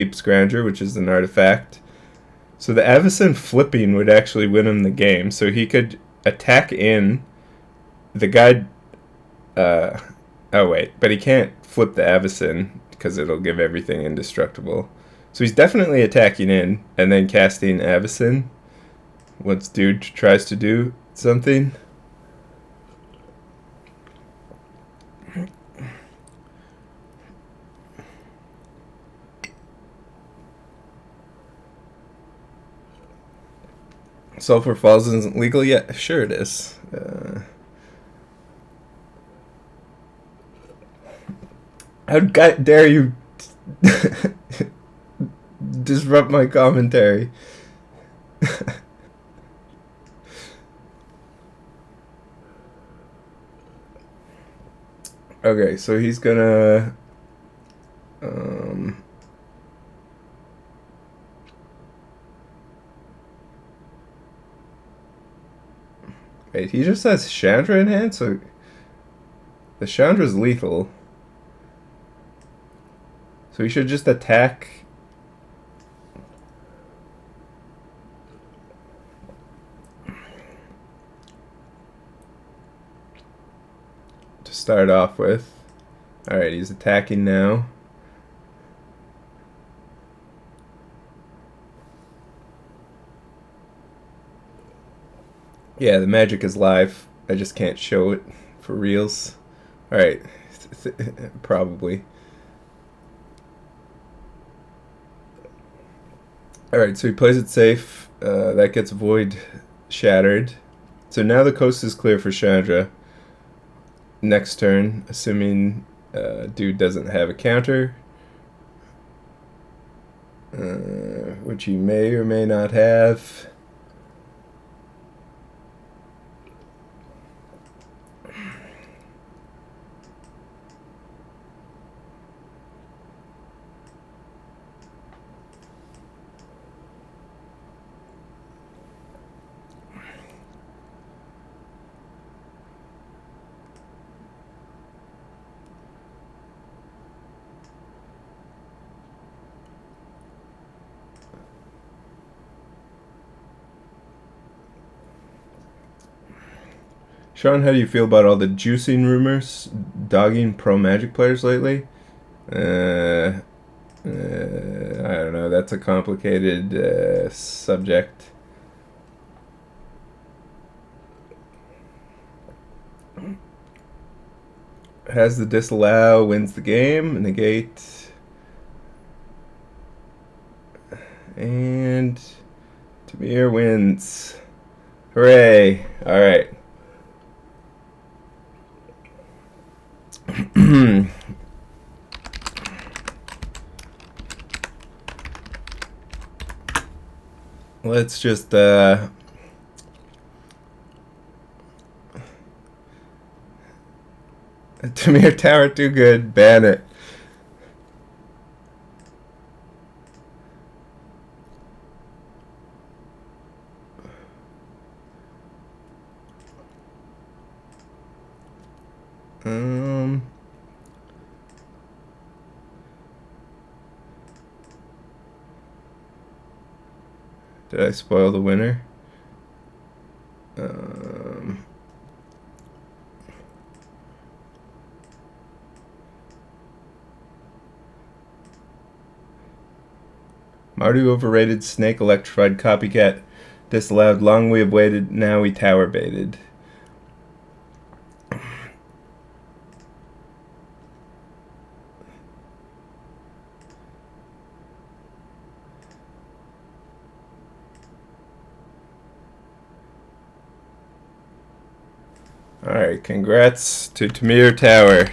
Scrounger, which is an artifact. So the Avacyn flipping would actually win him the game. So he could attack in. The guy. Uh, oh, wait. But he can't flip the Avacyn because it'll give everything indestructible. So he's definitely attacking in and then casting Avacyn once dude tries to do something. Sulfur Falls isn't legal yet? Sure it is. How dare you disrupt my commentary? Okay, so he's gonna. Um, Wait, he just has Chandra in hand, so the Chandra's lethal. So he should just attack. To start off with. Alright, he's attacking now. Yeah, the magic is live. I just can't show it for reals. Alright, probably. Alright, so he plays it safe. That gets Void shattered. So now the coast is clear for Chandra. Next turn, assuming dude doesn't have a counter. Which he may or may not have. Shaun, how do you feel about all the juicing rumors dogging pro Magic players lately? I don't know. That's a complicated subject. Has the disallow, wins the game, negate. And Tamir wins. Hooray. Alright. Let's just Tamir Tower too good, ban it. Did I spoil the winner? Mardu overrated, Snake electrified, Copycat disallowed, long we have waited, now we tower baited. Alright, congrats to Tamir Tower.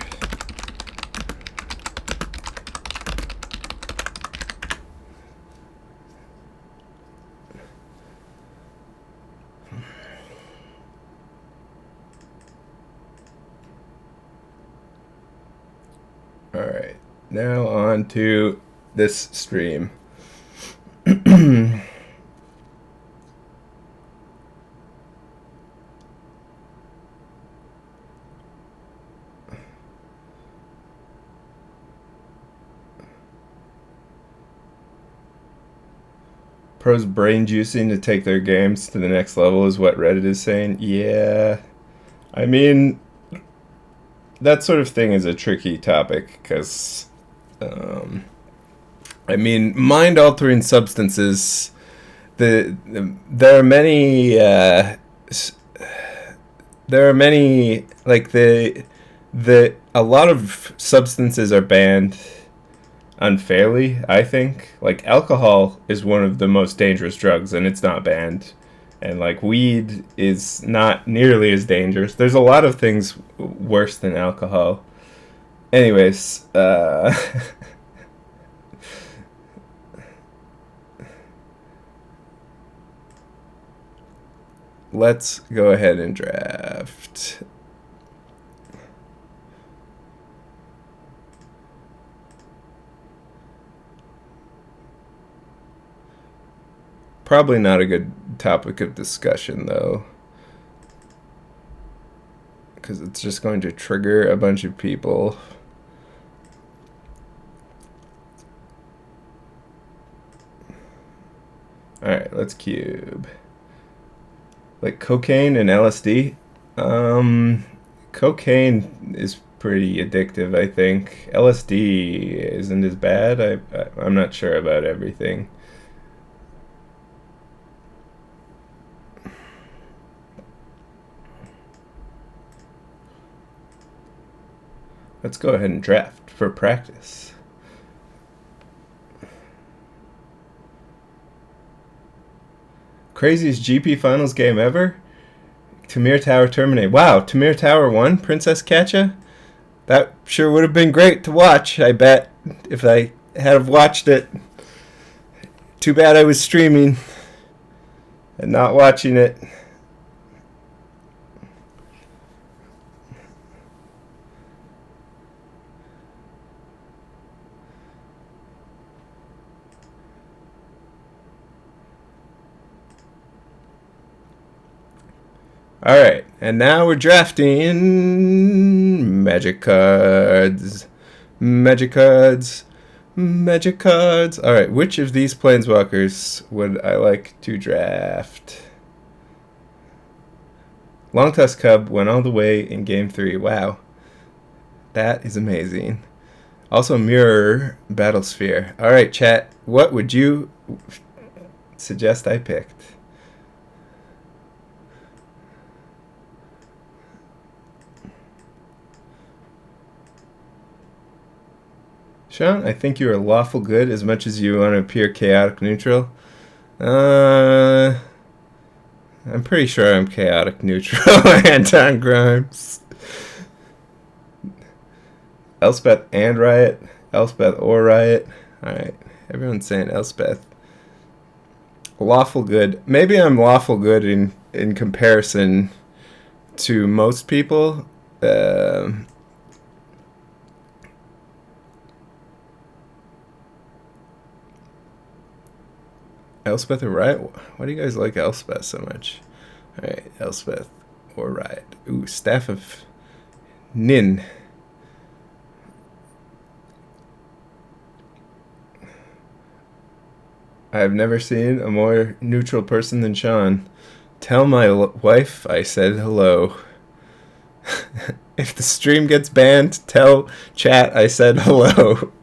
Alright, now on to this stream. pros brain juicing to take their games to the next level is what Reddit is saying. Yeah. I mean, that sort of thing is a tricky topic because, I mean, mind-altering substances. There are many. There are many like the a lot of substances are banned unfairly, I think. Like alcohol is one of the most dangerous drugs and it's not banned. And like weed is not nearly as dangerous. There's a lot of things worse than alcohol. Anyways, let's go ahead and draft. Probably not a good topic of discussion, though, because it's just going to trigger a bunch of people. Alright, let's cube. Like cocaine and LSD? Cocaine is pretty addictive, I think. LSD isn't as bad. I'm not sure about everything. Let's go ahead and draft for practice. Craziest GP finals game ever? Tamir Tower terminate. Wow, Tamir Tower won Princess Katja? That sure would have been great to watch, I bet, if I had have watched it. Too bad I was streaming and not watching it. Alright, and now we're drafting Magic cards. Magic cards. Magic cards. Alright, which of these planeswalkers would I like to draft? Longtusk Cub went all the way in Game 3. Wow. That is amazing. Also, Mirror Battlesphere. Alright, chat. What would you suggest I picked? Shaun, I think you are lawful good as much as you want to appear chaotic neutral. I'm pretty sure I'm chaotic neutral. Anton Grimes. Elspeth and Riot. Elspeth or Riot. Alright, everyone's saying Elspeth. Lawful good. Maybe I'm lawful good in comparison to most people. Elspeth or Riot? Why do you guys like Elspeth so much? Alright, Elspeth or Riot. Ooh, Staff of Nin. I have never seen a more neutral person than Shaun. Tell my wife I said hello. If the stream gets banned, tell chat I said hello.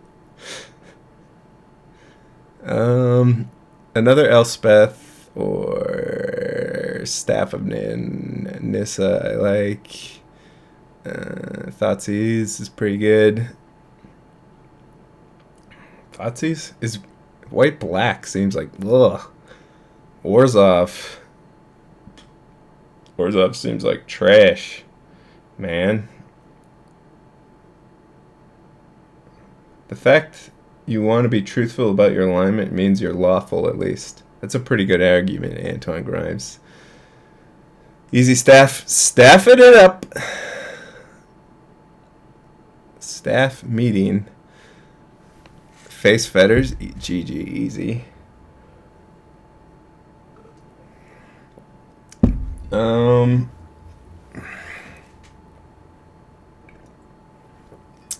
Another Elspeth or Staff of Nin. Nissa I like. Thoughtseize is pretty good. Thoughtseize is white black. Seems like ugh. Orzhov. Orzhov seems like trash, man. The fact you want to be truthful about your alignment means you're lawful, at least. That's a pretty good argument, Anton Grimes. Easy staff. Staff it up. Staff meeting. Face fetters. GG, easy.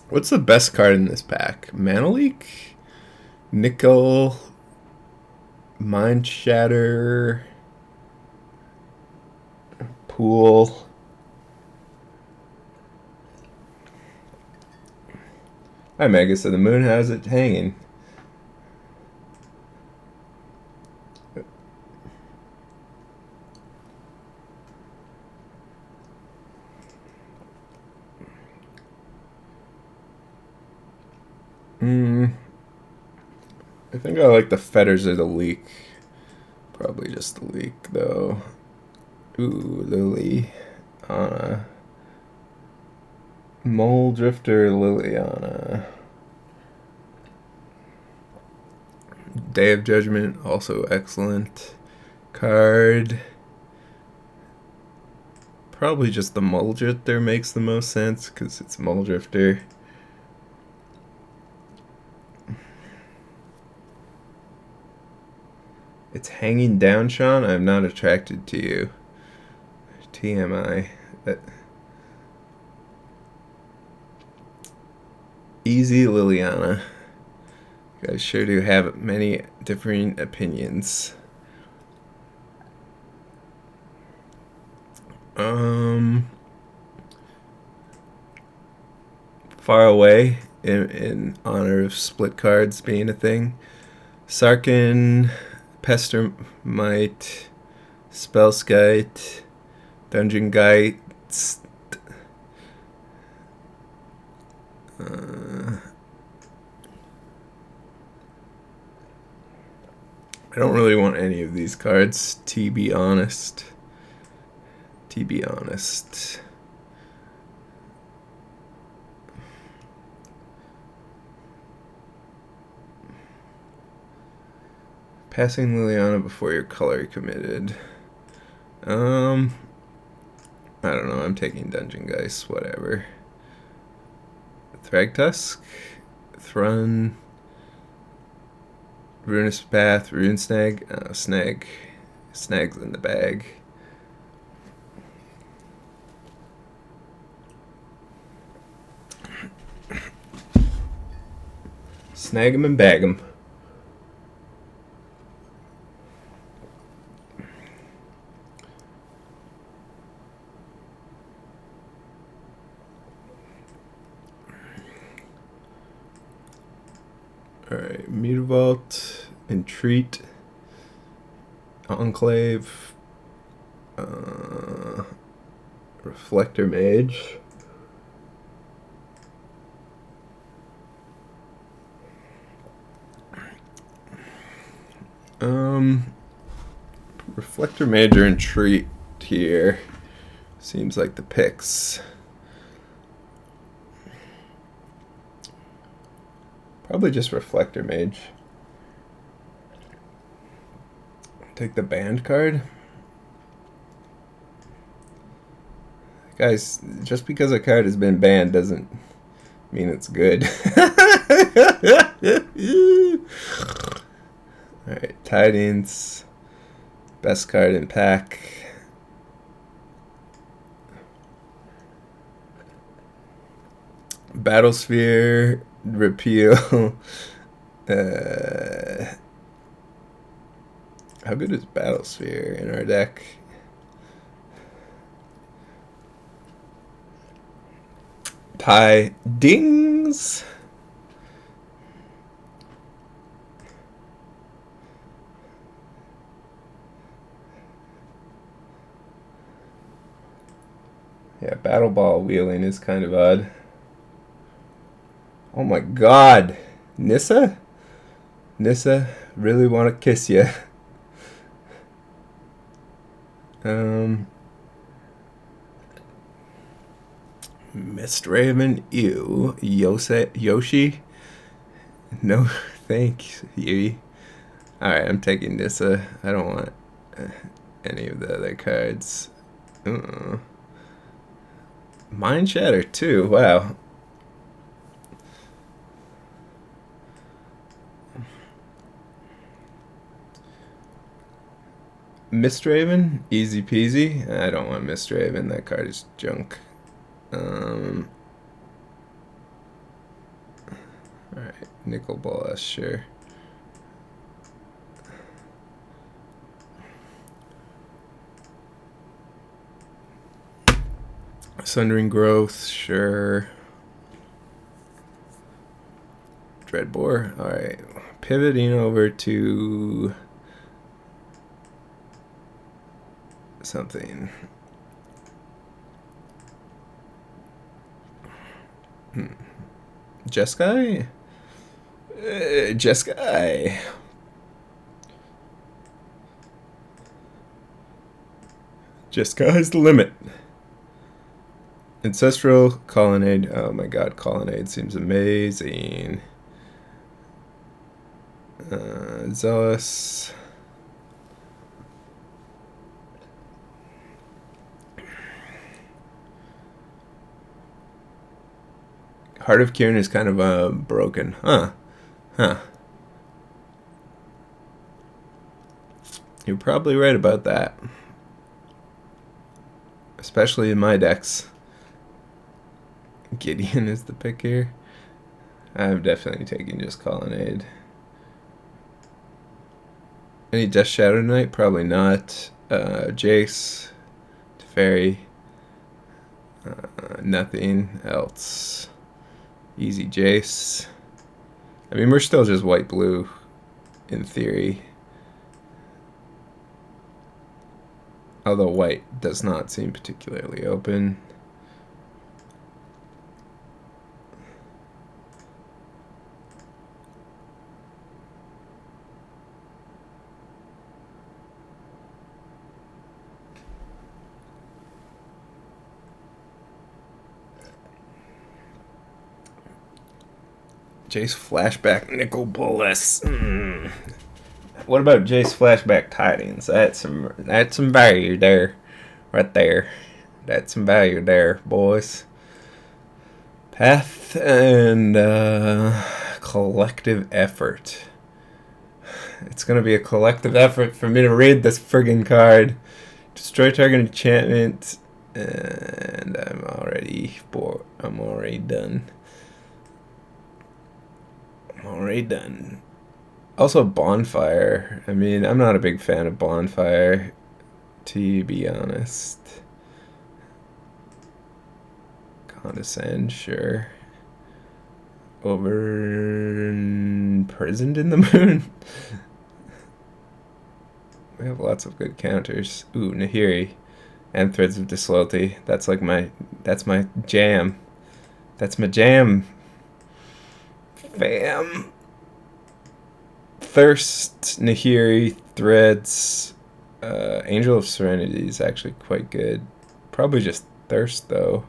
What's the best card in this pack? Mana Leak? Nickel? Mind Shatter. Pool. Hi, Magus of the Moon. How's it hanging? I think I like the fetters or the leak. Probably just the leak, though. Ooh, Liliana. Mole Drifter Liliana. Day of Judgment, also excellent card. Probably just the Mole Drifter makes the most sense because it's Mole Drifter. It's hanging down, Shaun. I'm not attracted to you. TMI. Easy Liliana. You guys sure do have many differing opinions. Far away in honor of split cards being a thing. Sarkin, Pestermite, Spellskite, Dungeon Geist. I don't really want any of these cards, to be honest. To be honest. Passing Liliana before your color committed. I don't know. I'm taking Dungeon Geist. Whatever. Thragtusk, Thrun, Ruinous Path, Rune Snag, Snag. Snag's in the bag. Snag 'em and bag 'em. Alright, Mutavault, Entreat, Enclave, Reflector Mage. Reflector Mage or Entreat here. Seems like the picks. Probably just Reflector Mage. Take the banned card. Guys, just because a card has been banned doesn't mean it's good. Alright, Tidings. Best card in pack. Battlesphere. Repeal. How good is Battlesphere in our deck? Tidings. Yeah, Battle Ball wheeling is kind of odd. Oh my god. Nissa? Nissa, really want to kiss you. Mistraven, ew. Yoshi? No, thank you. Alright, I'm taking Nissa. I don't want any of the other cards. Mind Shatter, too. Wow. Mistraven, easy peasy. I don't want Mistraven. That card is junk. Alright, Nicol Bolas, sure. Sundering Growth, sure. Dreadbore, alright. Pivoting over to something. Jeskai? Jeskai. Jeskai's the limit. Ancestral Colonnade. Oh my god, Colonnade seems amazing. Zealous. Heart of Kieran is kind of broken. Huh. You're probably right about that. Especially in my decks. Gideon is the pick here. I'm definitely taking just Colonnade. Any Death Shadow Knight? Probably not. Jace. Teferi. Nothing else. Easy Jace. I mean, we're still just white-blue, in theory. Although white does not seem particularly open. Jace Flashback Nicol Bolas. What about Jace Flashback Tidings? That's some value there. Right there. That's some value there, boys. Path and collective effort. It's going to be a collective effort for me to read this friggin' card. Destroy target enchantment. And I'm already bored. I'm already done. Also, Bonfire. I mean, I'm not a big fan of Bonfire, to be honest. Condescend, sure. Imprisoned in the Moon. We have lots of good counters. Ooh, Nahiri. And Threads of Disloyalty. That's my jam. That's my jam. Fam. Thirst, Nahiri, Threads, Angel of Serenity is actually quite good. Probably just Thirst, though.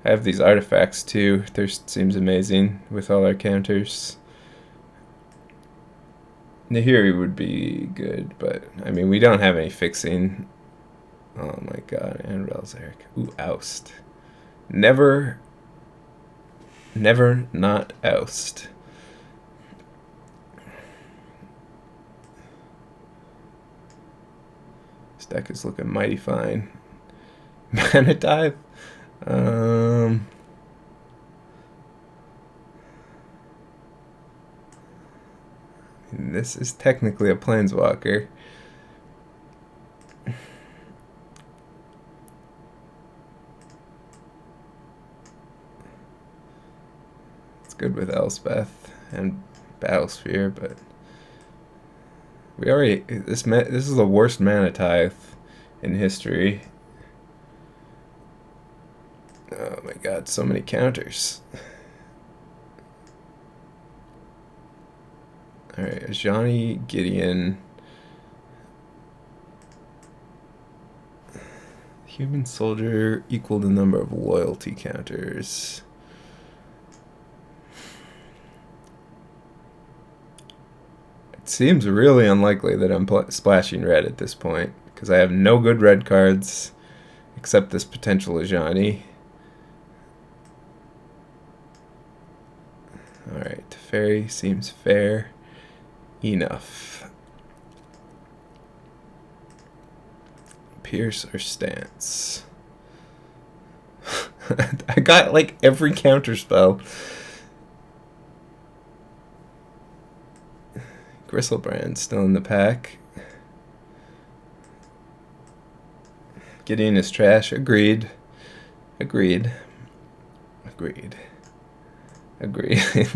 I have these artifacts, too. Thirst seems amazing with all our counters. Nahiri would be good, but, I mean, we don't have any fixing. Oh, my god. And Relzeric. Ooh, Oust. Never not Oust. This deck is looking mighty fine. Mana Dive? This is technically a Planeswalker. It's good with Elspeth and Battlesphere, but we already this is the worst Mana Tithe in history. Oh my god, so many counters. Alright, Ajani, Gideon. Human Soldier equal the number of loyalty counters. It seems really unlikely that I'm splashing red at this point, because I have no good red cards except this potential Ajani. Alright, Teferi seems fair enough. Pierce or Stance. I got like every counter spell. Gristlebrand still in the pack. Gideon is trash, agreed. Agreed. Agreed. Agreed.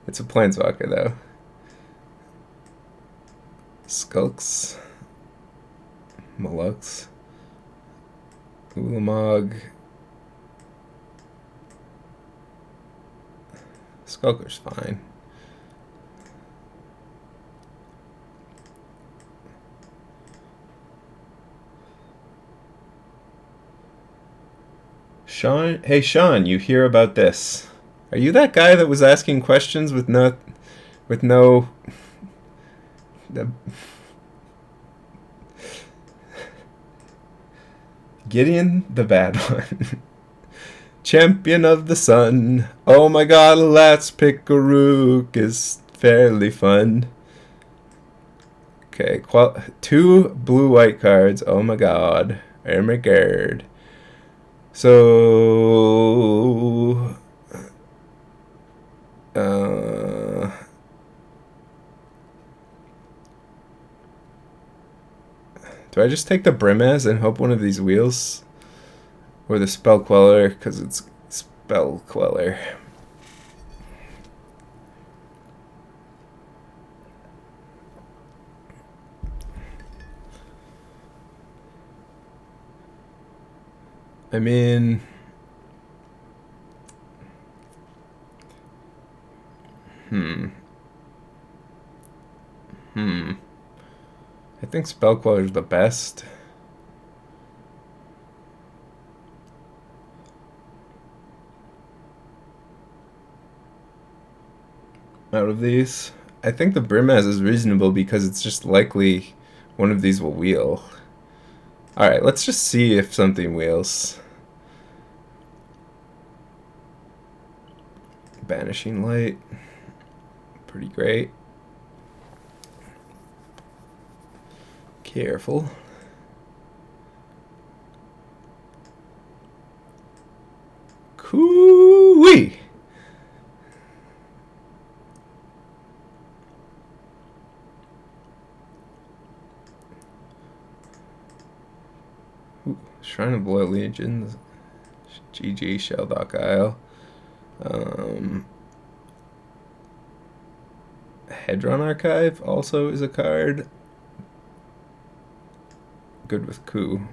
It's a planeswalker, though. Skulks. Malux. Ulamog. Skulker's fine. Shaun, hey Shaun, you hear about this? Are you that guy that was asking questions with no the, Gideon the bad one? Champion of the sun. Oh my god, let's pick a rook is fairly fun. Okay, 2 blue-white cards. Oh my god. Oh my god. So... do I just take the Brimaz and hope one of these wheels? Or the Spell Queller, because it's Spell Queller. I mean... I think Spell Queller is the best. Out of these, I think the Brimaz is reasonable because it's just likely one of these will wheel. Alright, let's just see if something wheels. Banishing Light. Pretty great. Careful. Coo-wee! Shrine of Loyal Legions. GG, Shelldock Isle. Hedron Archive also is a card. Good with coup.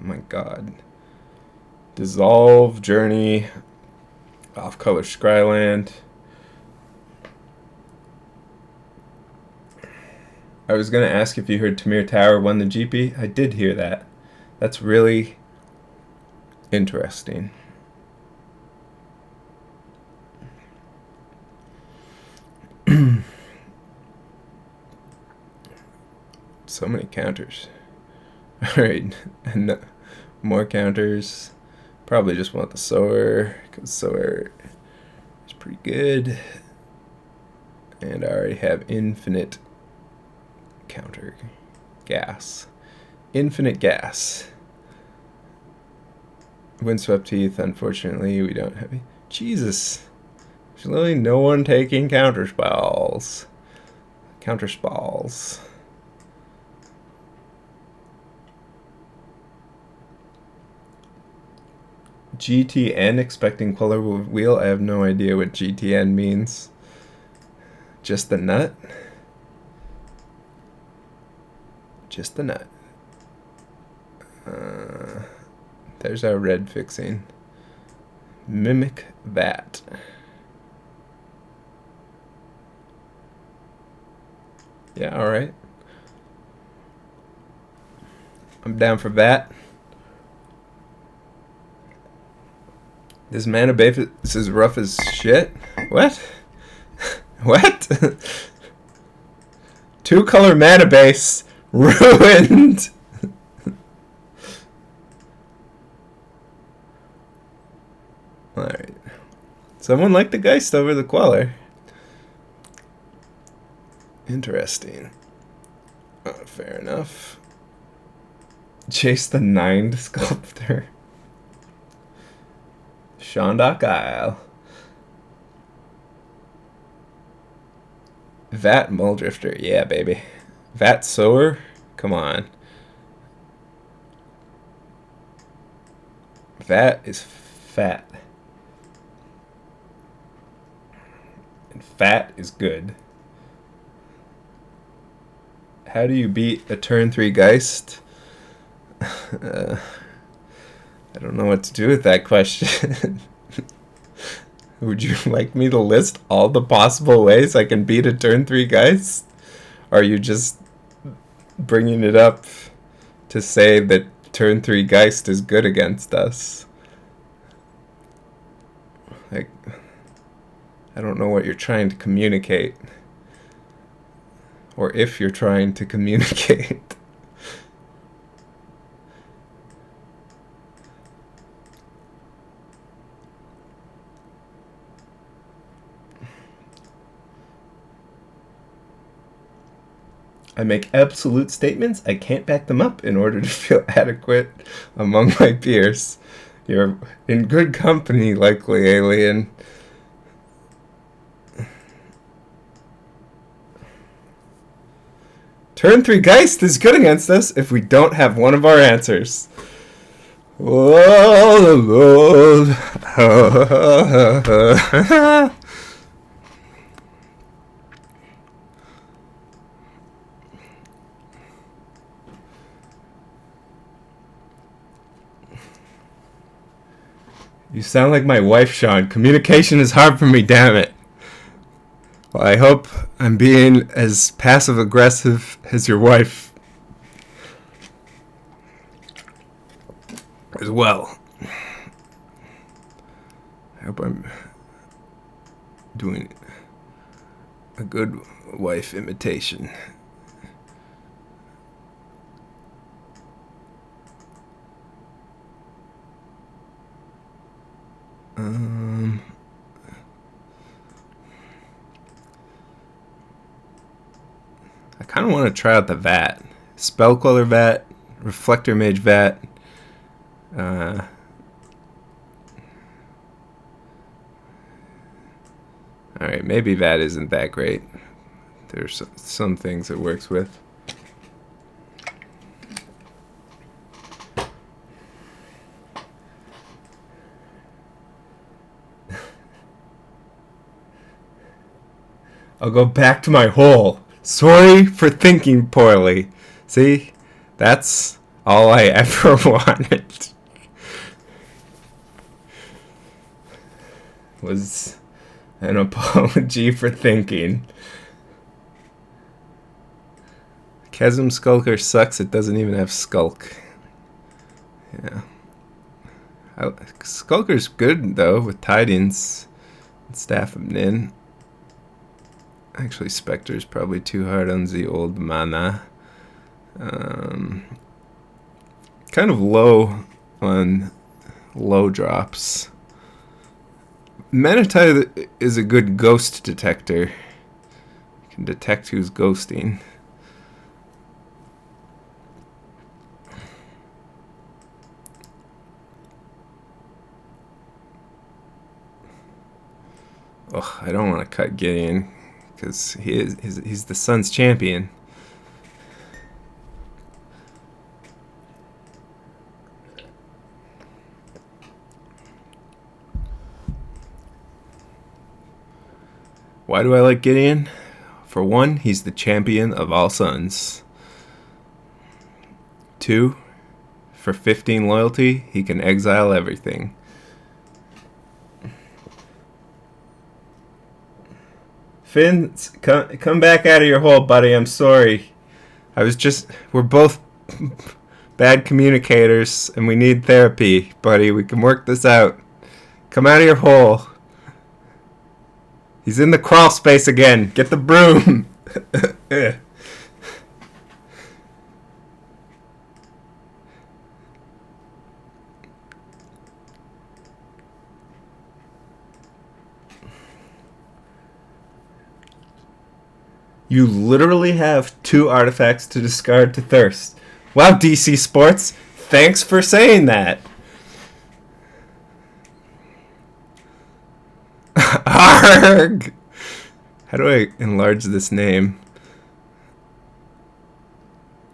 Oh my god. Dissolve, Journey, Off-Color Scryland. I was going to ask if you heard Tamir Tower won the GP. I did hear that. That's really interesting. So many counters. Alright, and more counters. Probably just want the Sower, because Sower is pretty good. And I already have infinite counter. Gas. Infinite gas. Windswept Teeth, unfortunately, we don't have... Jesus! There's literally no one taking counter spells. Counter spells. GTN, expecting Queller will wheel. I have no idea what GTN means. Just the nut? Just the nut. There's our red fixing. Mimic that. Yeah, alright. I'm down for that. This mana base is rough as shit. What? What? 2-color mana base ruined. Alright. Someone liked the Geist over the Queller. Interesting. Fair enough. Chase the 9 Sculptor. Shondock Isle. Vat Muldrifter. Yeah, baby. Vat Sower. Come on. That is fat. And fat is good. How do you beat a turn 3 Geist? I don't know what to do with that question. Would you like me to list all the possible ways I can beat a turn 3 Geist? Or are you just bringing it up to say that turn 3 Geist is good against us? Like, I don't know what you're trying to communicate. Or if you're trying to communicate. I make absolute statements. I can't back them up in order to feel adequate among my peers. You're in good company, likely, alien. Turn 3 Geist is good against us if we don't have one of our answers. Oh, Lord. You sound like my wife, Shaun. Communication is hard for me, damn it. Well, I hope I'm being as passive-aggressive as your wife as well. I hope I'm doing a good wife imitation. I kind of want to try out the VAT. Spellcaller VAT, Reflector Mage VAT. Alright, maybe VAT isn't that great. There's some things it works with. I'll go back to my hole. Sorry for thinking poorly. See? That's all I ever wanted. Was an apology for thinking. Chasm Skulker sucks. It doesn't even have Skulk. Yeah. Skulker's good, though, with Tidings and Staff of Nin. Actually, Spectre's probably too hard on the old mana. Kind of low on low drops. Manatide is a good ghost detector. You can detect who's ghosting. Oh, I don't want to cut Gideon. Because he's the Sun's champion. Why do I like Gideon? For one, he's the champion of all suns. 2, for 15 loyalty, he can exile everything. Finn, come back out of your hole, buddy. I'm sorry. We're both bad communicators, and we need therapy, buddy. We can work this out. Come out of your hole. He's in the crawl space again. Get the broom. You literally have 2 artifacts to discard to Thirst. Wow, DC Sports. Thanks for saying that. Arg! How do I enlarge this name?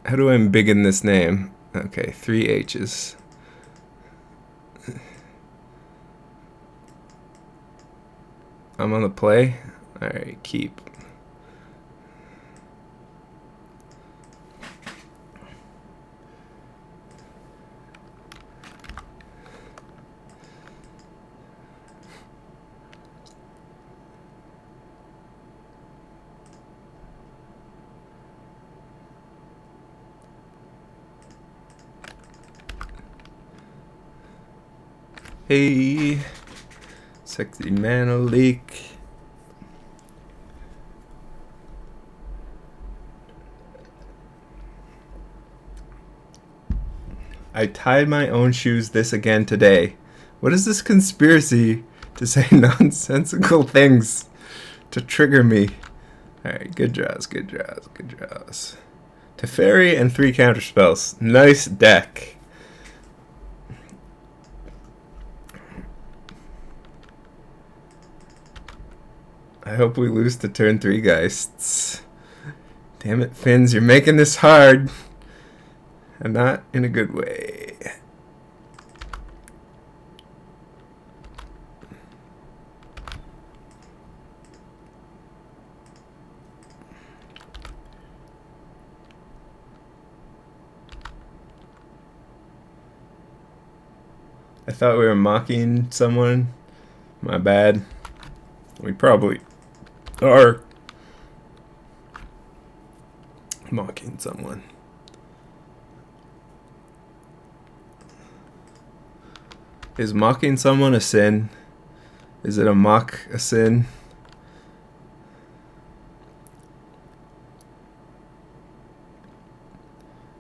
How do I embiggen this name? Okay, 3 H's. I'm on the play. Alright, keep. Hey, sexy man leak. I tied my own shoes this again today. What is this conspiracy to say nonsensical things to trigger me? Alright, good draws, good draws, good draws. Teferi and 3 counterspells. Nice deck. I hope we lose to turn 3 Geists. Damn it, Finns, you're making this hard. And not in a good way. I thought we were mocking someone. My bad. We probably are mocking someone. Is mocking someone a sin? Is it a sin?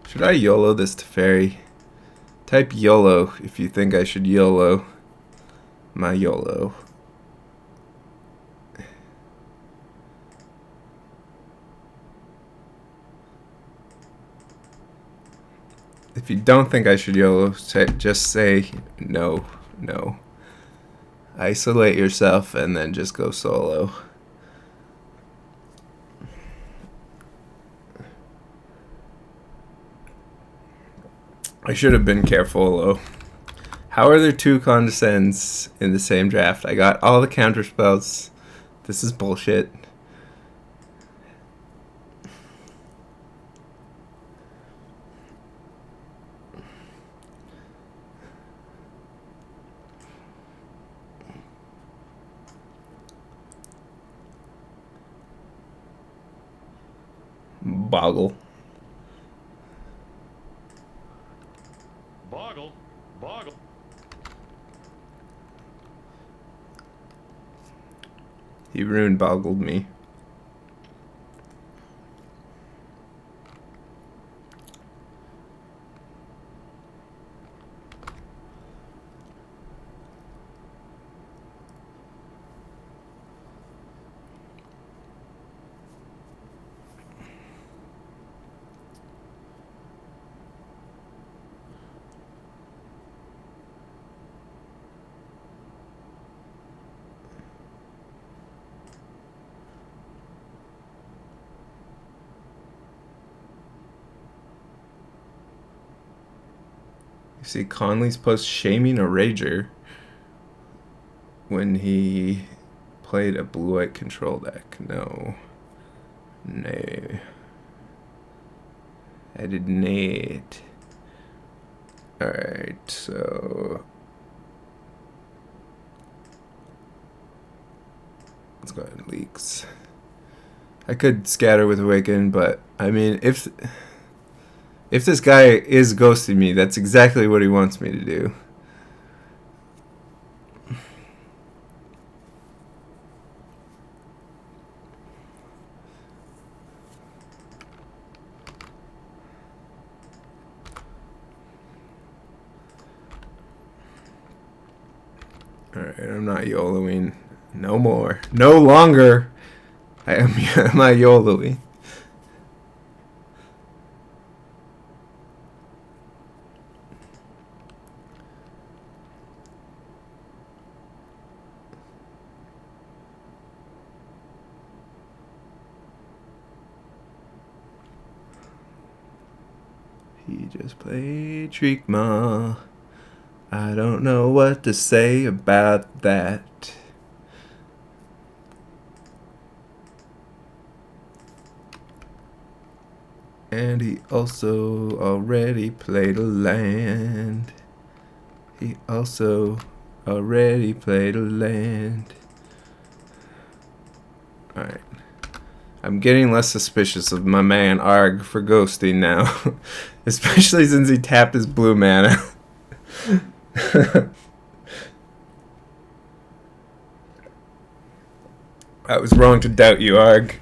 Should I YOLO this Teferi? Type YOLO if you think I should YOLO my YOLO. If you don't think I should YOLO, just say no, no. Isolate yourself and then just go solo. I should have been careful though. How are there 2 condescends in the same draft? I got all the counter spells. This is bullshit. Boggle. Boggle. Boggle. He ruined boggled me. You see Conley's post shaming a Rager when he played a blue-white control deck. No. No. I did not. Alright, so let's go ahead and leaks. I could scatter with Awaken, but I mean, if this guy is ghosting me, that's exactly what he wants me to do. Alright, I'm not YOLOing no more. No longer am I YOLOing. He just played Treekma. I don't know what to say about that. And he also already played a land. He also already played a land. Alright. I'm getting less suspicious of my man Arg for ghosting now. Especially since he tapped his blue mana. I was wrong to doubt you, Arg.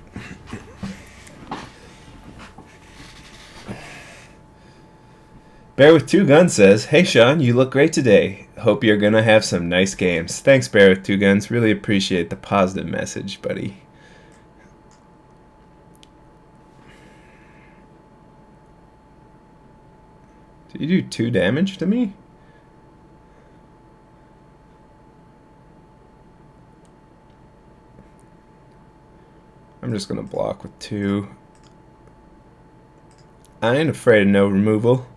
Bear with Two Guns says, "Hey Shaun, you look great today. Hope you're gonna have some nice games." Thanks, Bear with Two Guns. Really appreciate the positive message, buddy. Did you do 2 damage to me? I'm just gonna block with 2. I ain't afraid of no removal.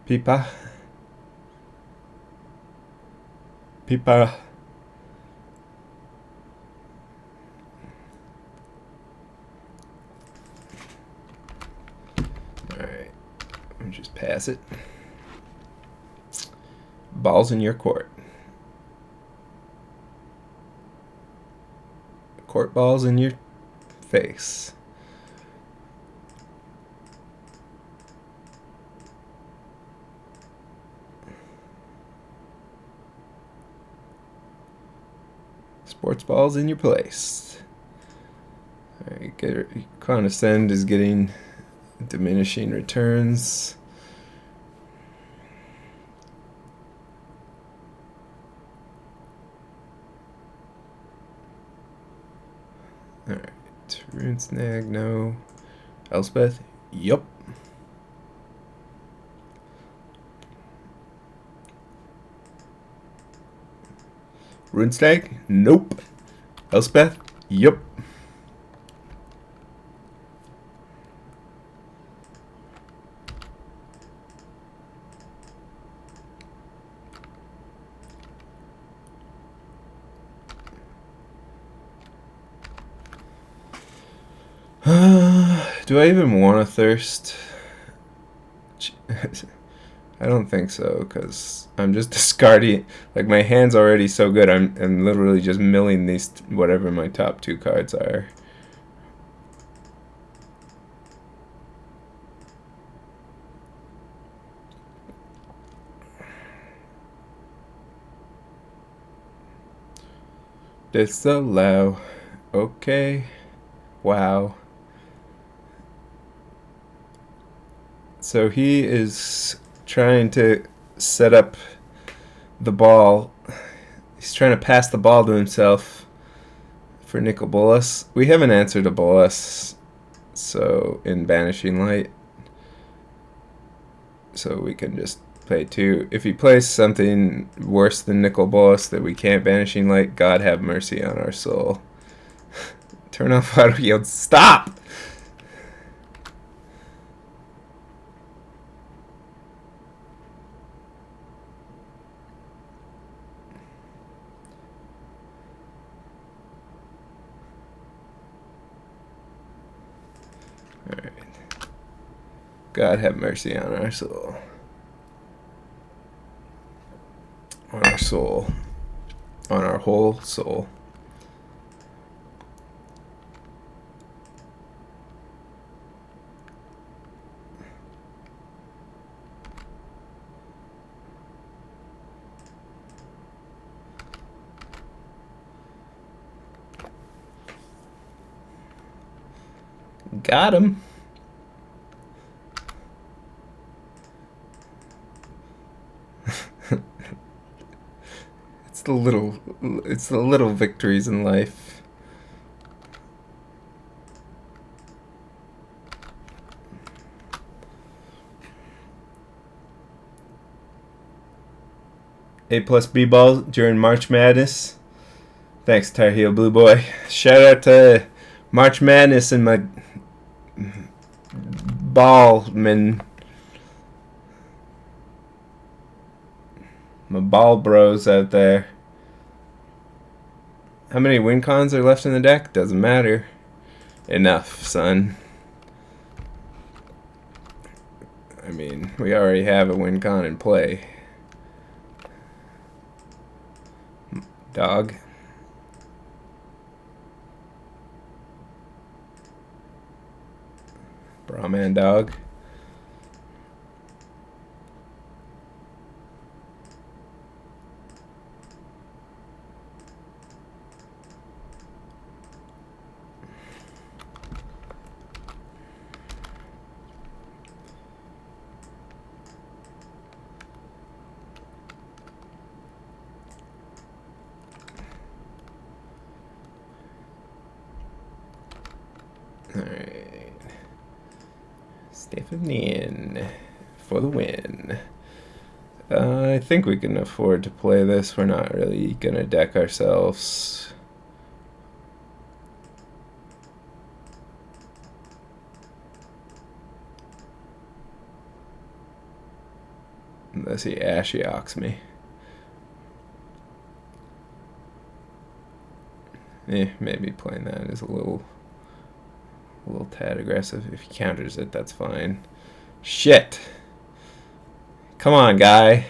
Pipa. Pipa. Alright. Just pass it. Balls in your court. Court balls in your face. Sports balls in your place. Alright, Condescend is getting diminishing returns. Alright, Rune Snag, no. Elspeth, yup. Rune Snag, nope. Elspeth, yup. Do I even want to thirst? I don't think so, because I'm just discarding. Like, my hand's already so good, I'm literally just milling these, whatever my top 2 cards are. Disallow. Okay. Wow. So he is trying to set up the ball. He's trying to pass the ball to himself for Nicol Bolas. We haven't answered a Bolas, so in Banishing Light. So we can just play 2. If he plays something worse than Nicol Bolas that we can't Banishing Light, God have mercy on our soul. Turn off auto yield. Stop! Alright. God have mercy on our soul. On our soul. On our whole soul. Got him. It's the little victories in life. A+ B ball during March Madness. Thanks, Tar Heel Blue Boy. Shout out to March Madness and my ballman. My ball bros out there. How many win cons are left in the deck? Doesn't matter. Enough, son. I mean, we already have a win con in play. Dog. Brahman dog. Alright. Stephanian for the win. I think we can afford to play this. We're not really going to deck ourselves. Unless he Ashioks me. Maybe playing that is a little tad aggressive. If he counters it, that's fine. Shit! Come on, guy.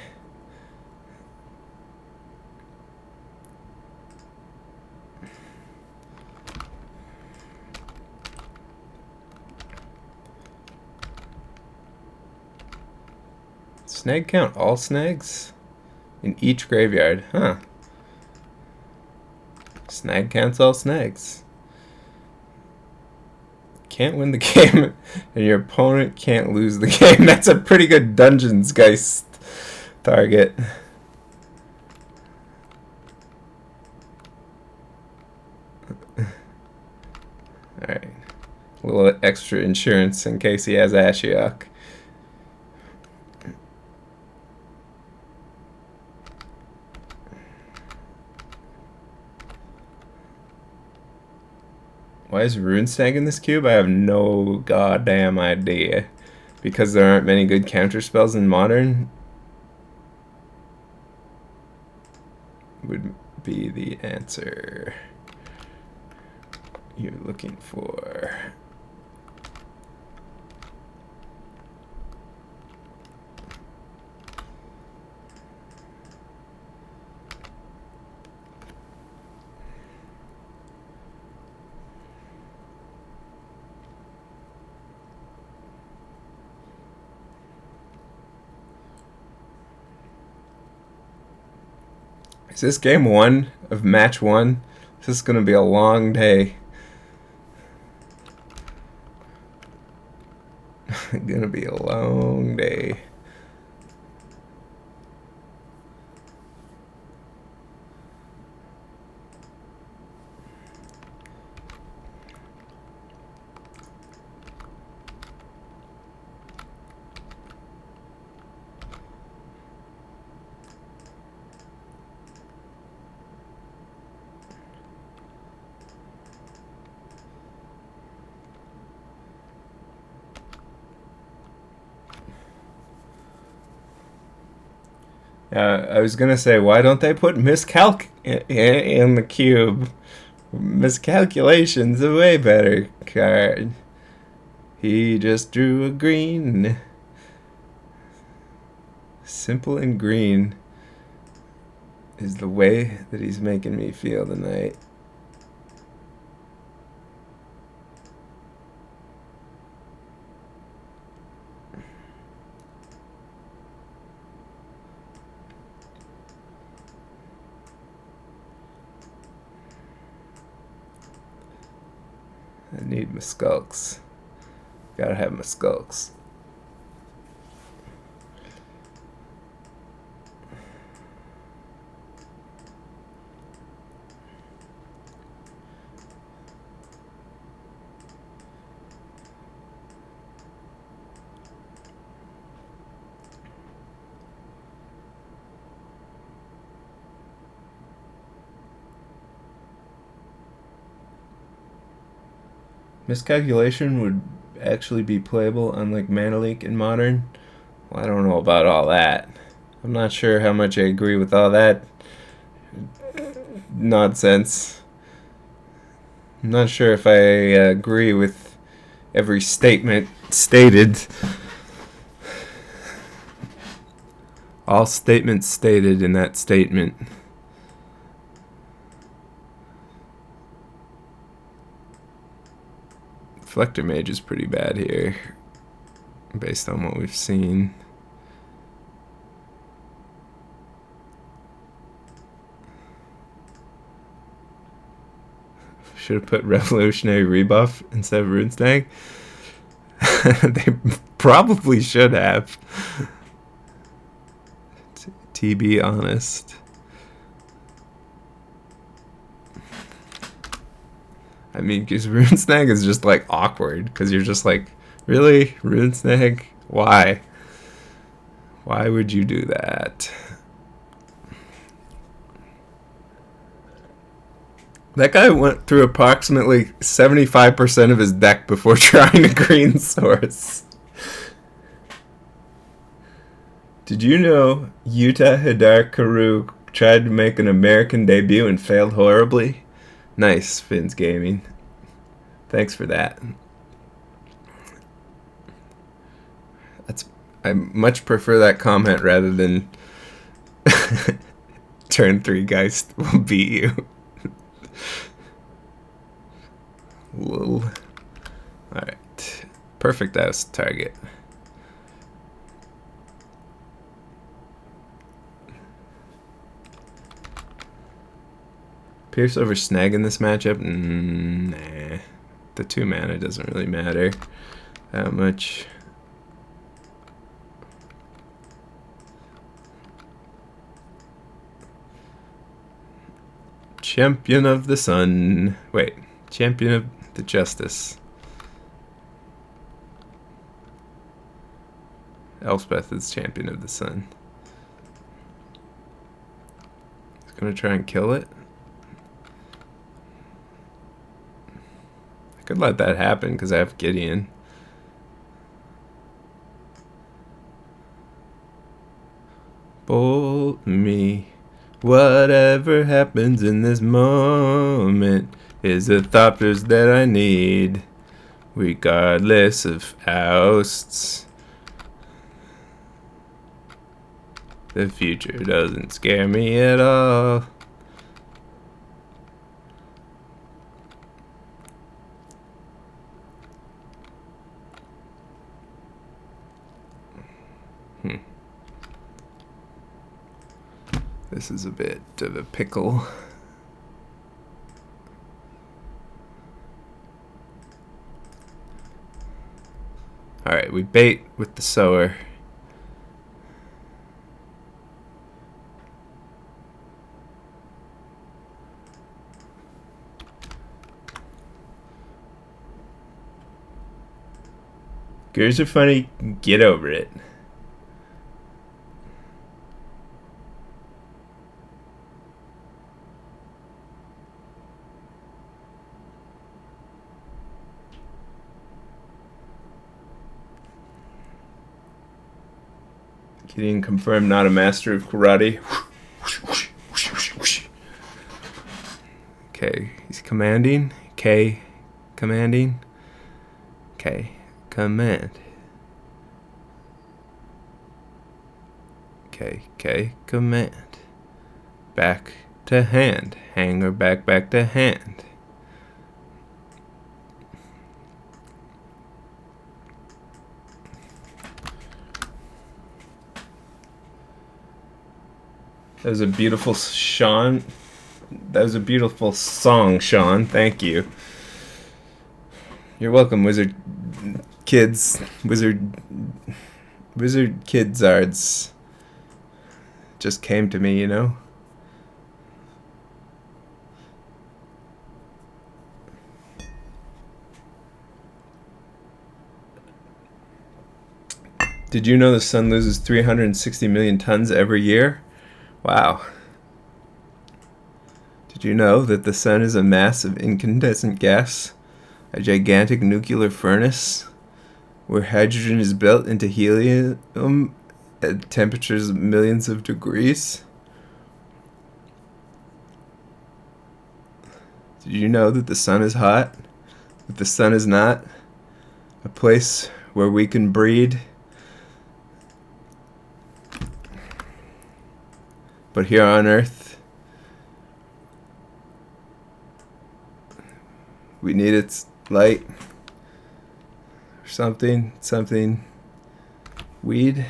Snag count all snags in each graveyard. Huh. Snag counts all snags. Can't win the game, and your opponent can't lose the game. That's a pretty good Dungeons Geist target. Alright. A little extra insurance in case he has Ashiok. Why is Runestag in this cube? I have no goddamn idea. Because there aren't many good counter spells in Modern? Would be the answer you're looking for. Is this game 1 of match 1? This is going to be a long day. Gonna be a long day. I was gonna say, why don't they put miscalc in the cube? Miscalculation's a way better card. He just drew a green. Simple and green is the way that he's making me feel tonight. I need my skulks. Gotta have my skulks. Miscalculation would actually be playable unlike Mana Leak in Modern. Well, I don't know about all that. I'm not sure how much I agree with all that nonsense. I'm not sure if I agree with every statement stated. All statements stated in that statement. Deflector Mage is pretty bad here, based on what we've seen. Should have put Revolutionary Rebuff instead of Runesnag. They probably should have. To be honest. I mean, because Runesnag is just like awkward. Because you're just like, really? Runesnag? Why? Why would you do that? That guy went through approximately 75% of his deck before trying a green source. Did you know Yuta Hidakaru tried to make an American debut and failed horribly? Nice, Fins Gaming. Thanks for that. I much prefer that comment rather than turn 3 guys will beat you. Lol. Alright. Perfect house target. Pierce over Snag in this matchup? Nah. The 2 mana doesn't really matter that much. Champion of the Sun. Wait. Champion of the Justice. Elspeth is Champion of the Sun. He's gonna try and kill it. I could let that happen because I have Gideon. Bolt me. Whatever happens in this moment is the Thopters that I need, regardless of ousts. The future doesn't scare me at all. This is a bit of a pickle. Alright, we bait with the sower. Gears are funny, get over it. Gideon confirmed not a master of karate. Okay, he's commanding. K, commanding. K, command. K, command. Back to hand. Hanger back to hand. That was a beautiful Shaun. That was a beautiful song, Shaun. Thank you. You're welcome, Wizard Kids. Wizard Kidzards. Just came to me, you know? Did you know the sun loses 360 million tons every year? Wow. Did you know that the sun is a mass of incandescent gas? A gigantic nuclear furnace? Where hydrogen is built into helium at temperatures of millions of degrees. Did you know that the sun is hot? That the sun is not a place where we can breed? But here on Earth, we need its light or something. Weed.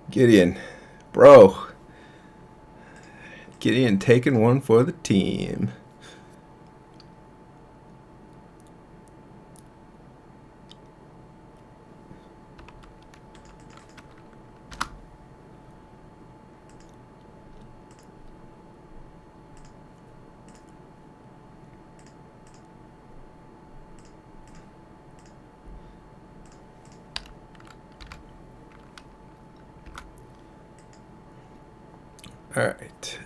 Gideon, bro. Gideon taking one for the team. All right.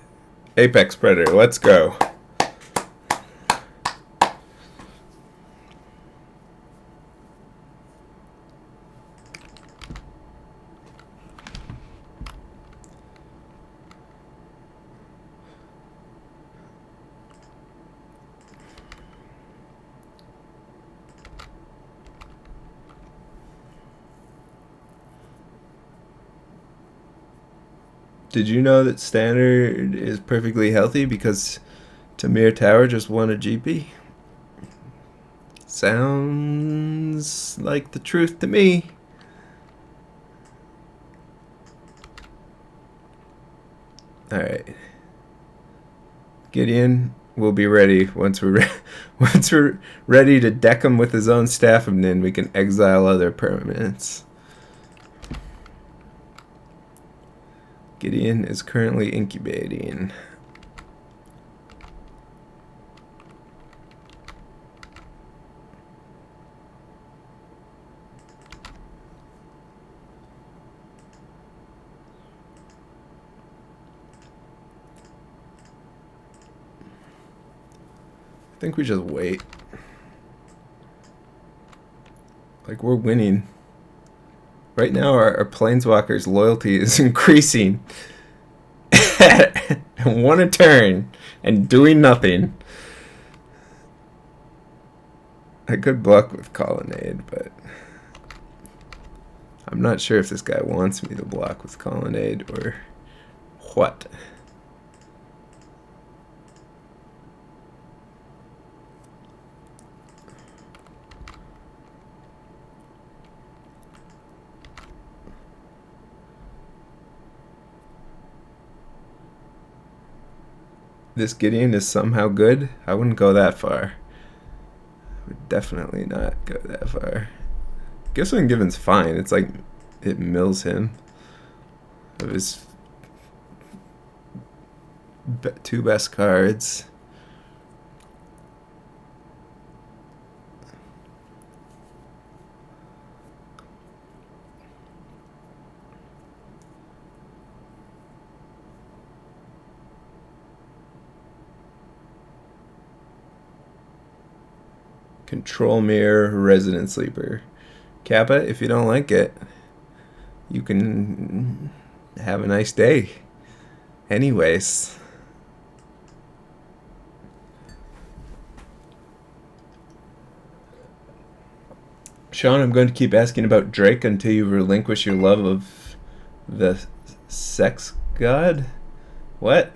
Apex Predator, let's go. Did you know that Standard is perfectly healthy because Tamir Tower just won a GP? Sounds like the truth to me. Alright. Gideon will be ready once we're ready to deck him with his own staff, and then we can exile other permanents. Gideon is currently incubating. I think we just wait. Like, we're winning. Right now, our Planeswalker's loyalty is increasing. One a turn and doing nothing. I could block with Colonnade, but I'm not sure if this guy wants me to block with Colonnade or what. This Gideon is somehow good? I wouldn't go that far. I would definitely not go that far. Giftswing Given's fine. It's like it mills him of his two best cards. Control Mirror, Resident Sleeper. Kappa, if you don't like it, you can have a nice day. Anyways. Shaun, I'm going to keep asking about Drake until you relinquish your love of the sex god? What?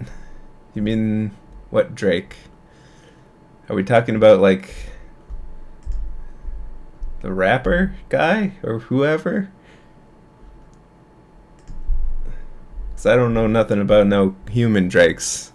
You mean what Drake? Are we talking about like the rapper guy or whoever? Because I don't know nothing about no human Drakes.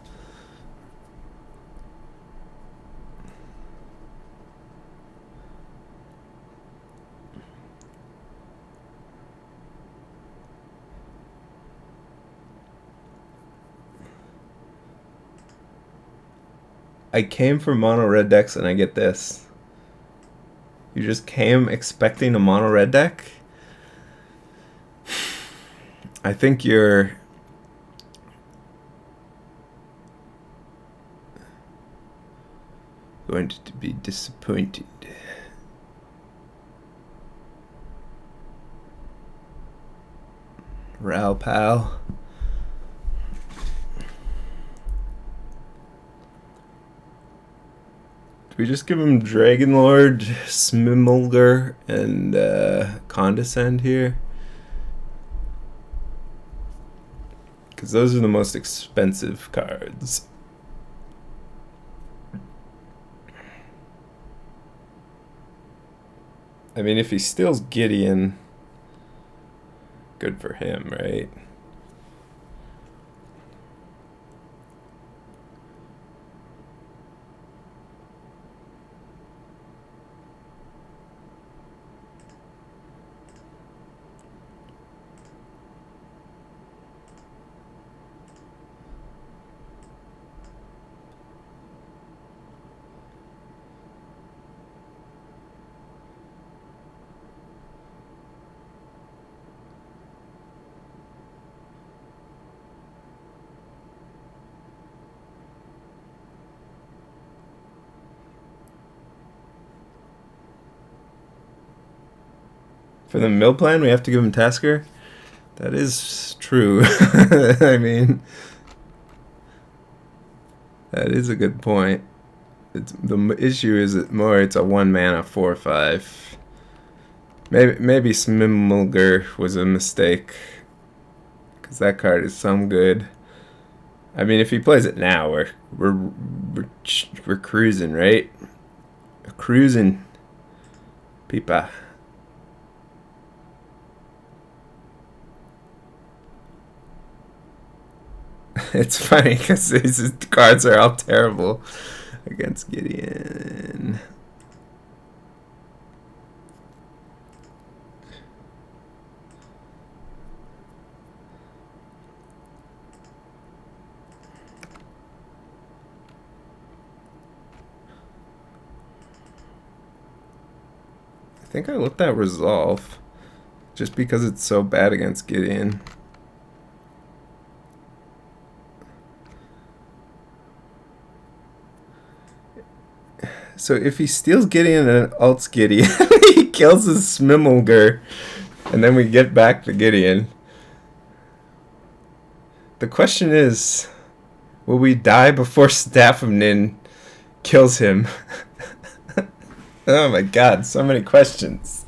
I came for mono red decks and I get this. You just came expecting a mono red deck? I think you're going to be disappointed. Ral Pal. Do we just give him Dragon Lord, Smimulger, and Condescend here? Because those are the most expensive cards. I mean, if he steals Gideon, good for him, right? For the mill plan, we have to give him Tasker? That is true. I mean, that is a good point. The issue is that more it's a 1 mana 4/5. Maybe Smimulger was a mistake, because that card is some good. I mean, if he plays it now, we're cruising, right? We're cruising, Peepa. It's funny because these cards are all terrible against Gideon. I think I let that resolve just because it's so bad against Gideon. So if he steals Gideon and ults Gideon, he kills his Smimulger, and then we get back to Gideon. The question is, will we die before Staff of Nin kills him? Oh my god, so many questions.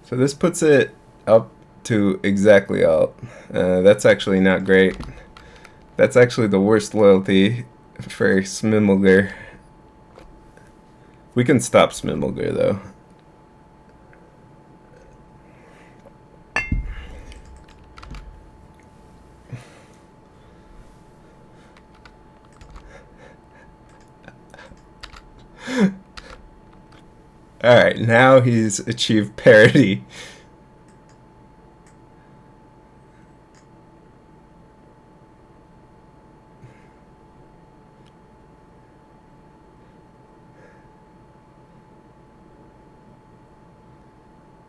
So this puts it up to exactly alt. That's actually not great. That's actually the worst loyalty for Smimulger. We can stop Smimulger though. Alright, now he's achieved parity.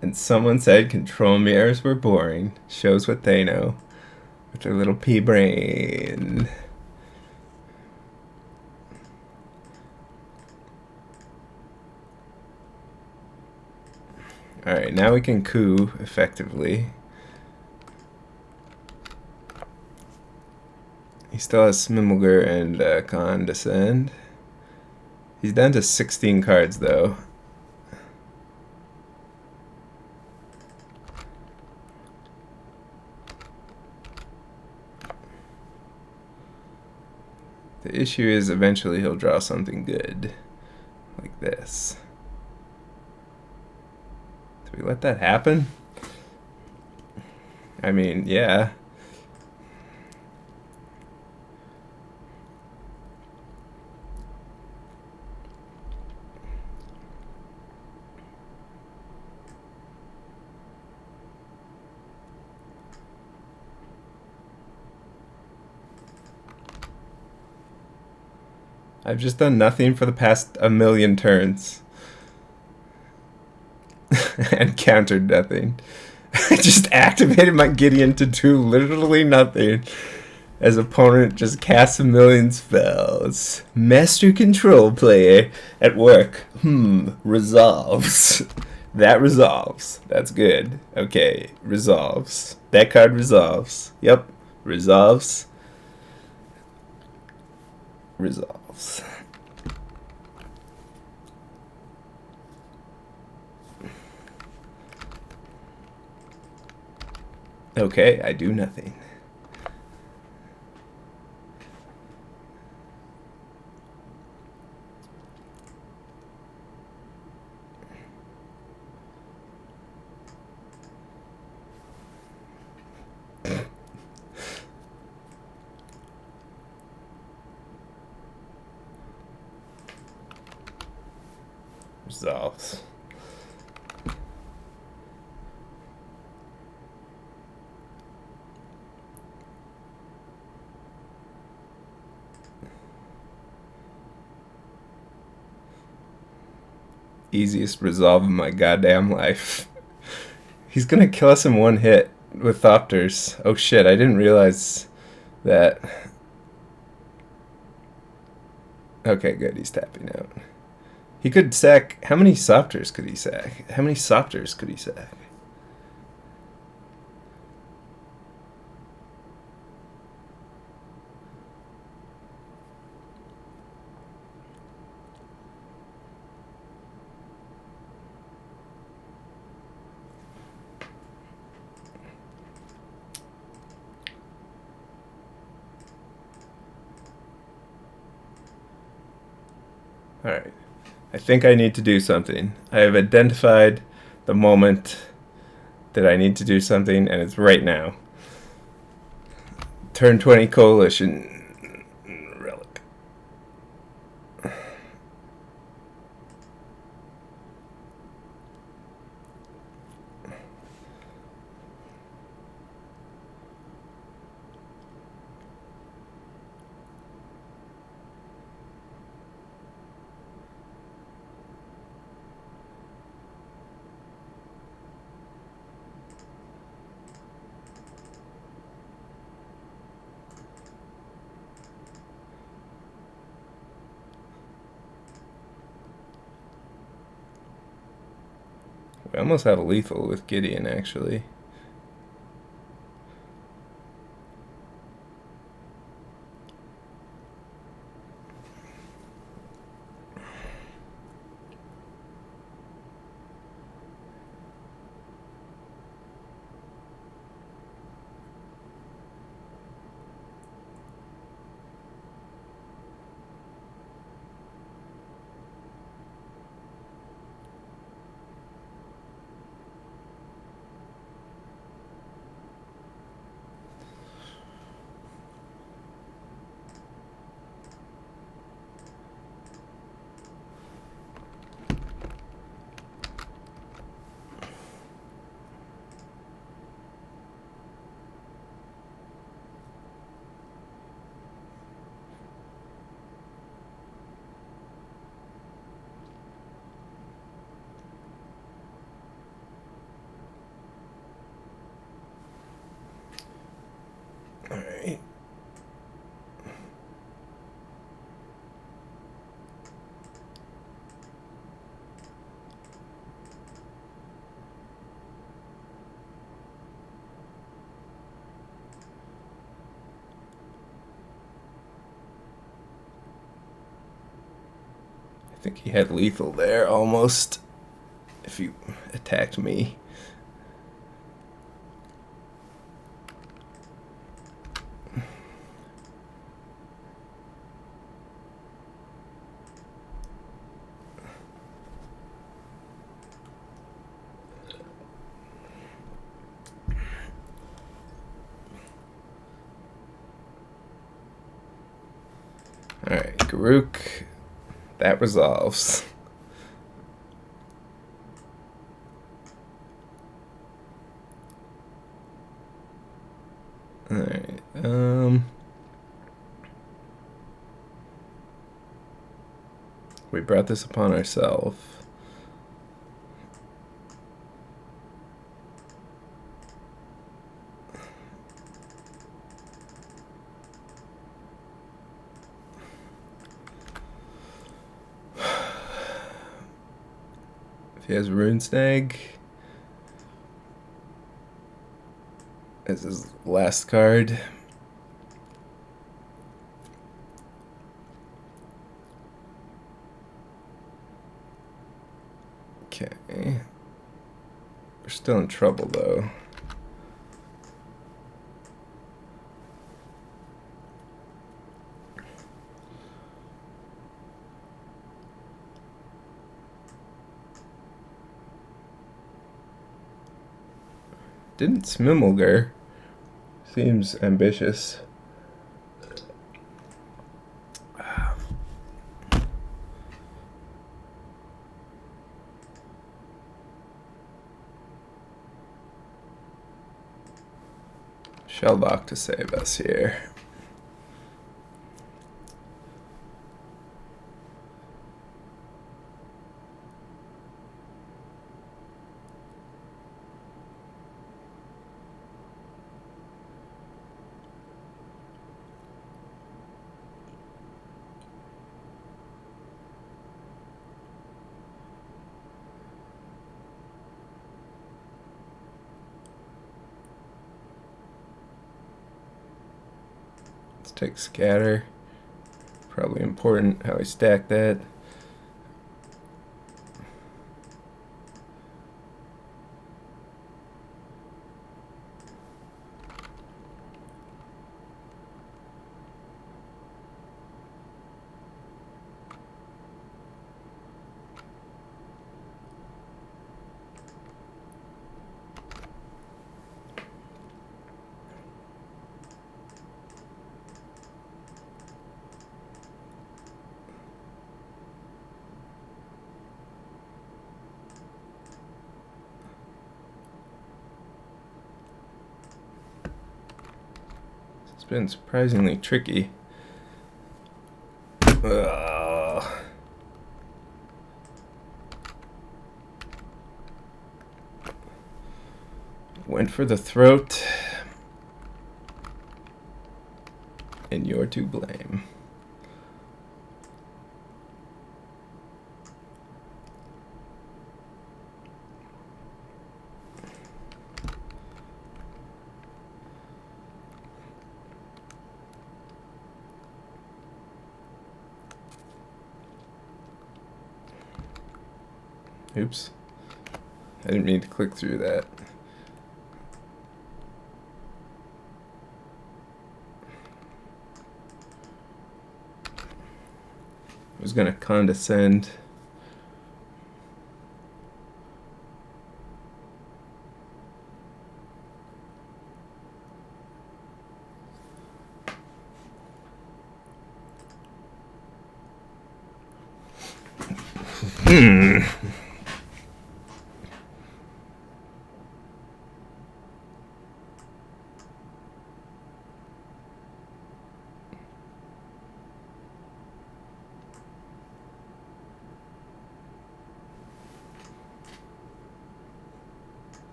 And someone said control mirrors were boring. Shows what they know. With their little pea brain. Alright, now we can coup effectively. He still has Smimulger and Condescend. He's down to 16 cards though. The issue is eventually he'll draw something good. Like this. Do we let that happen? I mean, yeah. I've just done nothing for the past 1,000,000 turns. and countered nothing. I just activated my Gideon to do literally nothing. As opponent just casts a million spells. Master control player at work. Resolves. That resolves. That's good. Okay, resolves. That card resolves. Yep, resolves. Resolves. Okay, I do nothing. Resolves. Easiest resolve of my goddamn life. He's gonna kill us in one hit with Thopters. Oh shit, I didn't realize that. Okay, good, he's tapping out. He could sack. How many Thopters could he sack? How many Thopters could he sack? Alright. I think I need to do something. I have identified the moment that I need to do something, and it's right now. Turn 20 Coalition Relic. We almost have a lethal with Gideon, actually. Alright. I think he had lethal there almost if he attacked me. Alright, Garuk. That resolves. Alright, we brought this upon ourselves. He has Rune Snag as his last card. Okay. We're still in trouble, though. Didn't Smimulger? Seems ambitious. Shellbach to save us here. Let's take Scatter. Probably important how we stack that. It's been surprisingly tricky. Went for the throat, and you're to blame. Oops. I didn't mean to click through that. I was gonna condescend.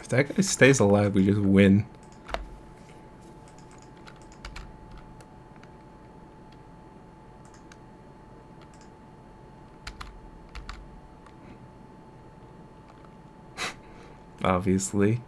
If that guy stays alive, we just win. Obviously.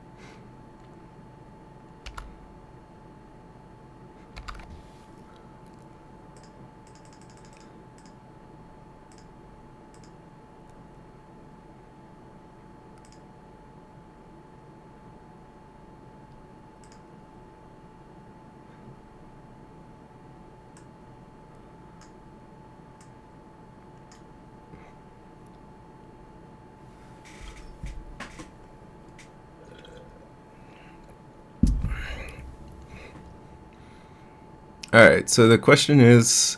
Alright, so the question is,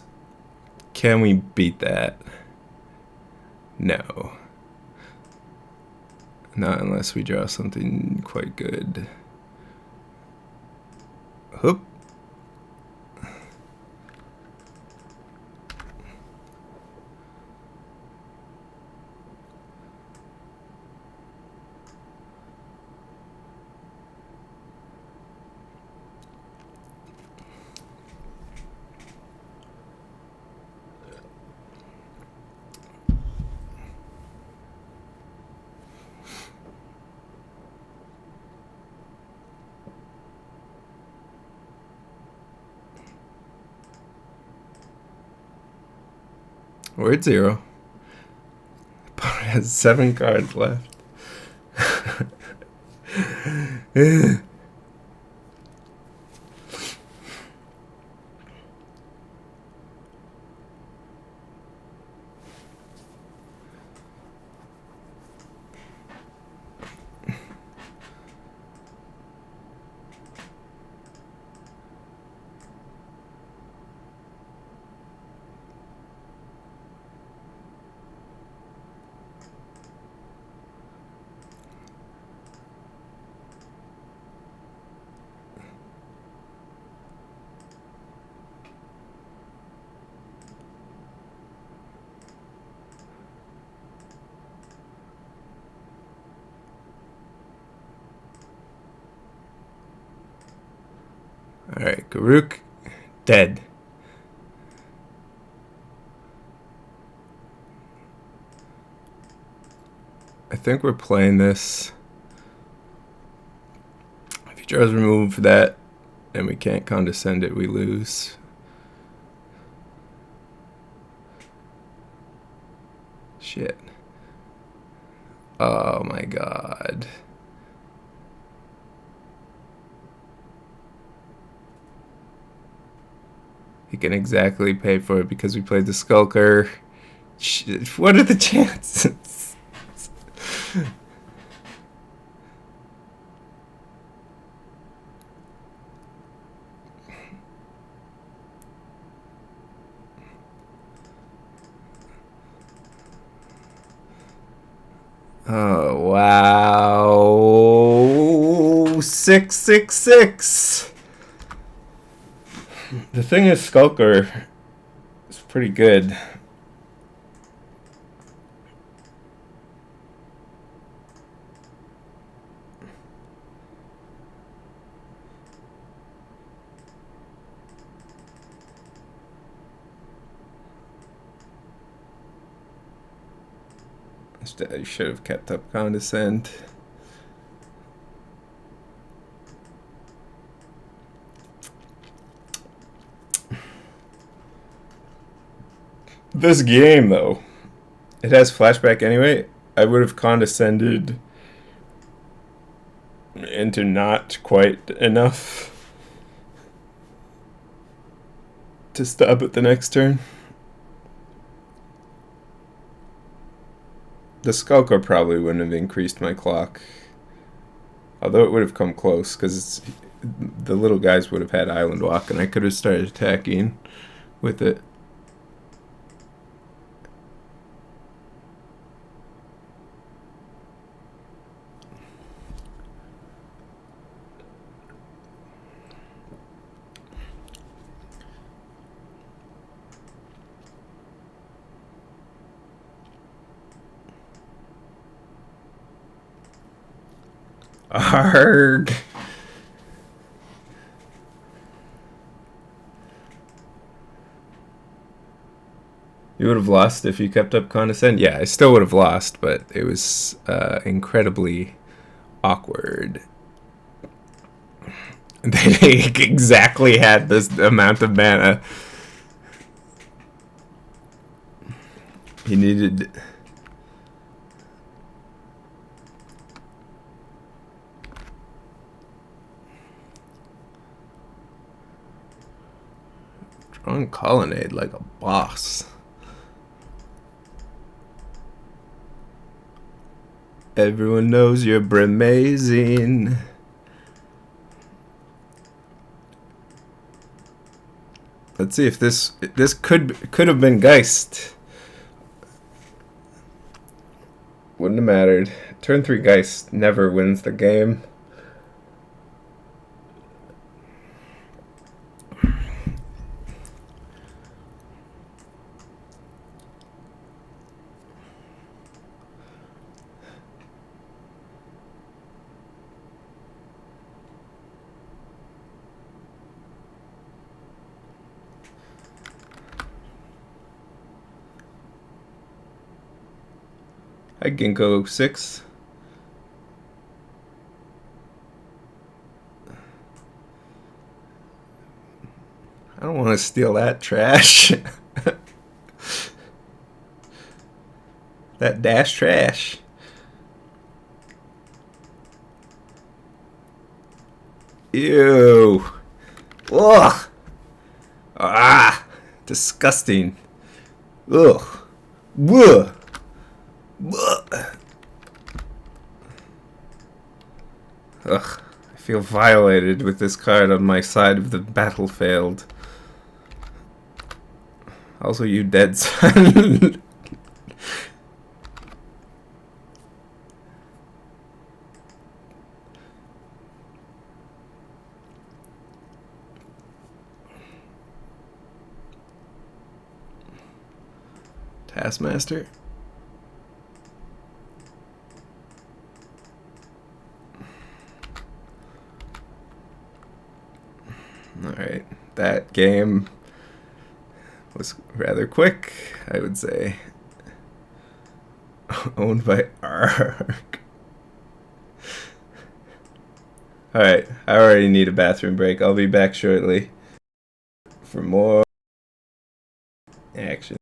can we beat that? No. Not unless we draw something quite good. Hoop. We're at 0. Opponent has 7 cards left. Alright, Garuk, dead. I think we're playing this. If he draws remove that and we can't condescend it, we lose. Shit. Oh my god. He can exactly pay for it because we played the Skulker. Shit, what are the chances? Oh, wow. 666. The thing is, Skulker is pretty good. Instead, I should have kept up Condescend. This game, though, it has flashback anyway. I would have condescended into not quite enough to stop at the next turn. The Skulker probably wouldn't have increased my clock. Although it would have come close, because the little guys would have had Island Walk, and I could have started attacking with it. Arg. You would have lost if you kept up Condescend? Yeah, I still would have lost, but it was incredibly awkward. They exactly had this amount of mana. He needed... Drawing Colonnade like a boss. Everyone knows you're amazing. Let's see if this could have been Geist. Wouldn't have mattered. Turn 3 Geist never wins the game. Hi, Ginkgo 6. I don't want to steal that trash. That dash trash. Ew. Ugh. Ah. Disgusting. Ugh. Ugh. Ugh. Ugh. I feel violated with this card on my side of the battlefield. Also, you dead son. Taskmaster. Alright, that game was rather quick, I would say. Owned by Ark. Alright, I already need a bathroom break. I'll be back shortly for more action.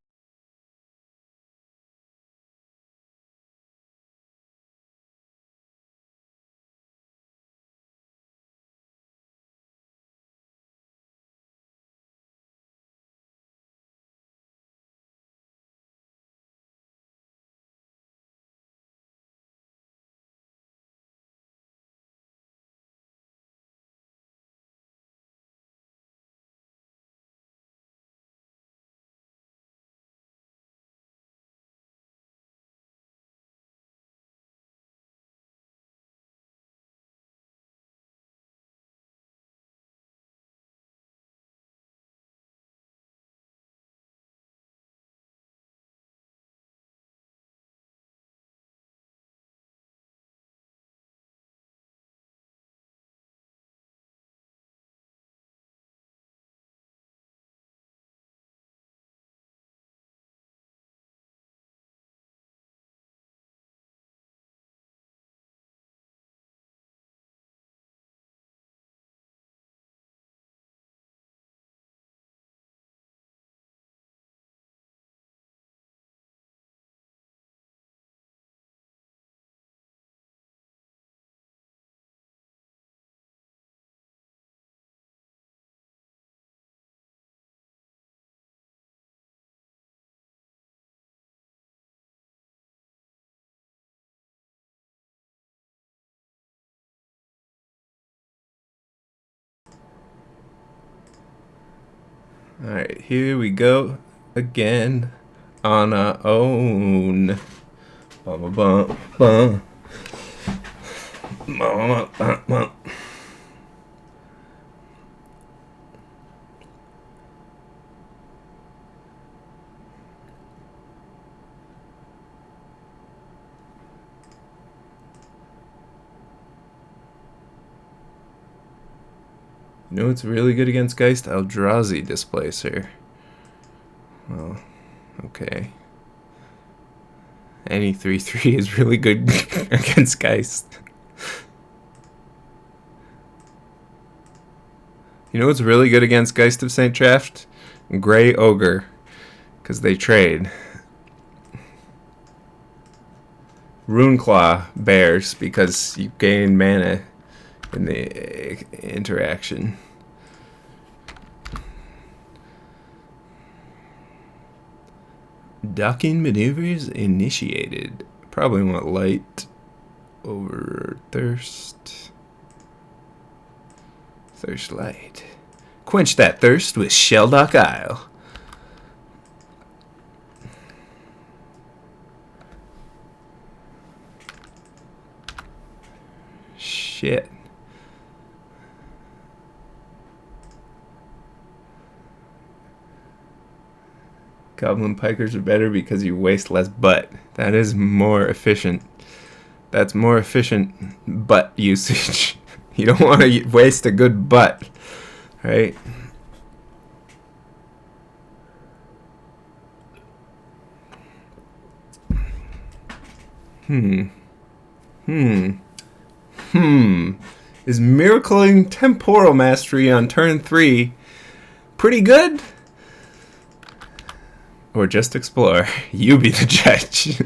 Alright, here we go again on our own. Bum, bum, bum. Bum, bum, bum. You know what's really good against Geist? Eldrazi Displacer. Well, okay. Any 3/3 is really good against Geist. You know what's really good against Geist of St. Traft? Grey Ogre. Because they trade. Runeclaw Bears, because you gain mana in the interaction. Docking maneuvers initiated. Probably want light over thirst. Thirst light. Quench that thirst with Shelldock Isle. Shit. Goblin Pikers are better because you waste less butt. That is more efficient. That's more efficient butt usage. You don't want to waste a good butt, right? Is Miracling Temporal Mastery on turn 3 pretty good? Or just explore? You be the judge.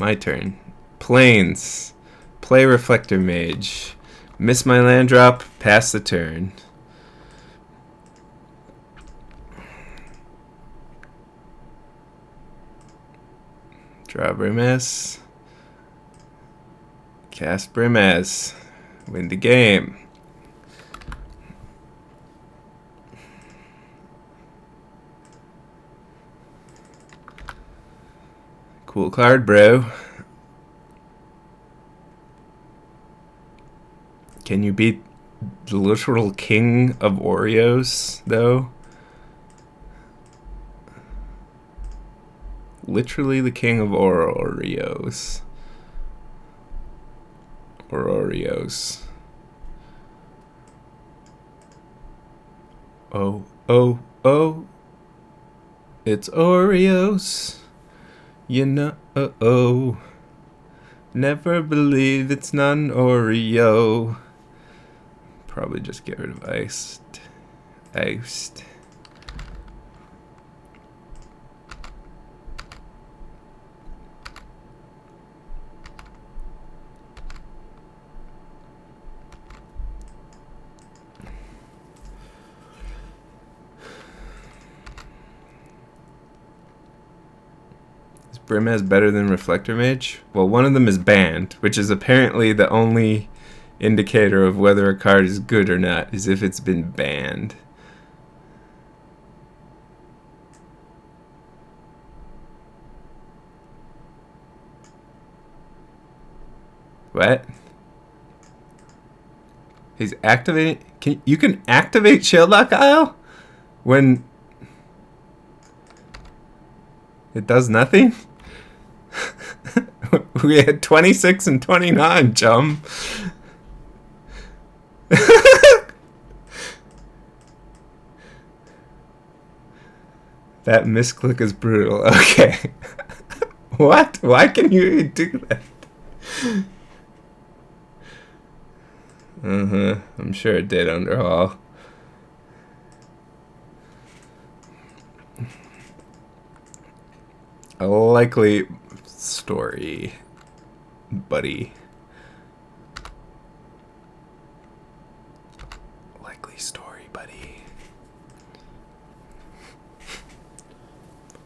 my turn. Planes. Play Reflector Mage. Miss my land drop, pass the turn. Draw Brimaz. Cast Brimaz. Win the game. Cool card, bro. Can you beat the literal king of Oreos, though? Literally the king of Oreos. Oreos. Oh, oh, oh. It's Oreos. You know, oh. Never believe it's not an Oreo. Probably just get rid of iced. Iced. Is Brimaz better than Reflector Mage? Well, one of them is banned, which is apparently the only indicator of whether a card is good or not, is if it's been banned. What? He's activating. You can activate Shield Lock Isle when it does nothing? We had 26 and 29, chum. That misclick is brutal. Okay. What? Why can you do that? I'm sure it did underhaul. A likely story, buddy. Likely story, buddy.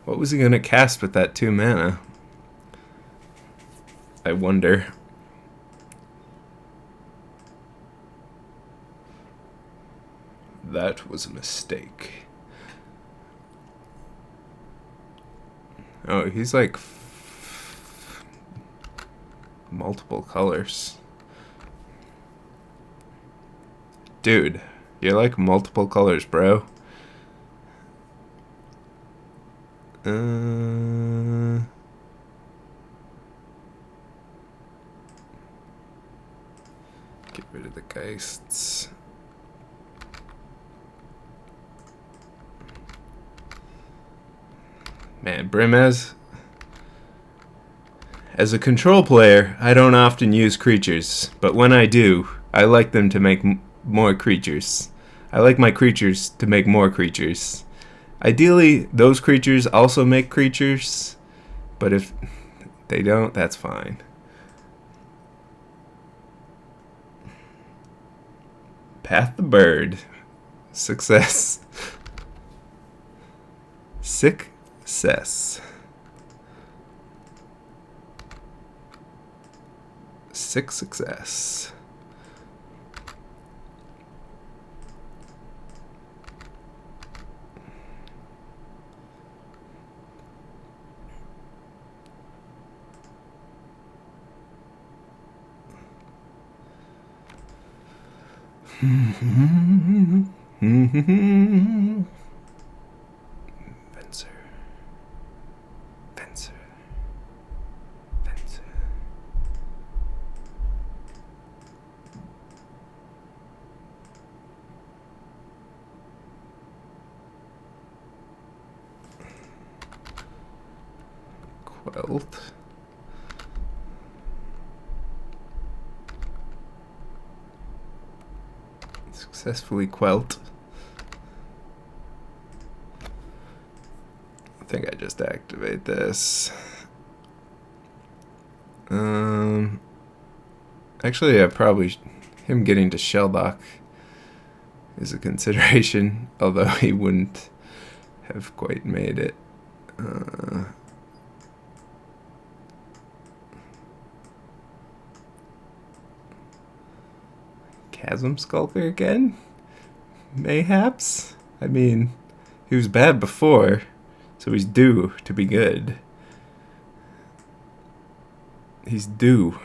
What was he gonna cast with that 2 mana? I wonder. That was a mistake. Oh, he's like multiple colors. Dude, you're like multiple colors, bro. Get rid of the Geists. Man, Brimaz. As a control player, I don't often use creatures, but when I do, I like them to make more creatures. I like my creatures to make more creatures. Ideally, those creatures also make creatures, but if they don't, that's fine. Path the Bird. Success. Success. Success. Fencer. Fencer. Fencer. Quelt. Successfully quelt. I think I just activate this. Actually, probably him getting to Shelldock is a consideration, although he wouldn't have quite made it. Chasm Skulker again? Mayhaps? I mean, he was bad before, so he's due to be good. He's due.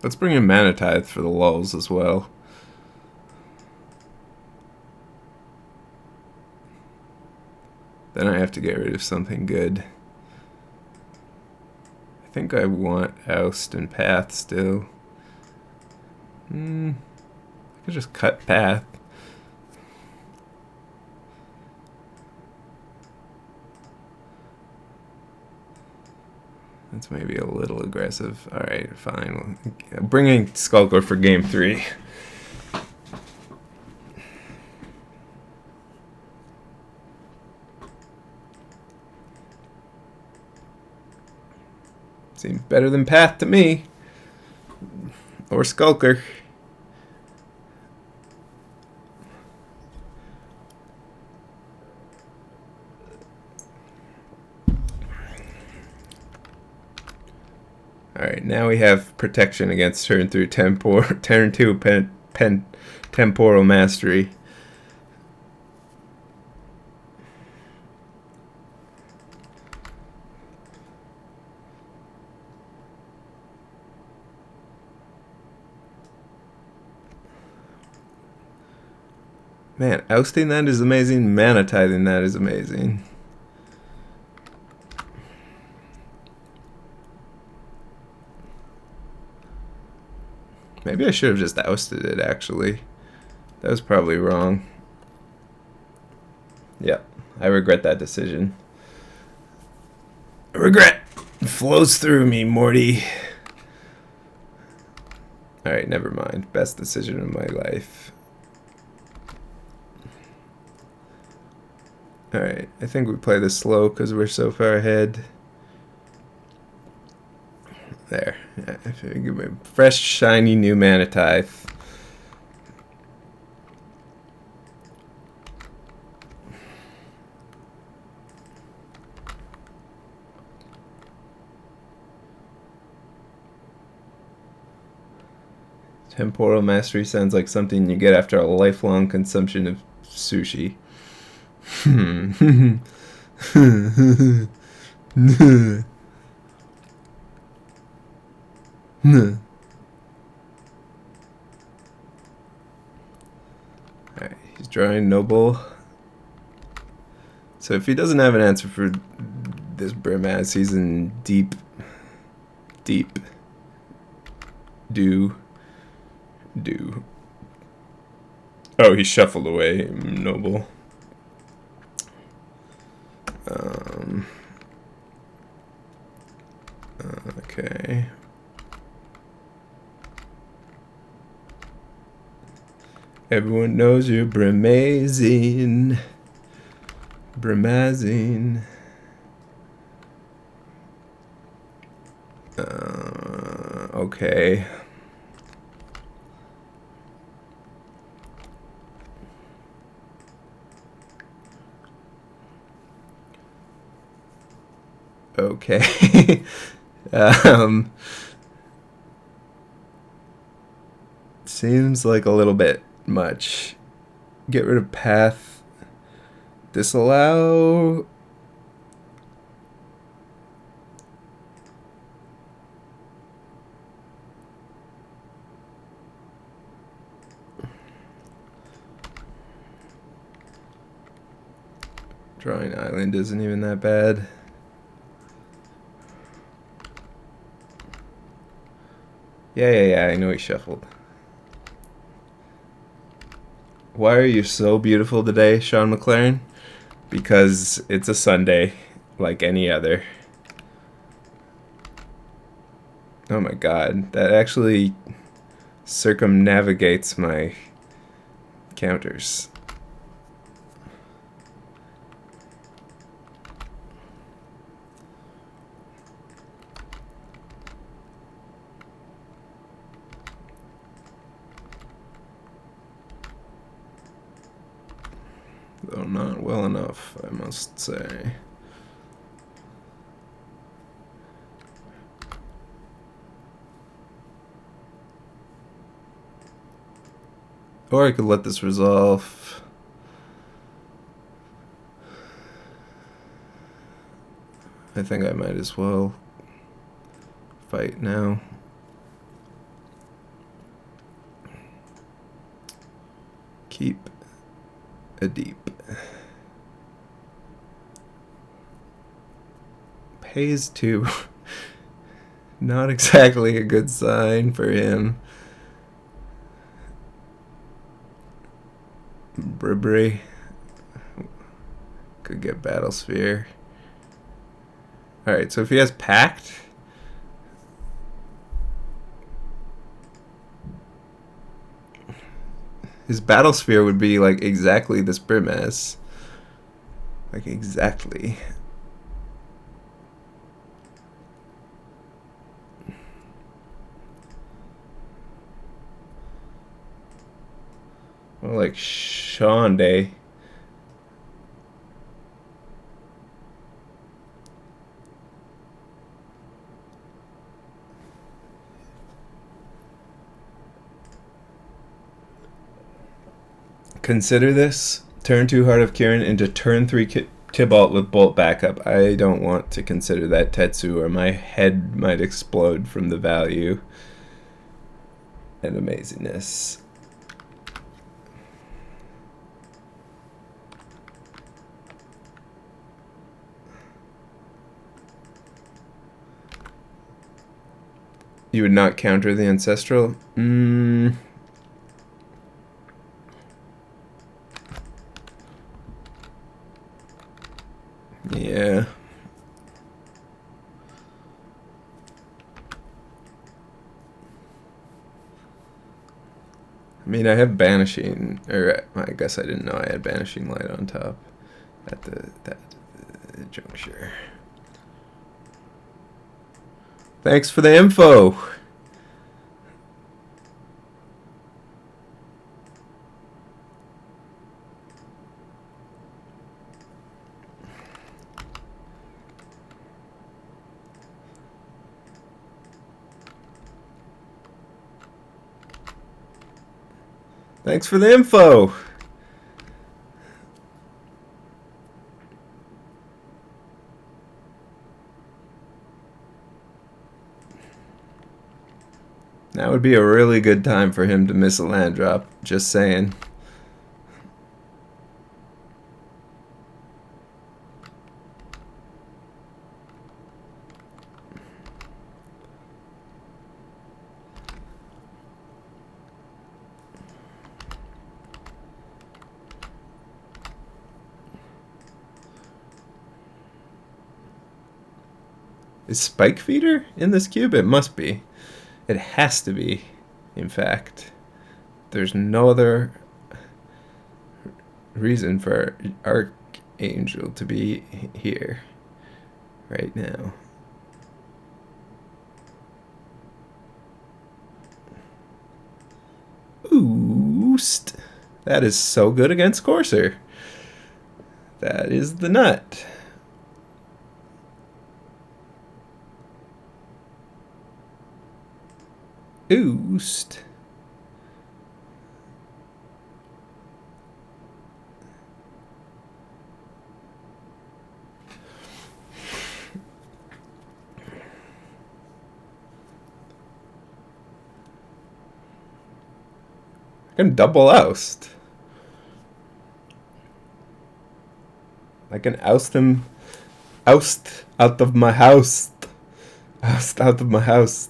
Let's bring in Manatithe for the lulls as well. Then I have to get rid of something good. I think I want Oust and Path still. I could just cut Path. That's maybe a little aggressive. Alright, fine. Bringing Skulker for game 3. Seems better than Path to me. Or Skulker. Alright, now we have protection against turn 2 temporal mastery. Man, ousting that is amazing. Manatithing that is amazing. Maybe I should have just ousted it, actually. That was probably wrong. Yep, I regret that decision. Regret flows through me, Morty. Alright, never mind. Best decision of my life. Alright, I think we play this slow because we're so far ahead. There. Give me fresh, shiny, new Manatithe. Temporal Mastery sounds like something you get after a lifelong consumption of sushi. Alright, he's drawing Noble. So if he doesn't have an answer for this Brimaz, he's in deep do. Oh, he shuffled away Noble. Okay. Everyone knows you're Brimazine. Brimazine. Okay. Okay. Seems like a little bit much. Get rid of Path. Disallow. Drawing Island isn't even that bad. Yeah, I know he shuffled. Why are you so beautiful today, Shaun McLaren? Because it's a Sunday, like any other. Oh my god, that actually circumnavigates my counters. Though not well enough, I must say. Or I could let this resolve. I think I might as well fight now. Keep a deep. Pays 2. Not exactly a good sign for him. Burberry. Could get Battle Sphere. Alright, so if he has Pact, his Battle Sphere would be like exactly this Brimaz. Like exactly. Well, like Shaun Day. Consider this. Turn 2 Heart of Kirin into turn 3 Tybalt with Bolt backup. I don't want to consider that Tetsu, or my head might explode from the value and amazingness. You would not counter the Ancestral? Yeah. I mean, I have Banishing, or I guess I didn't know I had Banishing Light on top at that juncture. Thanks for the info. Thanks for the info. That would be a really good time for him to miss a land drop. Just saying. Is Spike Feeder in this cube? It must be. It has to be, in fact. There's no other reason for Archangel to be here right now. Oost. That is so good against Corsair. That is the nut. Oost. I can double oust. I can oust him. Oust out of my house. Oust out of my house.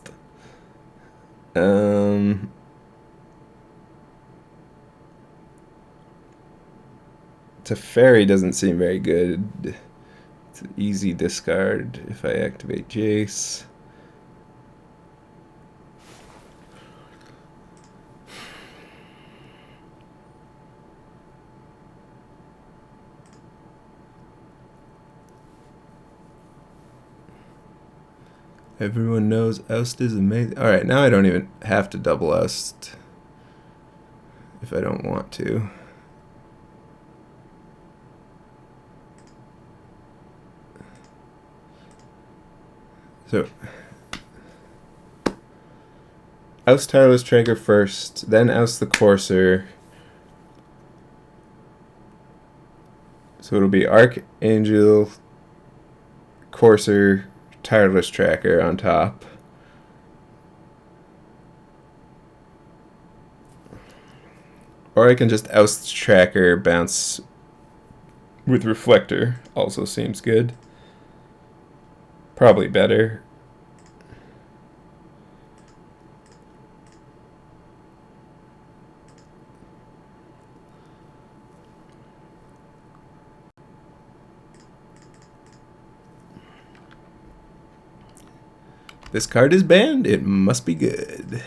Teferi doesn't seem very good. It's an easy discard if I activate Jace. Everyone knows oust is amazing. Alright, now I don't even have to double oust if I don't want to. So, oust tireless tracker first, then oust the courser. So it'll be Archangel, courser, tireless tracker on top. Or I can just oust tracker, bounce with reflector. Also seems good. Probably better. This card is banned. It must be good.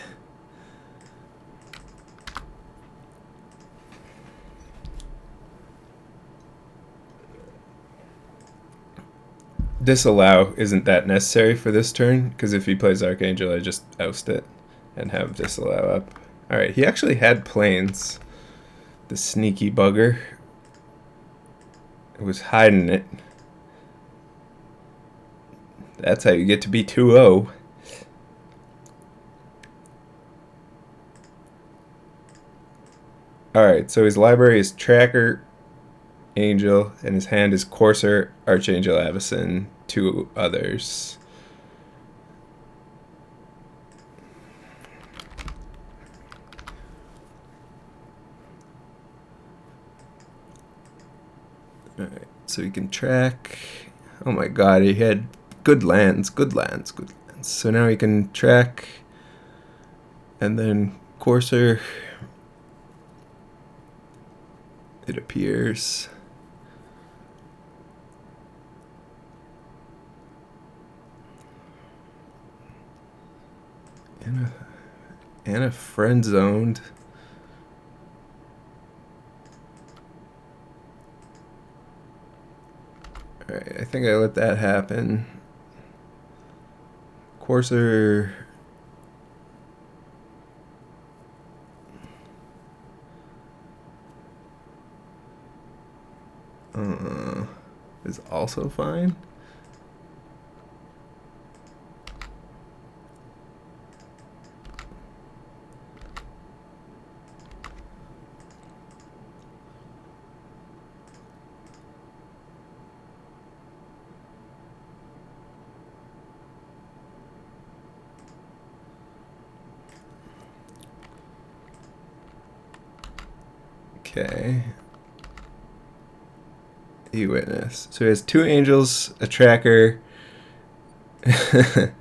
Disallow isn't that necessary for this turn, because if he plays Archangel, I just oust it and have disallow up. Alright, he actually had planes. The sneaky bugger. It was hiding it. That's how you get to be 2-0. Alright, so his library is Tracker, Angel, and his hand is Courser, Archangel Avacyn, 2 others. Alright, so you can track. Oh my god, he had good lands, good lands, good lands. So now he can track, and then Courser, it appears. And a friend zoned. Alright, I think I let that happen. Courser. Is also fine. Okay. E-Witness. So he has 2 angels, a tracker. Yeah.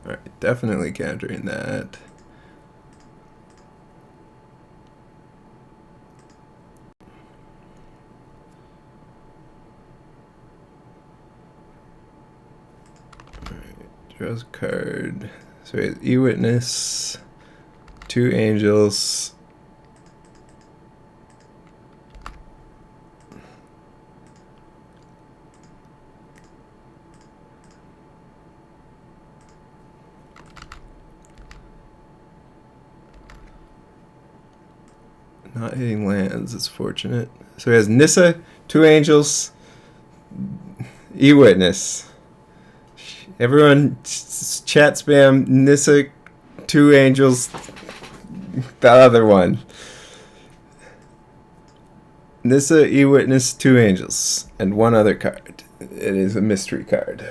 Alright, definitely countering that. Draws a card. So he has E-Witness, 2 angels. Not hitting lands is fortunate. So he has Nissa, 2 angels, E-Witness. Everyone chat spam Nissa, 2 angels, the other one. Nissa, E-Witness, 2 angels, and 1 other card. It is a mystery card.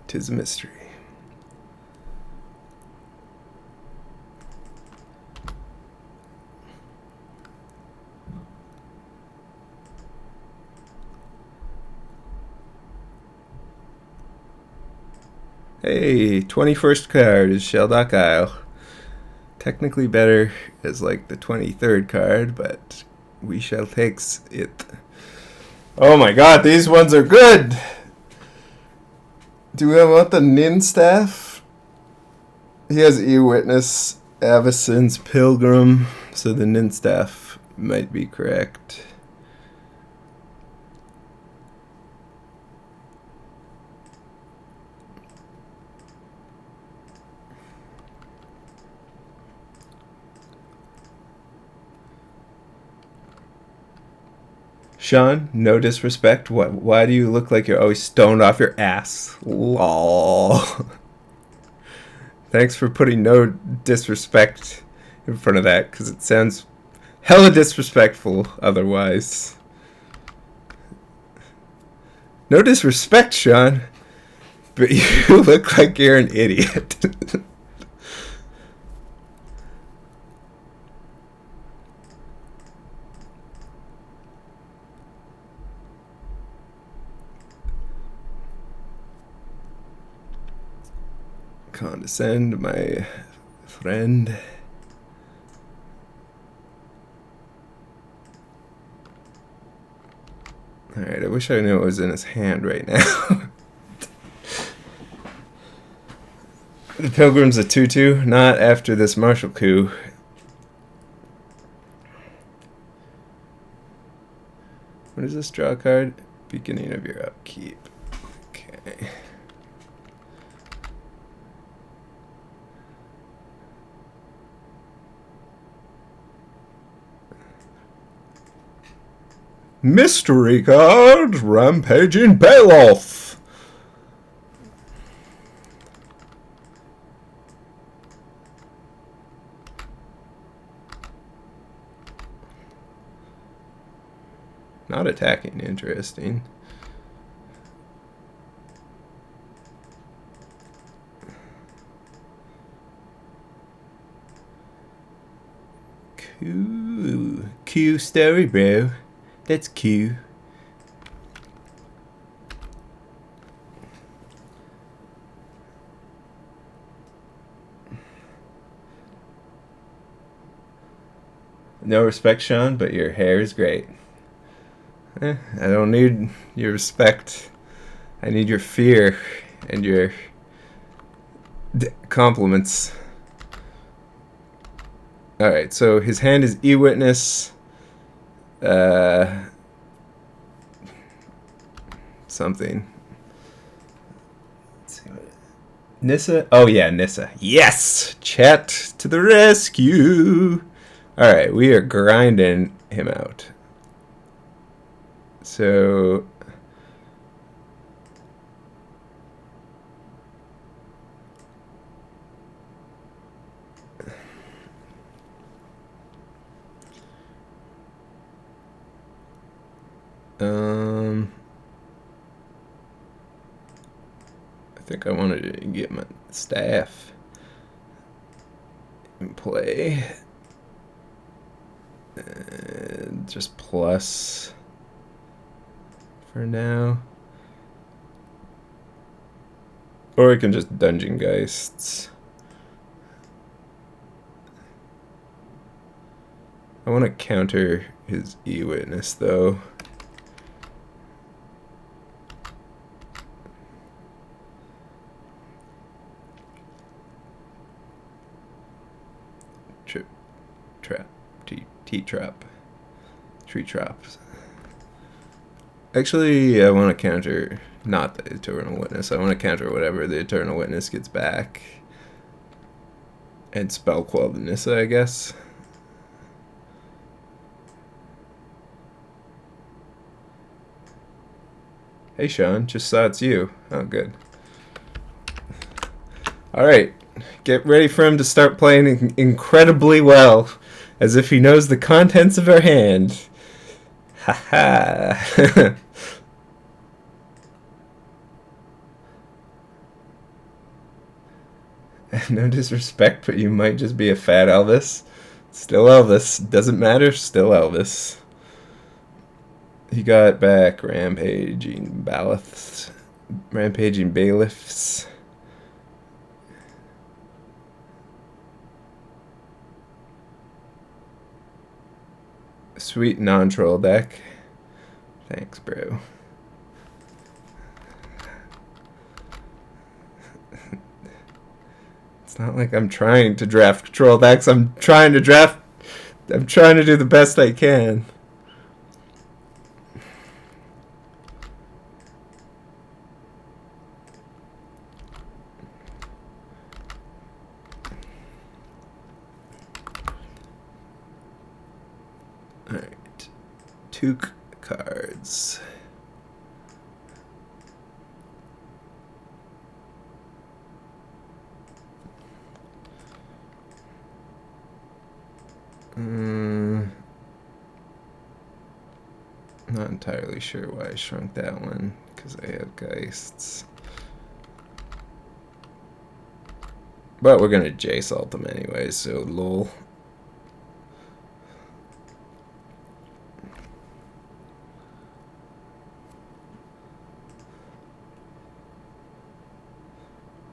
Tis a mystery. Hey, 21st card is Sheldock Isle. Technically better as like the 23rd card, but we shall take it. Oh my god, these ones are good! Do we want the Nin staff? He has E-Witness, Avacyn's Pilgrim, so the Nin staff might be correct. Shaun, no disrespect. What? Why do you look like you're always stoned off your ass? Lol. Thanks for putting no disrespect in front of that, because it sounds hella disrespectful otherwise. No disrespect, Shaun, but you look like you're an idiot. Condescend, my friend. Alright, I wish I knew what was in his hand right now. The Pilgrim's a 2-2, not after this martial coup. What is this draw card? Beginning of your upkeep. Okay. Mystery card, Rampaging Bailoff. Not attacking, interesting. Cool. Q story, bro. That's Q. No respect, Shaun, but your hair is great. I don't need your respect. I need your fear and your compliments. Alright, so his hand is E-Witness. Something. Let's see what. Nissa? Oh yeah, Nissa. Yes! Chet to the rescue! Alright, we are grinding him out. So I think I wanted to get my staff in play. Just plus for now. Or I can just Dungeon Geists. I want to counter his E-Witness though. T-Trap. Tree Traps. Actually, I want to counter not the Eternal Witness. I want to counter whatever the Eternal Witness gets back. And spell Quell the Nissa, I guess. Hey, Shaun, just saw it's you. Oh, good. Alright, get ready for him to start playing incredibly well. As if he knows the contents of our hand. Ha ha. No disrespect, but you might just be a fat Elvis. Still Elvis. Doesn't matter, still Elvis. He got back Rampaging Bailiffs. Rampaging Bailiffs. Sweet non-troll deck. Thanks, bro. It's not like I'm trying to draft troll decks. I'm trying to do the best I can. Alright. 2 cards. Not entirely sure why I shrunk that one, because I have Geists. But we're gonna J-Salt them anyway, so lol.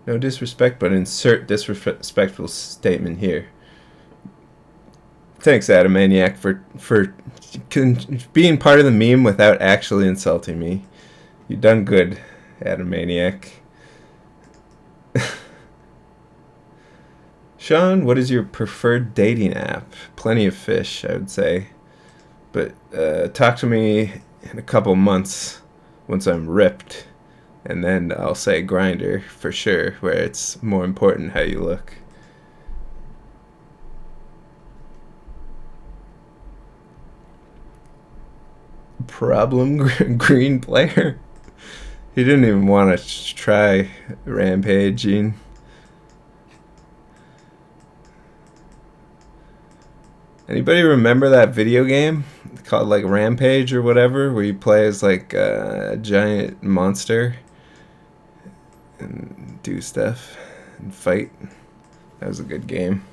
No disrespect, but insert disrespectful statement here. Thanks, Adamaniac, for being part of the meme without actually insulting me. You done good, Adamaniac. Shaun, what is your preferred dating app? Plenty of Fish, I would say. But talk to me in a couple months once I'm ripped. And then I'll say Grindr for sure, where it's more important how you look. Problem green player. He didn't even want to try rampaging. Anybody remember that video game called like Rampage or whatever, where you play as like a giant monster and do stuff and fight? That was a good game.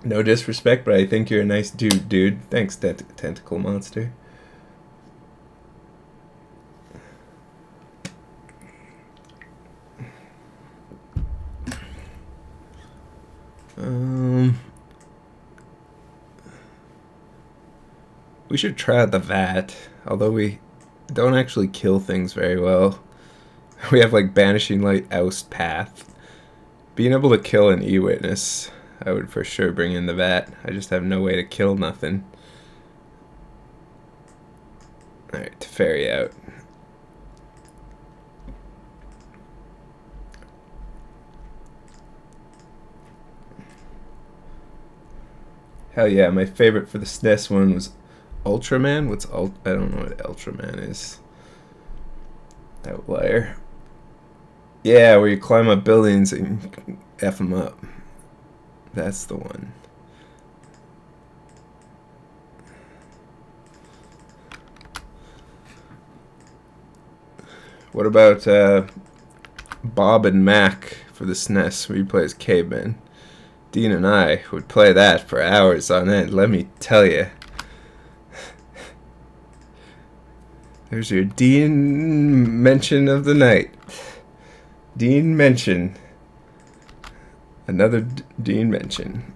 No disrespect, but I think you're a nice dude. Thanks, Tentacle Monster. We should try out the VAT, although we don't actually kill things very well. We have like Banishing Light, Oust, Path. Being able to kill an E-Witness, I would for sure bring in the VAT. I just have no way to kill nothing. Alright, Teferi out. Hell yeah, my favorite for the SNES one was Ultraman. I don't know what Ultraman is. Outlier. Yeah, where you climb up buildings and F them up. That's the one. What about Bob and Mac for the SNES, where you play as cavemen? Dean and I would play that for hours on end, let me tell you. There's your Dean mention of the night. Dean mention. Another Dean mention.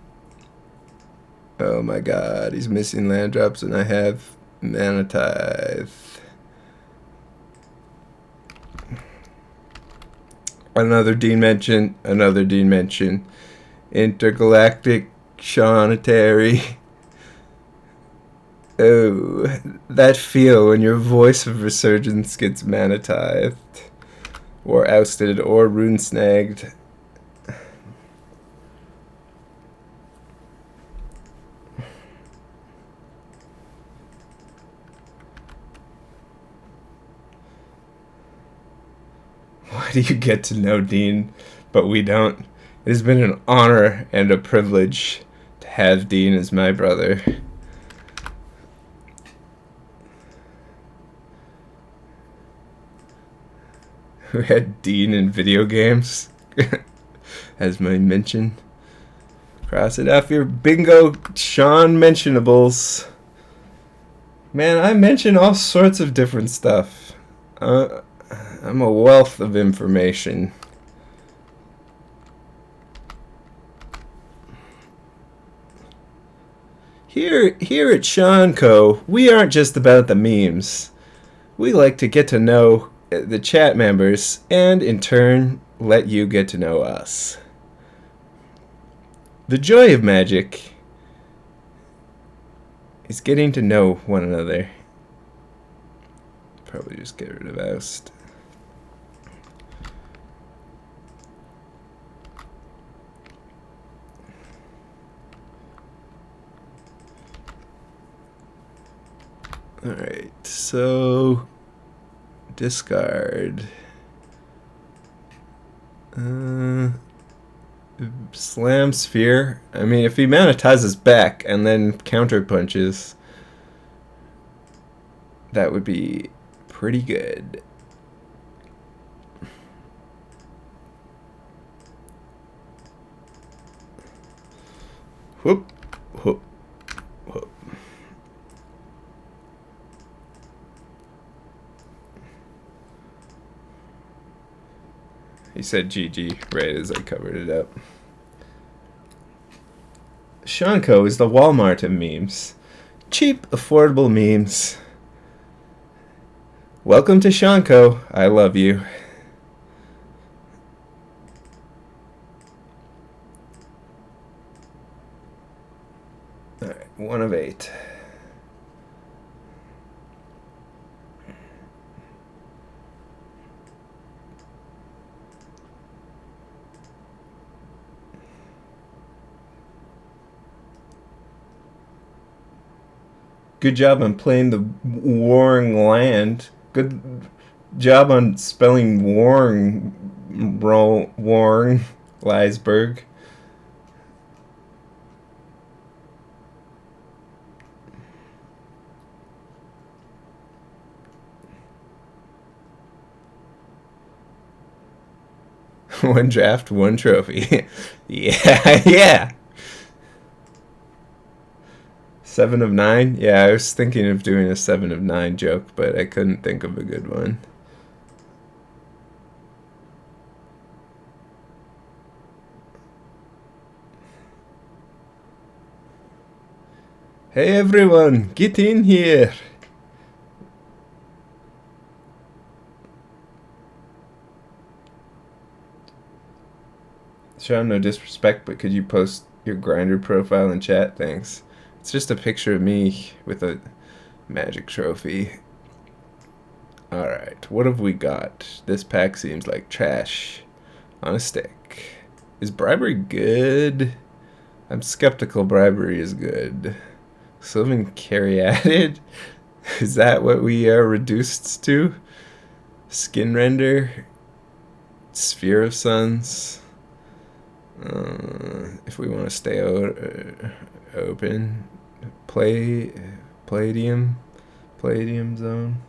Oh my god, he's missing land drops and I have Mana Tithe. Another Dean mention. Another Dean mention. Intergalactic Shaunitary. Oh, that feel when your voice of resurgence gets Mana Tithed, or ousted, or rune snagged. Why do you get to know Dean, but we don't? It has been an honor and a privilege to have Dean as my brother. Who had Dean in video games as my mention. Cross it off your bingo, Shaun mentionables. Man, I mention all sorts of different stuff. I'm a wealth of information. Here at Shaun Co., we aren't just about the memes. We like to get to know the chat members and, in turn, let you get to know us. The joy of magic is getting to know one another. Probably just get rid of oust. Alright, so discard. Slam sphere. I mean, if he monetizes back and then counter punches, that would be pretty good. Whoop, whoop, whoop. He said GG right as I covered it up. Shaun Co. is the Walmart of memes. Cheap, affordable memes. Welcome to Shaun Co. I love you. Alright, 1 of 8. Good job on playing the warring land. Good job on spelling warring Leisberg. One draft, one trophy. Yeah. 7 of 9? Yeah, I was thinking of doing a 7 of 9 joke, but I couldn't think of a good one. Hey everyone, get in here! Shaun, no disrespect, but could you post your Grindr profile in chat? Thanks. It's just a picture of me with a magic trophy. Alright, what have we got? This pack seems like trash on a stick. Is bribery good? I'm skeptical bribery is good. Sylvan Caryatid? Is that what we are reduced to? Skin render? Sphere of Suns? If we want to stay open, Palladium zone.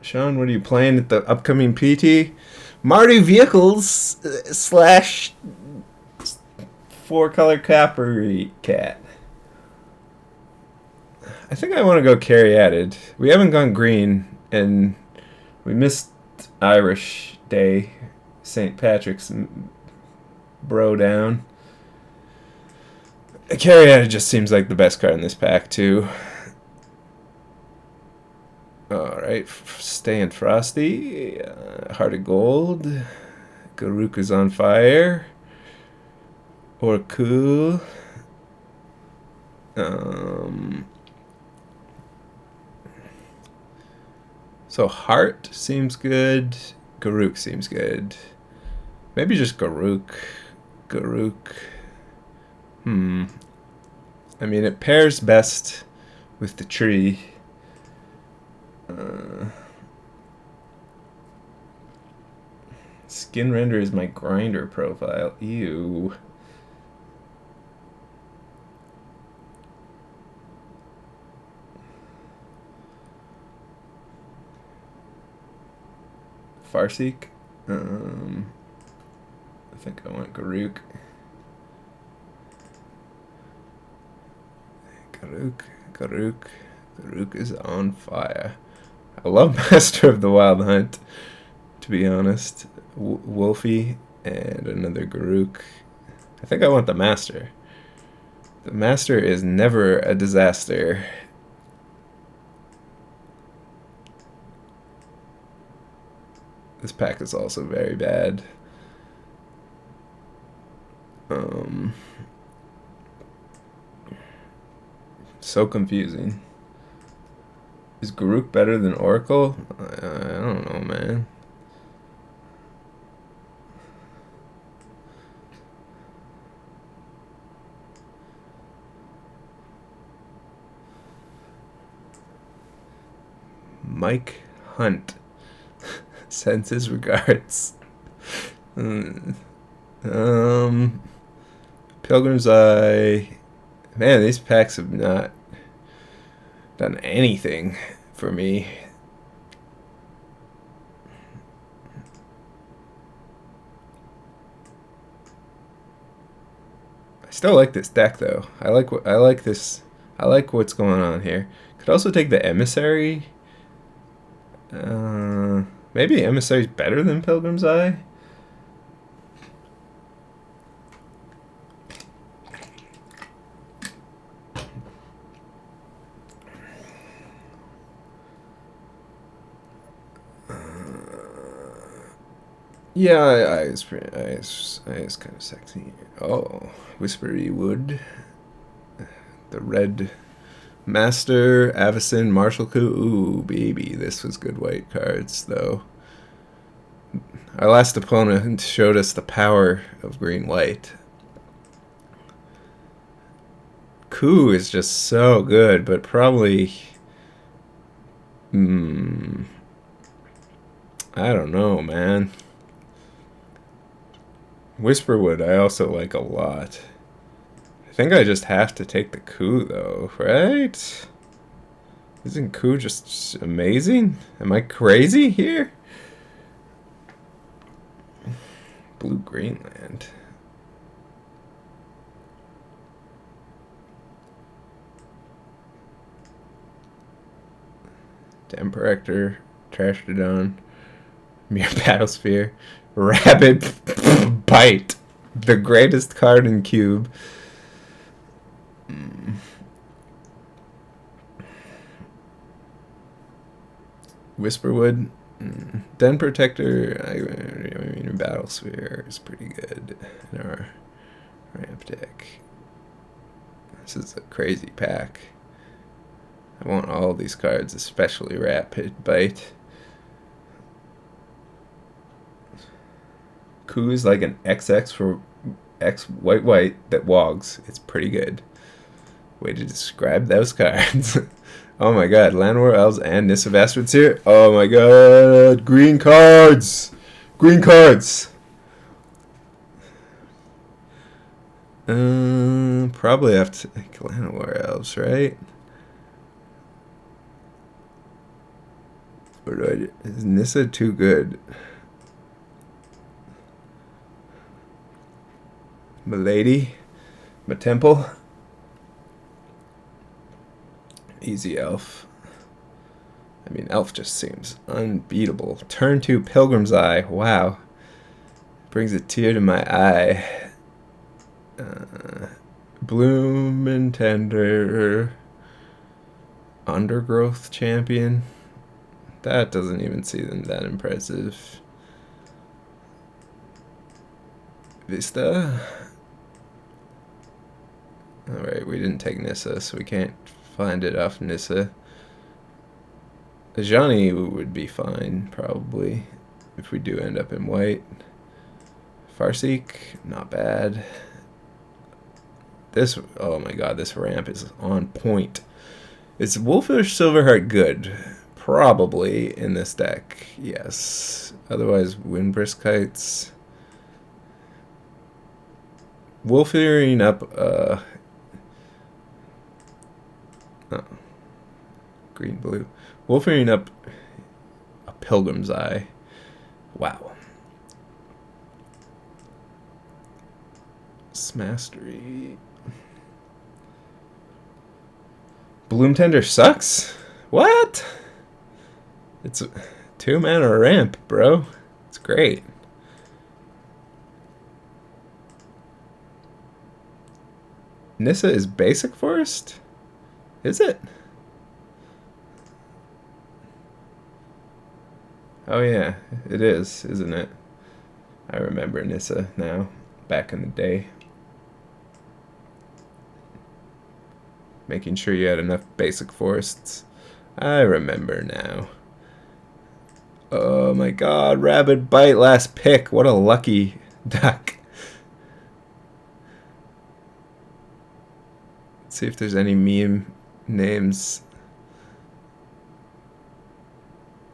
Shaun, what are you playing at the upcoming PT? Marty Vehicles / 4-color Capri Cat. I think I want to go Caryatid. We haven't gone green, and we missed Irish Day, St. Patrick's bro down. Caryatid just seems like the best card in this pack too. Alright, staying frosty. Heart of Gold. Garuk is on fire. Or cool. So Heart seems good. Garuk seems good. Maybe just Garuk. I mean, it pairs best with the tree. Skin render is my grinder profile. Ew. Farseek. I think I want Garuk. Garuk is on fire. I love Master of the Wild Hunt, to be honest. Wolfie and another Garuk. I think I want the Master. The Master is never a disaster. This pack is also very bad. So confusing. Is Garuk better than Oracle? I don't know, man. Mike Hunt sends his regards. Pilgrim's Eye. Man, these packs have not done anything for me. I still like this deck though. I like this. I like what's going on here. Could also take the Emissary. Maybe Emissary's better than Pilgrim's Eye. Yeah, it's kind of sexy. Oh, Whispery Wood, the Red Master, Avacyn, Marshall Coup. Ooh, baby, this was good white cards though. Our last opponent showed us the power of green white. Coup is just so good, but probably. I don't know, man. Whisperwood I also like a lot. I think I just have to take the Coup though, right? Isn't Coup just amazing? Am I crazy here? Blue Greenland. Temperector, Trashdodon, Mere Battlesphere, Rabid Bite, the greatest card in Cube. Whisperwood, Den Protector, I mean Battlesphere is pretty good in our ramp deck. This is a crazy pack. I want all these cards, especially Rapid Bite. Coup is like an XX for X white that wogs. It's pretty good. Way to describe those cards. Oh my god, Llanowar Elves and Nissa Bastards here. Oh my god, green cards! Green cards! Probably have to take Llanowar Elves, right? Or do I do? Is Nissa too good? Milady? My temple? Easy Elf. I mean, Elf just seems unbeatable. Turn 2 Pilgrim's Eye. Wow. Brings a tear to my eye. Bloom and Tender. Undergrowth Champion. That doesn't even seem that impressive. Vista. Alright, we didn't take Nissa, so we can't find it off Nissa. Ajani would be fine, probably, if we do end up in white. Farseek, not bad. This, oh my god, this ramp is on point. Is Wolfish Silverheart good? Probably in this deck, yes. Otherwise, Windbrisk Kites. Wolfering up, green blue. Wolfering up a Pilgrim's Eye. Wow. Mastery. Bloom Tender sucks? What? It's a 2-mana ramp, bro. It's great. Nissa is basic forest? Is it? Oh yeah, it is, isn't it? I remember Nissa now, back in the day. Making sure you had enough basic forests. I remember now. Oh my god, Rabid Bite, last pick. What a lucky duck. Let's see if there's any meme names.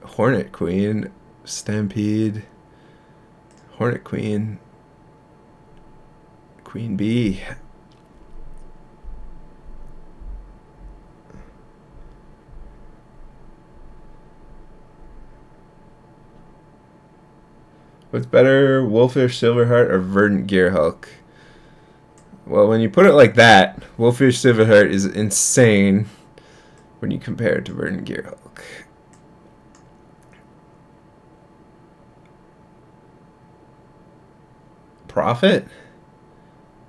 Hornet Queen, Stampede, Hornet Queen, Queen Bee. What's better, Wolfish Silverheart or Verdant Gearhulk? Well, when you put it like that, Wolfish Silverheart is insane when you compare it to Verdant Gearhulk. Profit?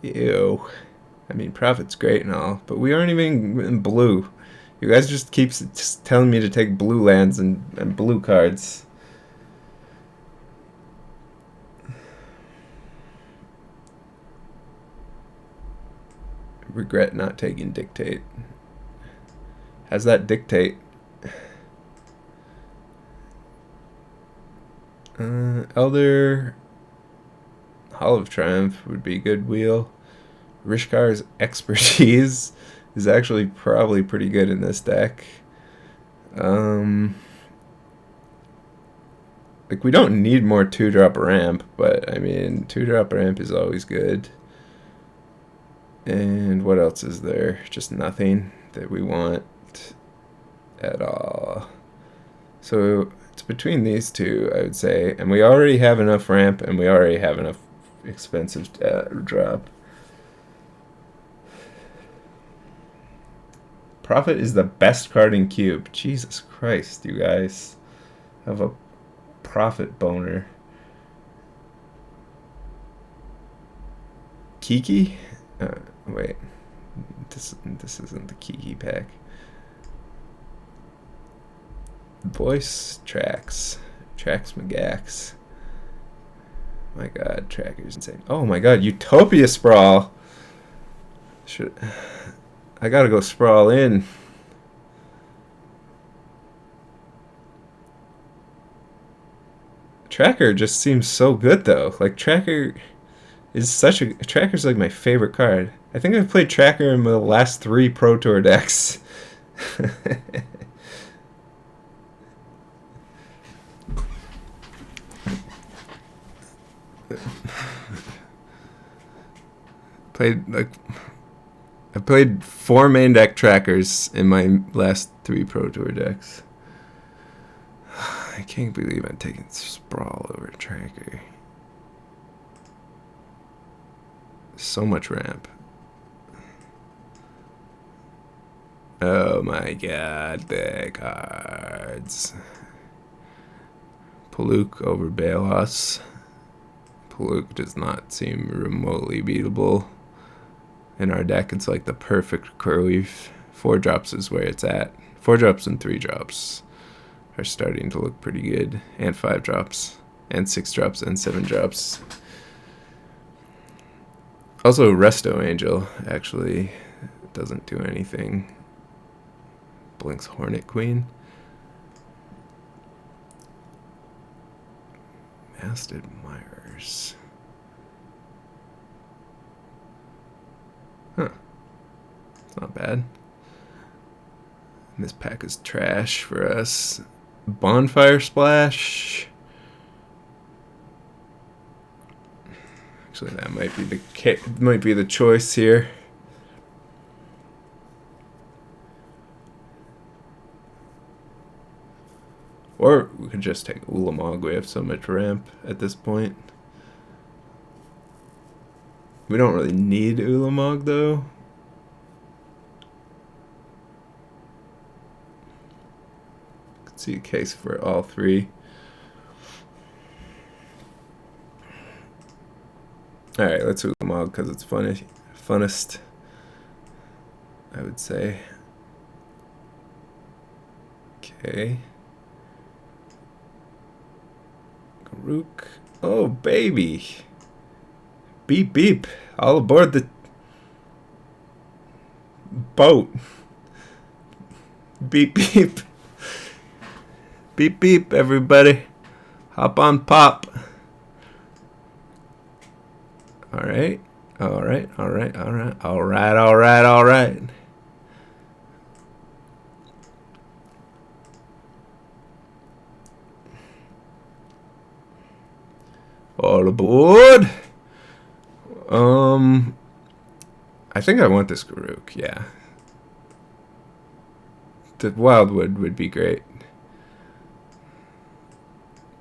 Ew. I mean, Profit's great and all, but we aren't even in blue. You guys just keep just telling me to take blue lands and blue cards. Regret not taking Dictate. How's that Dictate? Elder Hall of Triumph would be good wheel. Rishkar's Expertise is actually probably pretty good in this deck. Like, we don't need more 2-drop ramp, but I mean, 2-drop ramp is always good. And what else is there? Just nothing that we want at all. So it's between these two, I would say. And we already have enough ramp, and we already have enough expensive drop. Profit is the best card in Cube. Jesus Christ, you guys have a Profit boner. Kiki? Wait. This isn't the Kiki pack. Voice Tracks. Tracks Magax. My god, Tracker's insane. Oh my god, Utopia Sprawl! I gotta go Sprawl in. Tracker just seems so good though. Like, Tracker's like my favorite card. I think I've played Tracker in the last 3 Pro Tour decks. I played 4 main deck Trackers in my last 3 Pro Tour decks. I can't believe I'm taking Sprawl over Tracker. So much ramp. Oh my god, the cards. Paluk over Balos. Paluk does not seem remotely beatable. In our deck, it's like the perfect curve. 4 drops is where it's at. 4 drops and 3 drops are starting to look pretty good. And 5 drops. And 6 drops and 7 drops. Also, Resto Angel actually doesn't do anything. Blinks Hornet Queen. Masted Myers. Huh. It's not bad. And this pack is trash for us. Bonfire Splash. Actually, that might be the choice here. Or we could just take Ulamog. We have so much ramp at this point. We don't really need Ulamog though. Could see a case for all 3. Alright, let's Ulamog because it's funnest. I would say. Okay. Garuk. Oh, baby. Beep, beep. All aboard the boat. Beep, beep. Beep, beep, everybody. Hop on pop. Alright. Alright. All aboard. I think I want this Garuk, yeah. The Wildwood would be great.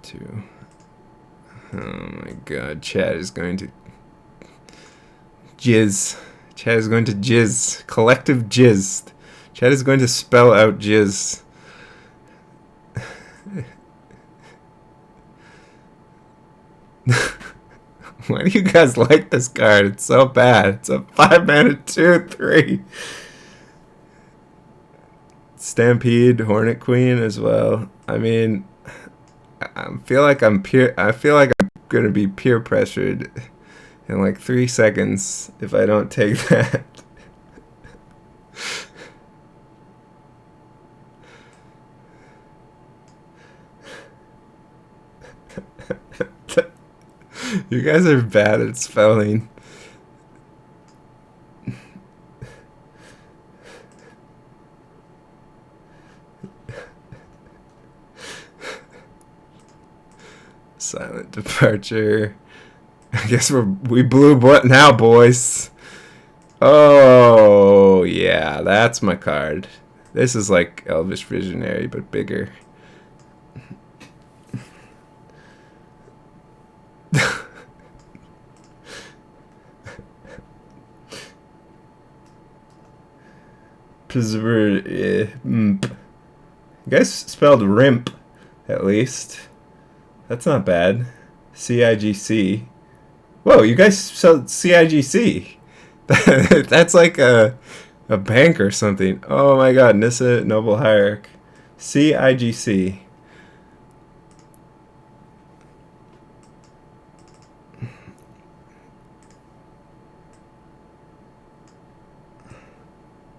2. Oh my god, Chad is going to jizz. Chad is going to jizz. Collective jizz. Chad is going to spell out jizz. Why do you guys like this card? It's so bad. It's a 5-mana 2/3. Stampede, Hornet Queen as well. I mean, I feel like I'm gonna be peer pressured in like 3 seconds if I don't take that. You guys are bad at spelling. Silent departure. I guess we blew what now, boys? Oh, yeah, that's my card. This is like Elvish Visionary, but bigger. You guys spelled rimp, at least. That's not bad. CIGC. Whoa, you guys spelled CIGC. That's like a bank or something. Oh my god, Nissa Noble Hierarch. CIGC.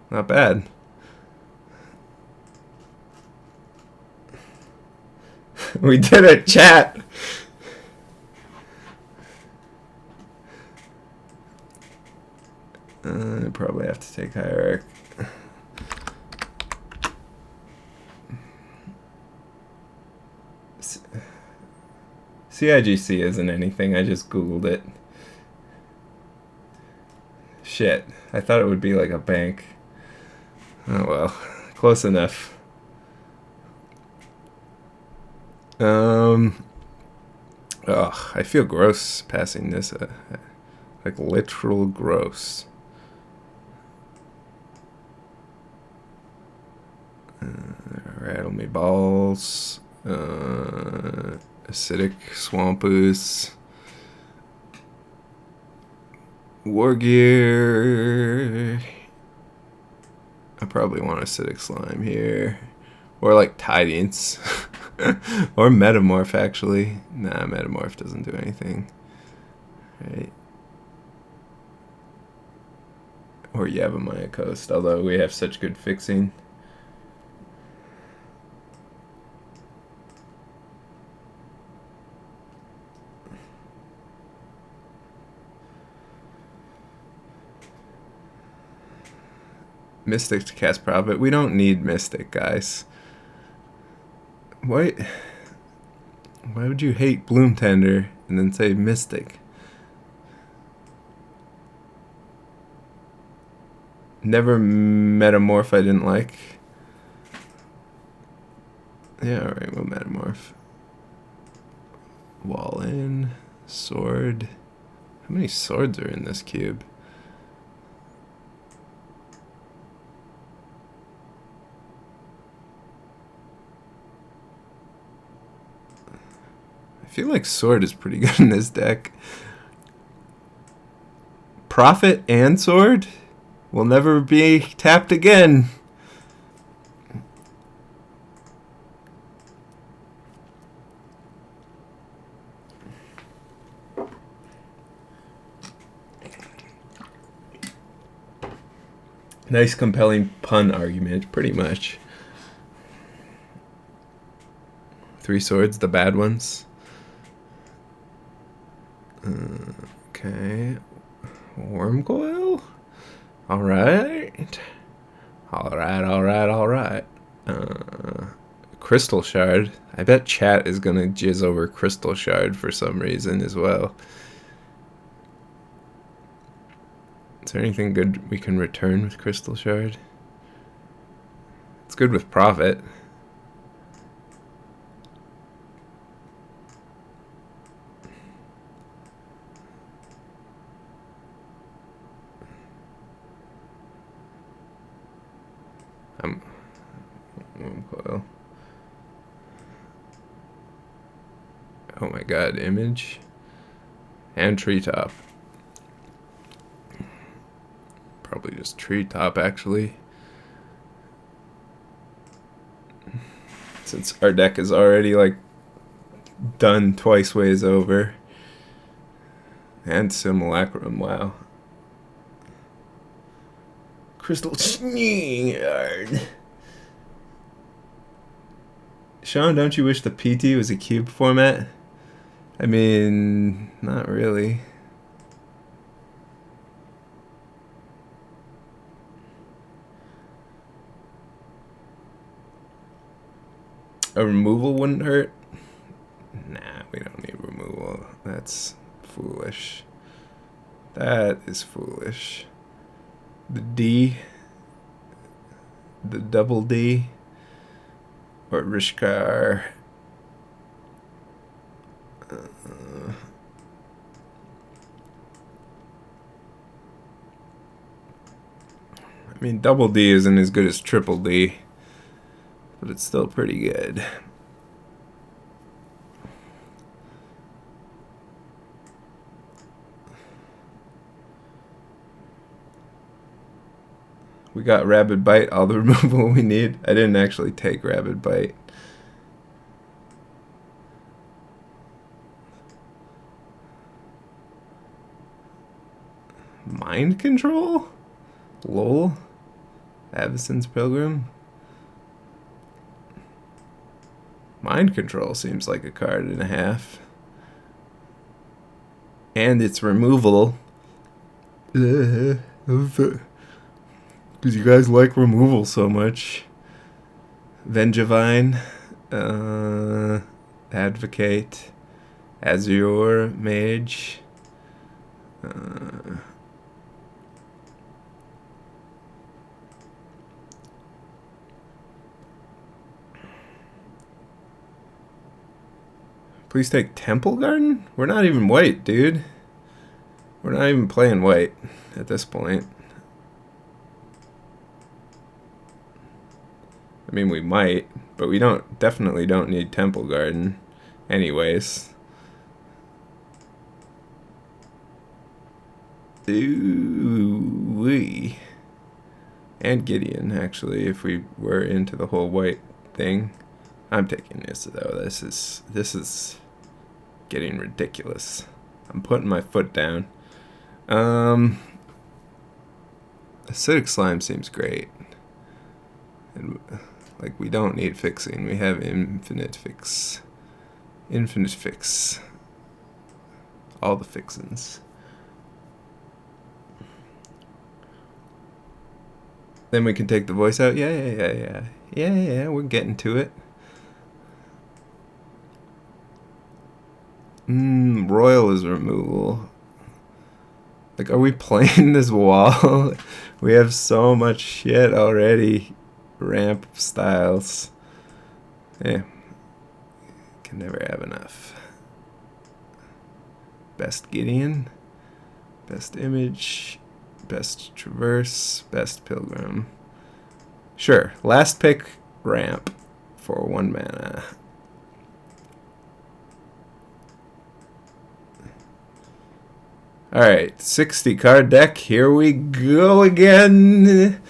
Not bad. We did it, chat. I probably have to take Hierarch. CIGC isn't anything. I just Googled it. Shit. I thought it would be like a bank. Oh well. Close enough. I feel gross passing this. Like literal gross. Rattle me balls. Acidic Swampus. War Gear. I probably want Acidic Slime here. Or like Tidings. Or Metamorph, actually. Nah, Metamorph doesn't do anything. Right. Or Yavimaya Coast, although we have such good fixing. Mystic to cast Prophet. We don't need Mystic, guys. Why would you hate Bloom Tender and then say Mystic? Never Metamorph I didn't like. Yeah, alright, we'll Metamorph. Wall in. Sword. How many swords are in this cube? I feel like Sword is pretty good in this deck. Prophet and Sword? will never be tapped again. Nice, compelling pun argument, pretty much. 3 swords, the bad ones. Okay. Worm coil? Alright. Alright. Crystal shard. I bet chat is gonna jizz over crystal shard for some reason as well. Is there anything good we can return with crystal shard? It's good with profit. Coil. Oh my god, image and treetop. Probably just treetop actually, since our deck is already like done twice ways over. And simulacrum, wow. Crystal shard. Shaun, don't you wish the PT was a cube format? I mean, not really. A removal wouldn't hurt? Nah, we don't need removal. That's foolish. That is foolish. The D, the double D, or Rishkar. I mean, double D isn't as good as triple D, but it's still pretty good. We got Rabid Bite, all the removal we need. I didn't actually take Rabid Bite. Mind Control? Lol. Avacyn's Pilgrim. Mind Control seems like a card and a half. And its removal. Because you guys like removal so much. Vengevine. Advocate. Azure Mage. Please take Temple Garden? We're not even white, dude. We're not even playing white at this point. I mean, we might, but we definitely don't need Temple Garden anyways. Ooh-wee. And Gideon, actually, if we were into the whole white thing. I'm taking this, though. This is getting ridiculous. I'm putting my foot down. Acidic Slime seems great. And, like, we don't need fixing. We have infinite fix. Infinite fix. All the fixins. Then we can take the voice out. Yeah, we're getting to it. Royal is removal. Like, are we playing this wall? We have so much shit already. Ramp styles. Yeah. Can never have enough. Best Gideon. Best Image. Best Traverse. Best Pilgrim. Sure. Last pick, Ramp. For 1 mana. Alright, 60 card deck. Here we go again.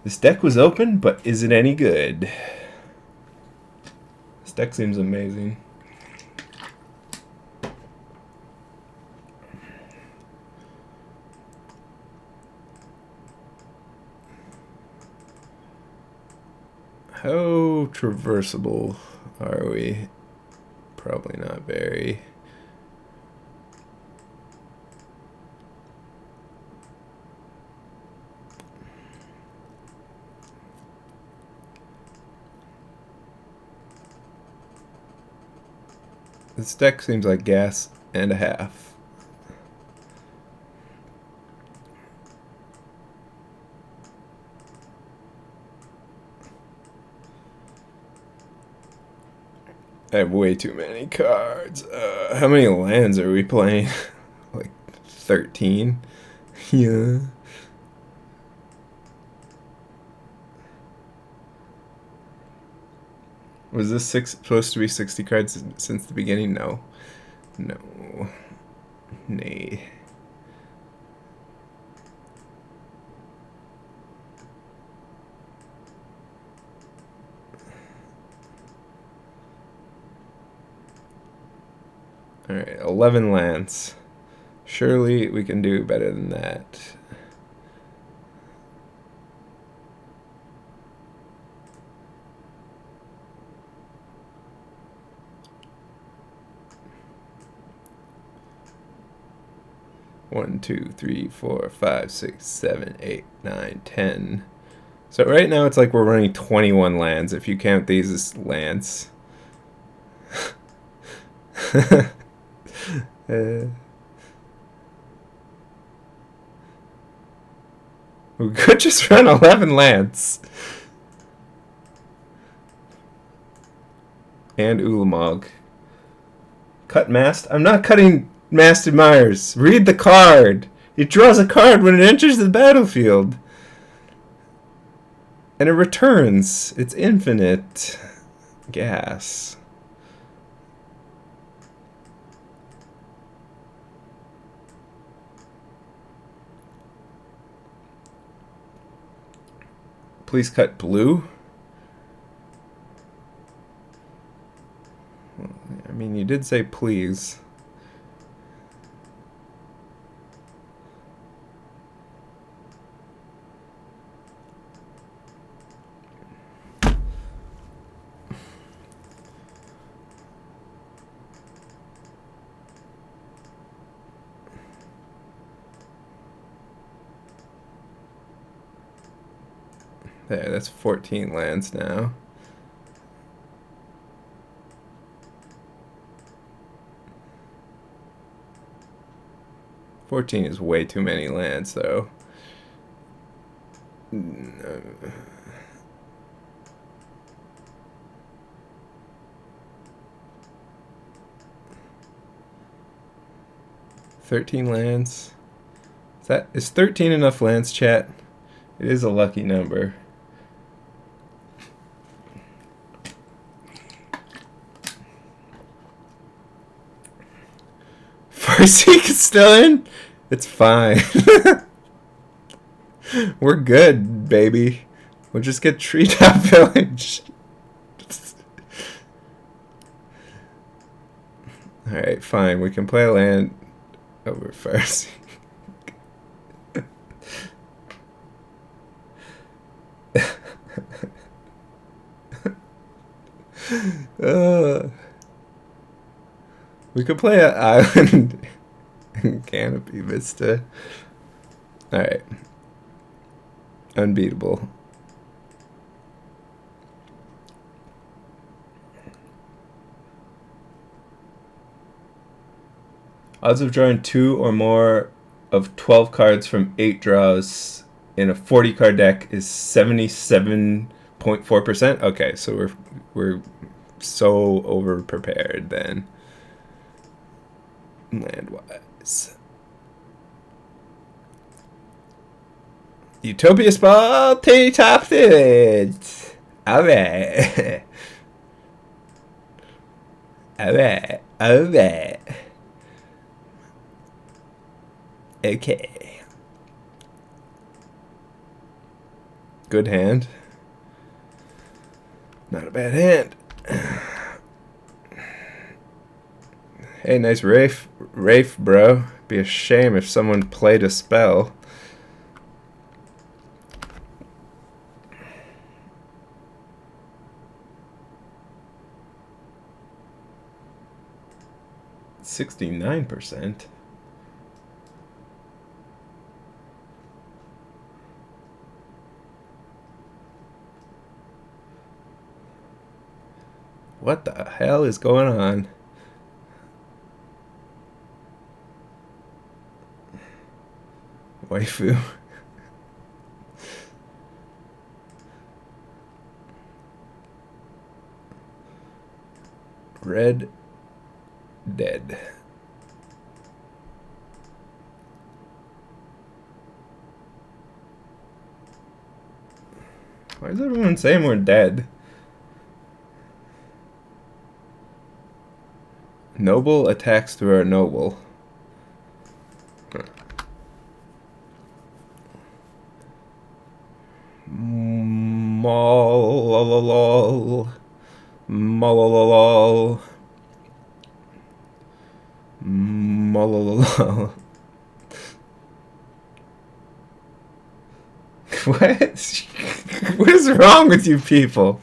This deck was open, but is it any good? This deck seems amazing. How traversable are we? Probably not very. This deck seems like gas and a half. I have way too many cards. How many lands are we playing? Like 13? Yeah. Was this supposed to be 60 cards since the beginning? No. No. Nay. Alright, 11 lands. Surely we can do better than that. One, two, three, 4, 5, 6, 7, 8, 9, 10. So right now it's like we're running 21 lands if you count these as lands. We could just run 11 lands. And Ulamog. Cut Mast? I'm not cutting Masted Myers. Read the card. It draws a card when it enters the battlefield. And it returns. It's infinite. Gas. Please cut blue. I mean, you did say please. There, that's 14 lands now. $14 is way too many lands, though. No. 13 lands. Is 13 enough lands, chat? It is a lucky number. Farseek is still in? It's fine. We're good, baby. We'll just get Treetop Village. Alright, fine. We can play a land over Farseek. We could play an island Canopy Vista. Alright. Unbeatable. Odds of drawing 2 or more of 12 cards from 8 draws in a 40 card deck is 77.4%. Okay, so we're so over prepared then. Land-wise. Utopia Spot, T-Top it. Alright. Alright. Alright. Okay. Good hand. Not a bad hand. Hey, nice Rafe, bro. Be a shame if someone played a spell. $69%. What the hell is going on? Waifu. Red Dead. Why is everyone saying we're dead? Noble attacks through our noble. Mololol. Mololol. Mololol. What? What is wrong with you people?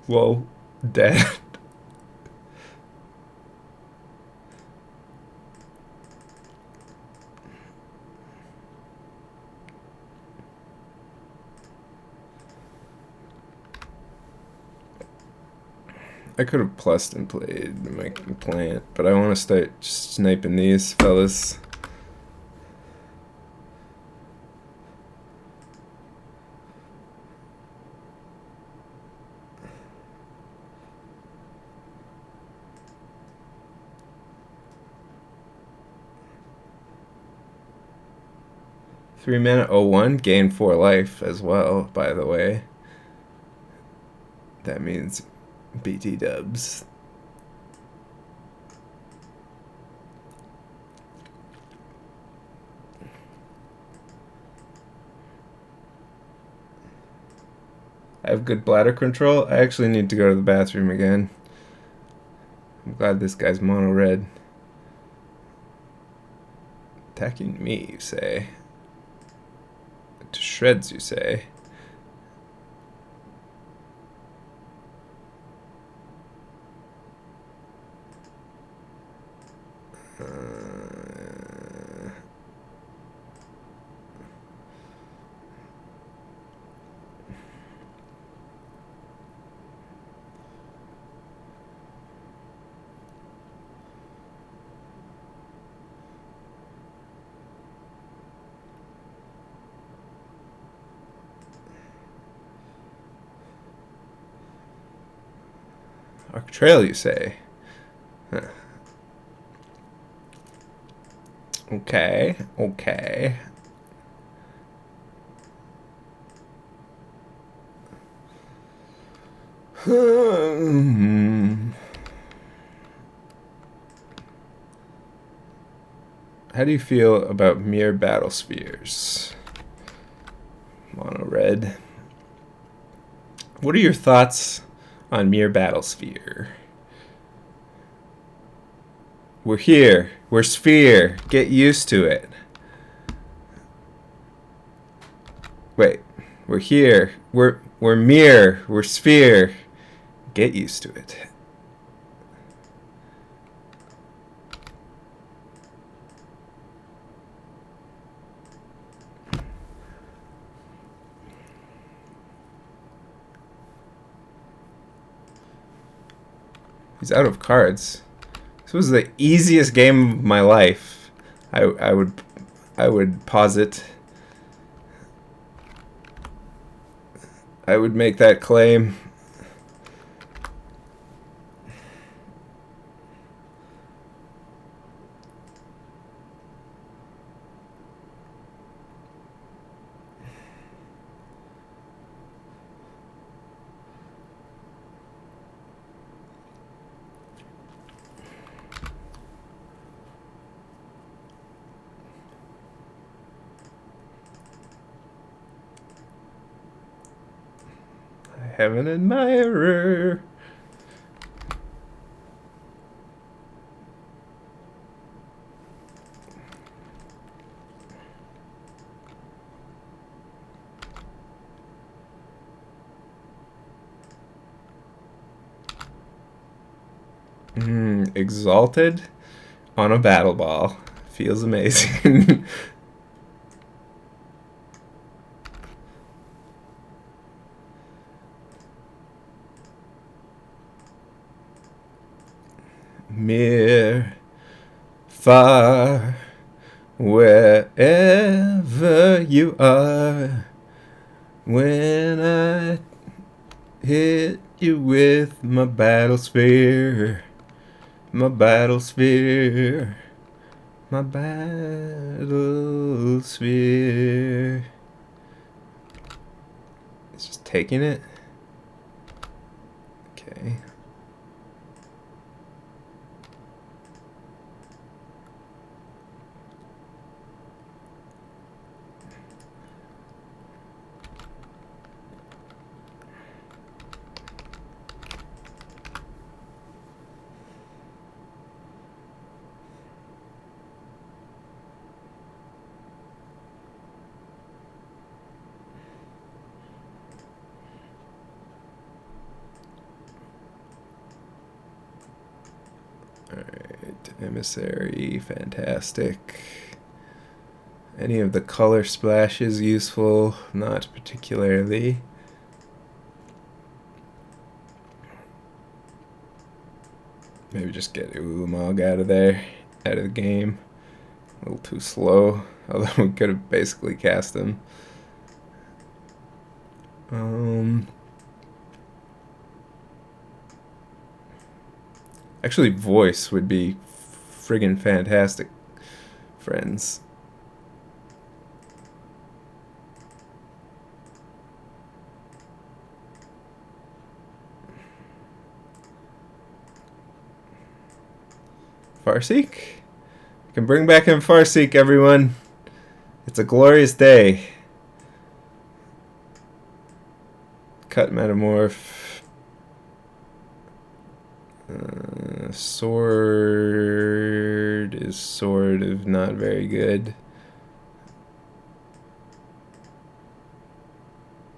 Whoa, dead. I could have plussed and played my plant, but I want to start sniping these fellas. Three mana 01, gain 4 life as well, by the way. That means BT dubs. I have good bladder control. I actually need to go to the bathroom again. I'm glad this guy's mono red. Attacking me, you say? To shreds, you say? Trail, you say? Huh. Okay, okay. How do you feel about mere battle spheres? Mono red. What are your thoughts on mere battle sphere? We're here. We're sphere. Get used to it. Wait. We're here. We're mirror. We're sphere. Get used to it. He's out of cards. This was the easiest game of my life. I would posit. I would make that claim. have an admirer. Exalted on a battle ball. Feels amazing. Near, far, wherever you are, when I hit you with my battle sphere, my battle sphere, my battle sphere. It's just taking it. Okay. Alright, emissary, fantastic. Any of the color splashes useful? Not particularly. Maybe just get Ulamog out of there, out of the game. A little too slow, although we could have basically cast him. Actually, voice would be friggin' fantastic, friends. Farseek? We can bring back in Farseek, everyone. It's a glorious day. Cut Metamorph. Sword is sort of not very good.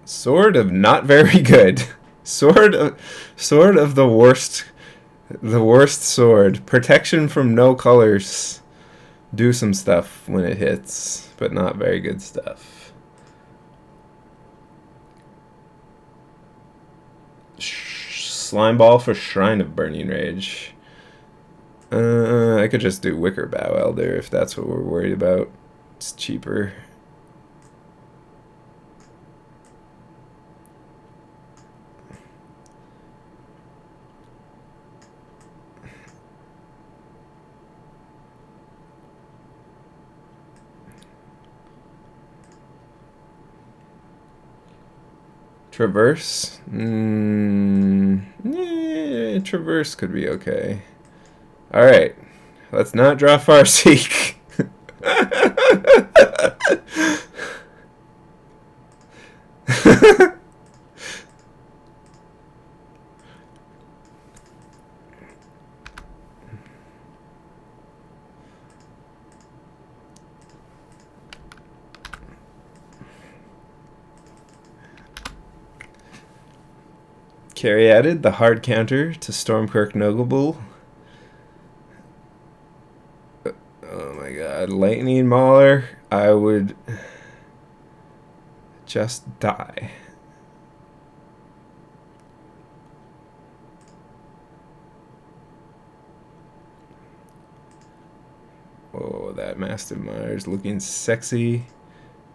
Sword of not very good. Sword of the worst. The worst sword. Protection from no colors. Do some stuff when it hits, but not very good stuff. Slime Ball for Shrine of Burning Rage. I could just do Wicker Bow Elder if that's what we're worried about. It's cheaper. Traverse? Traverse could be okay. Alright. Let's not draw Farseek. Carry added the hard counter to Stormkirk Noble. Oh my god, Lightning Mauler. I would just die. Oh, that Mastiff Miner's looking sexy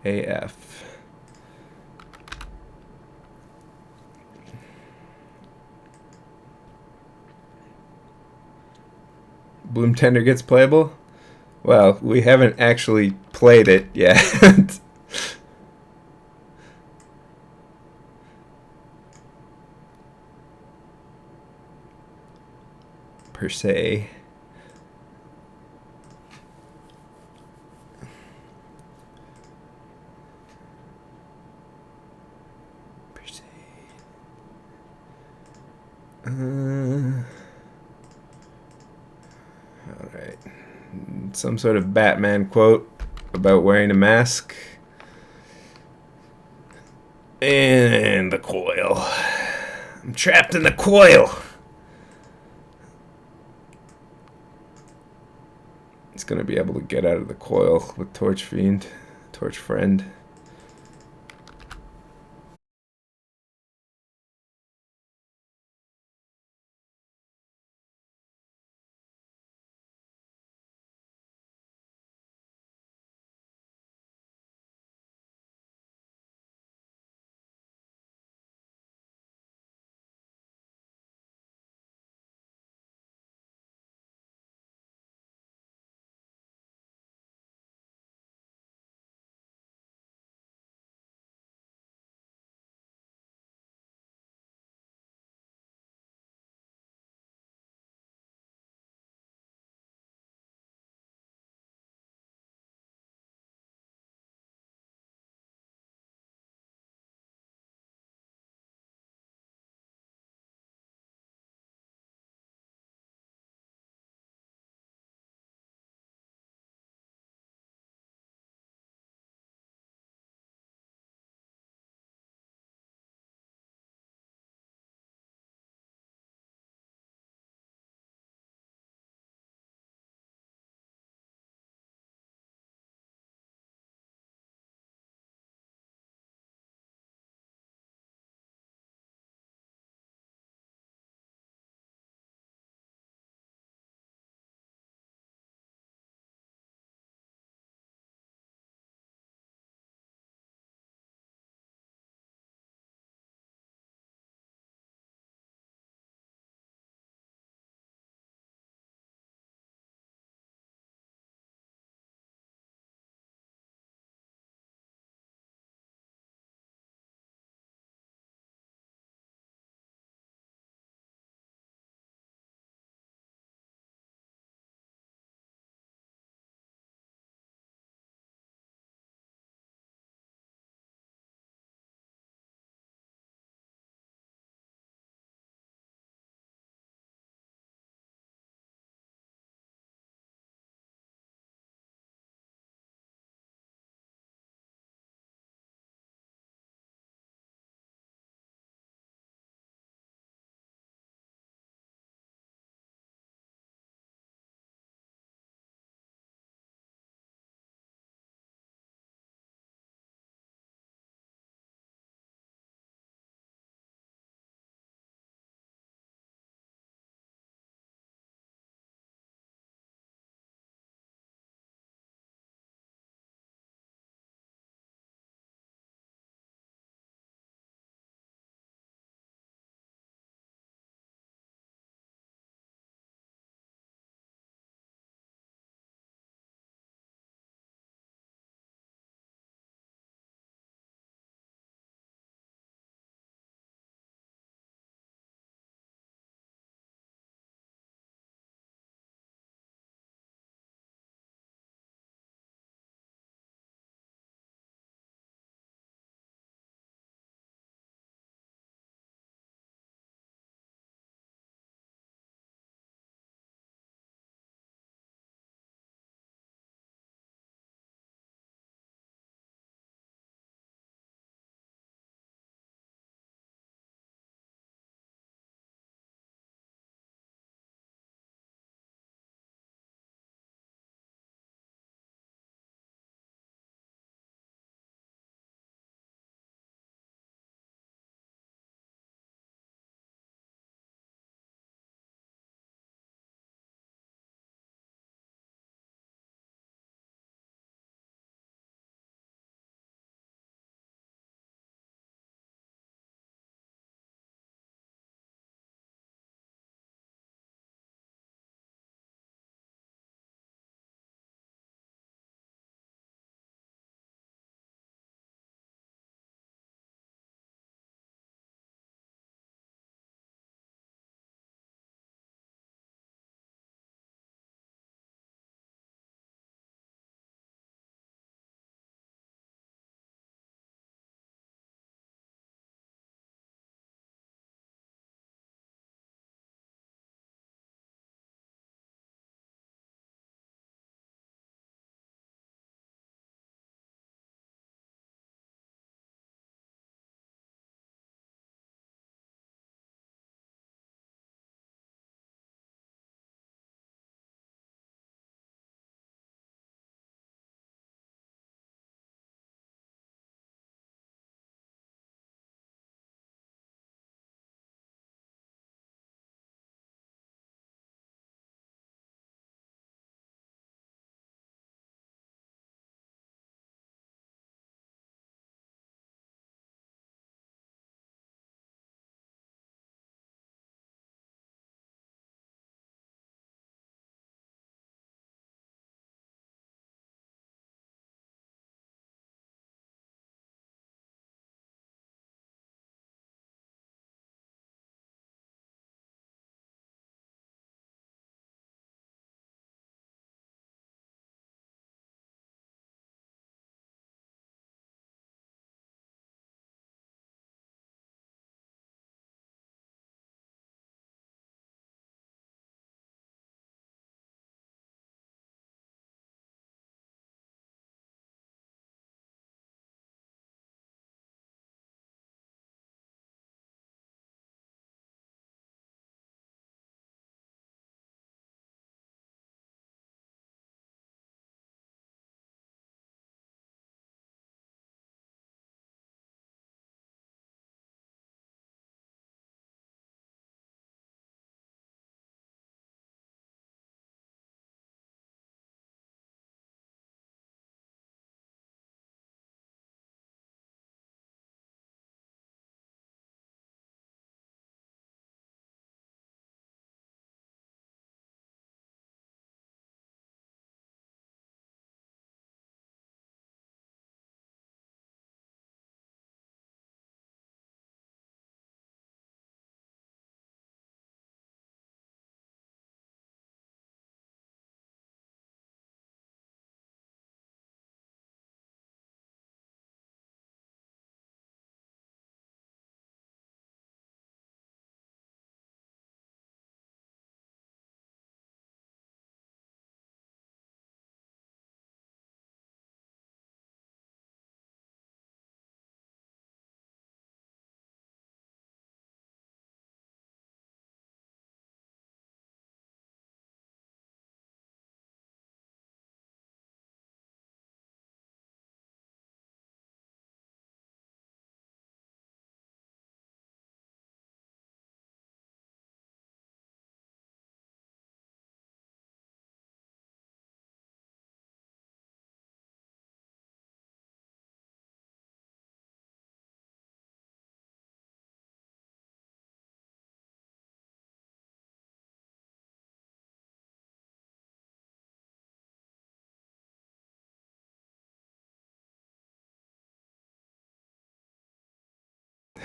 AF. Bloom Tender gets playable? Well, we haven't actually played it yet. Per se. some sort of Batman quote about wearing a mask. And the coil. I'm trapped in the coil. He's gonna be able to get out of the coil with Torch Friend.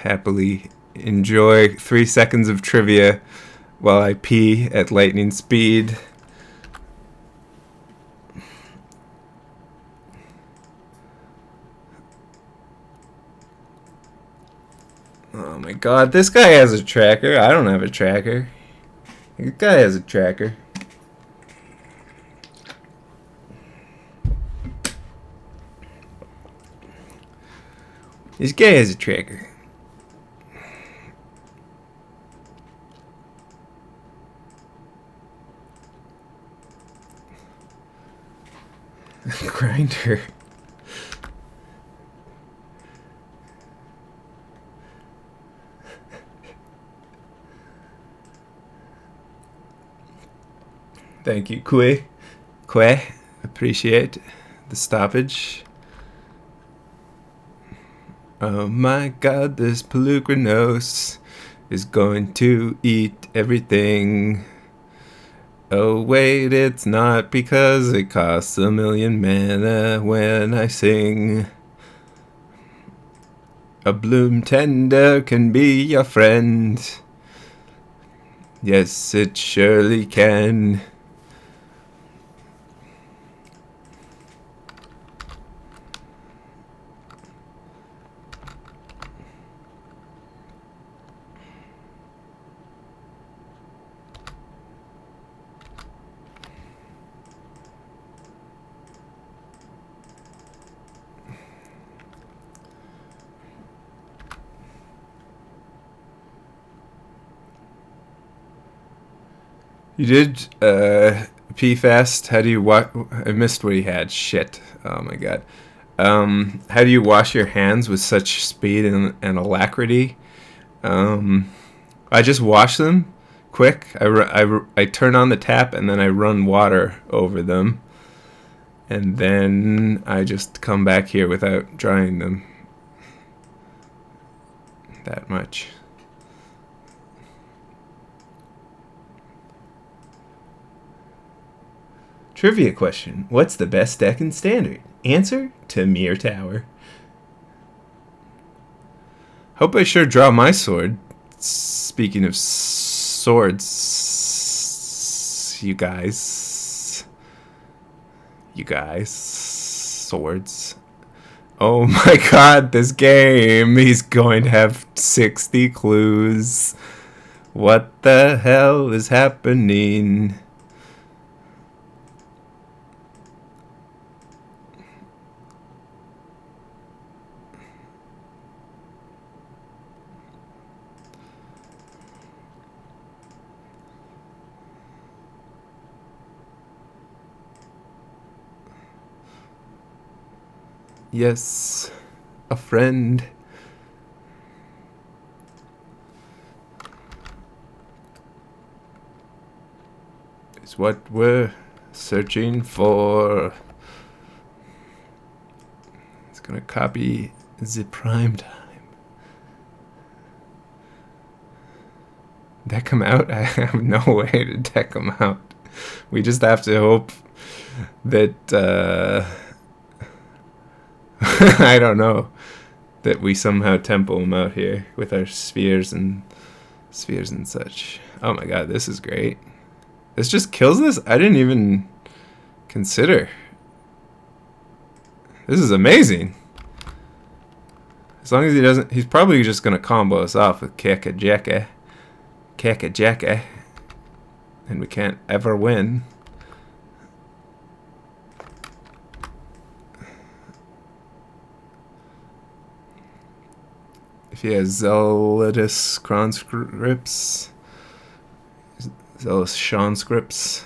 happily enjoy 3 seconds of trivia while I pee at lightning speed. Oh my god, this guy has a tracker. I don't have a tracker. This guy has a tracker. This guy has a tracker. Grinder. Thank you, Kwe. Appreciate the stoppage. Oh my god, this Pelugranos is going to eat everything. Oh wait, it's not, because it costs 1,000,000 mana when I sing. A bloom tender can be your friend. Yes, it surely can. You did pee fast. How do you I missed what he had. Shit. Oh my god. How do you wash your hands with such speed and alacrity? I just wash them quick. I turn on the tap and then I run water over them. And then I just come back here without drying them that much. Trivia question. What's the best deck in Standard? Answer, Tamir Tower. Hope I sure draw my sword. Speaking of swords, you guys. Swords. Oh my god, this game. He's going to have 60 clues. What the hell is happening? Yes, a friend. Is what we're searching for. It's gonna copy the prime time. Deck him out? I have no way to deck him out. We just have to hope that I don't know, that we somehow tempo him out here with our spheres and such. Oh my god, this is great. This just kills this? I didn't even consider. This is amazing. As long as he doesn't, he's probably just gonna combo us off with Keka Jeka, and we can't ever win. If he has Zealous conscripts, Zealous Shaun scripts.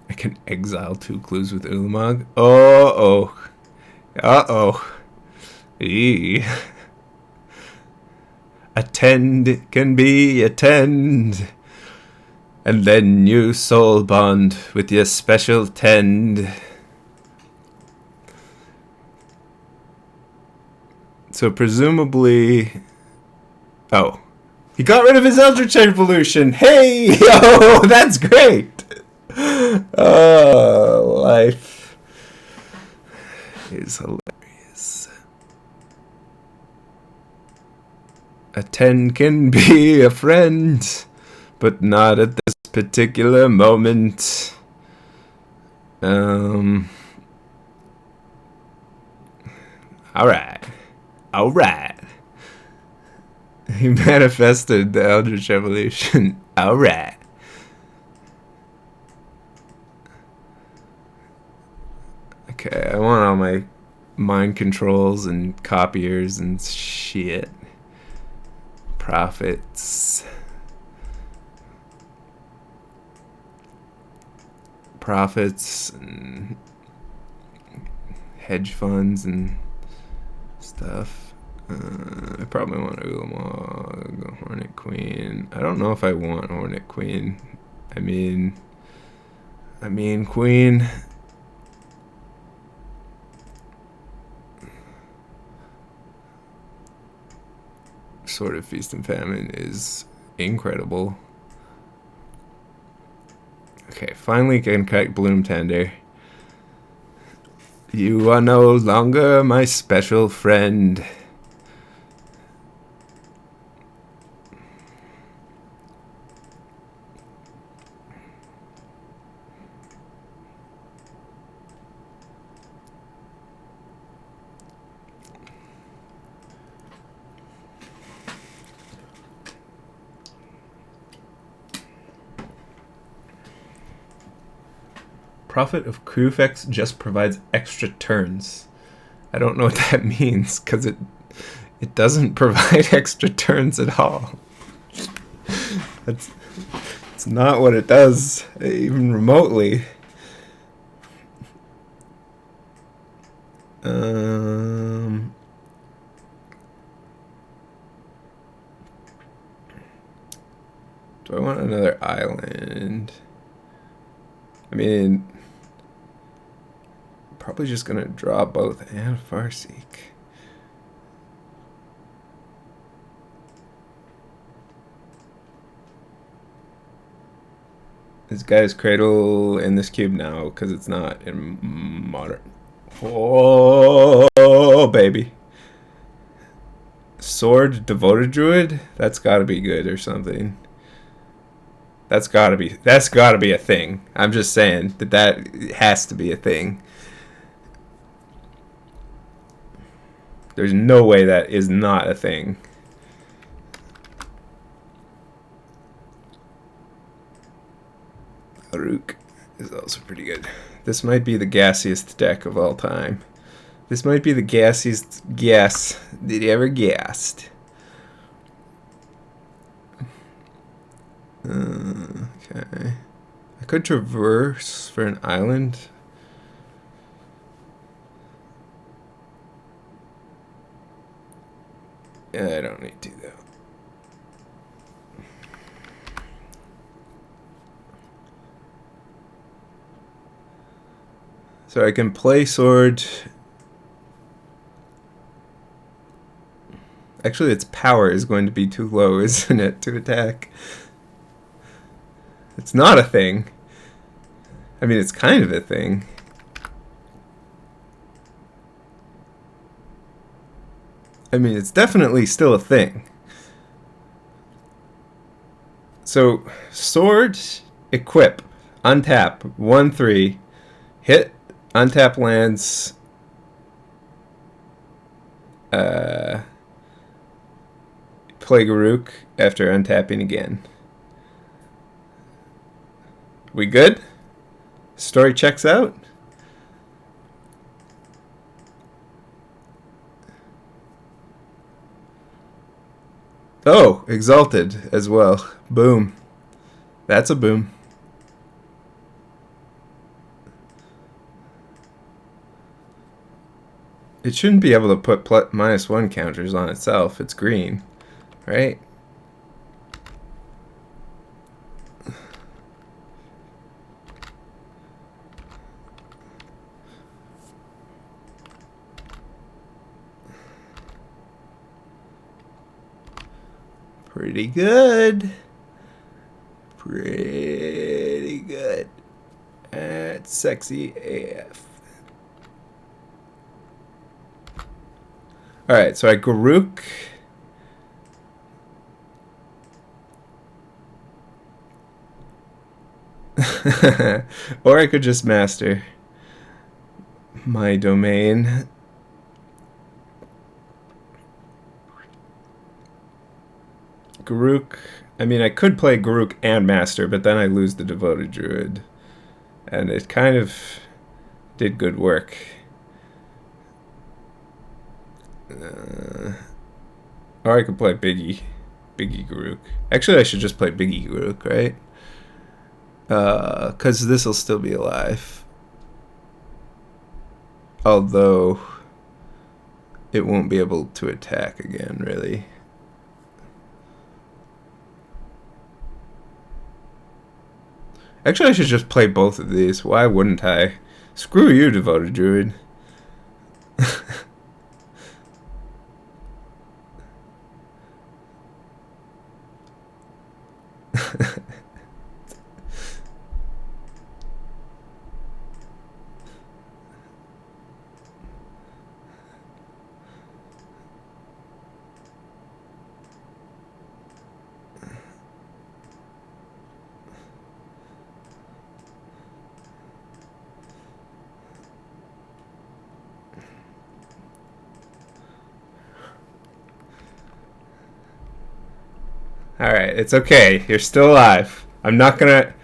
I can exile 2 clues with Ulamog. Attend can be attend. And then you soul bond with your special tend. So presumably... Oh. He got rid of his Eldritch Evolution! Hey! Yo! That's great! Oh, life is hilarious. A 10 can be a friend, but not at this particular moment. Alright. Alright. He manifested the Eldritch Evolution. Alright. Okay, I want all my mind controls and copiers and shit. Profits. And hedge funds and stuff. I probably want to go Hornet Queen. I don't know if I want Hornet Queen. I mean Queen. Sword of Feast and Famine is incredible. Okay, finally can cut Bloom Tender. You are no longer my special friend. Prophet of Krufex just provides extra turns. I don't know what that means, because it doesn't provide extra turns at all. It's not what it does, even remotely. Do I want another island? I mean, probably just gonna draw both and Farseek. This guy's cradle in this cube now because it's not in modern. Oh, baby. Sword Devoted Druid? That's gotta be good or something. That's gotta be a thing. I'm just saying that has to be a thing. There's no way that is not a thing. Aruk is also pretty good. This might be the gassiest deck of all time. This might be the gassiest guess that you ever guessed. Okay. I could traverse for an island. Yeah, I don't need to though. So I can play sword. Actually, its power is going to be too low, isn't it, to attack? It's not a thing. I mean, it's kind of a thing. I mean, it's definitely still a thing. So, sword, equip, untap, 1/3, hit, untap lands, play Garuk after untapping again. We good? Story checks out? Oh, Exalted as well. Boom. That's a boom. It shouldn't be able to put -1 counters on itself. It's green, right? Pretty good. Pretty good. It's sexy AF. Alright, so I Garuk. Or I could just master my domain. Garuk. I mean, I could play Garuk and master, but then I lose the Devoted Druid. And it kind of did good work. Or I could play Biggie Garuk. Actually, I should just play Biggie Garuk, right? Because this will still be alive. Although it won't be able to attack again, really. Actually, I should just play both of these. Why wouldn't I? Screw you, Devoted Druid. Alright, it's okay. You're still alive. I'm not gonna...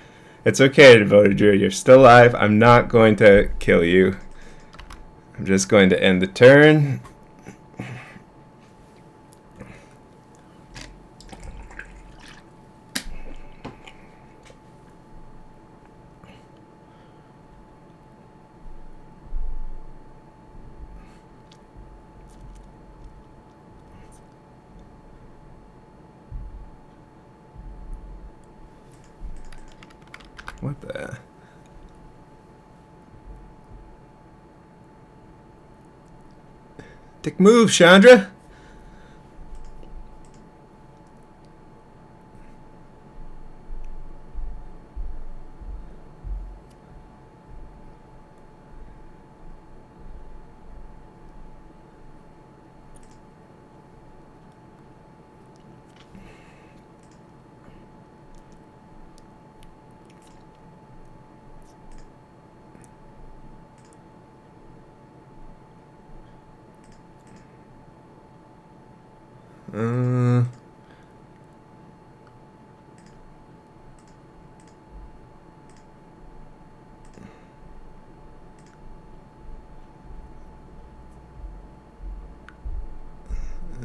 It's okay, Devoted Druid. You're still alive. I'm not going to kill you. I'm just going to end the turn. What the... Dick move, Chandra!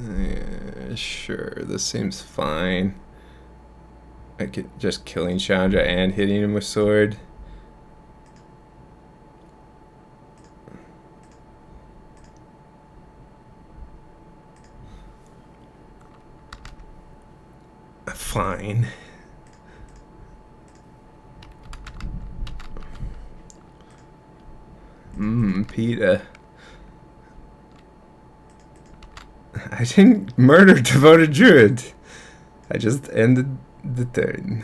Yeah, sure, this seems fine. I could just killing Chandra and hitting him with sword. Fine. PETA. I didn't murder Devoted Druid. I just ended the turn.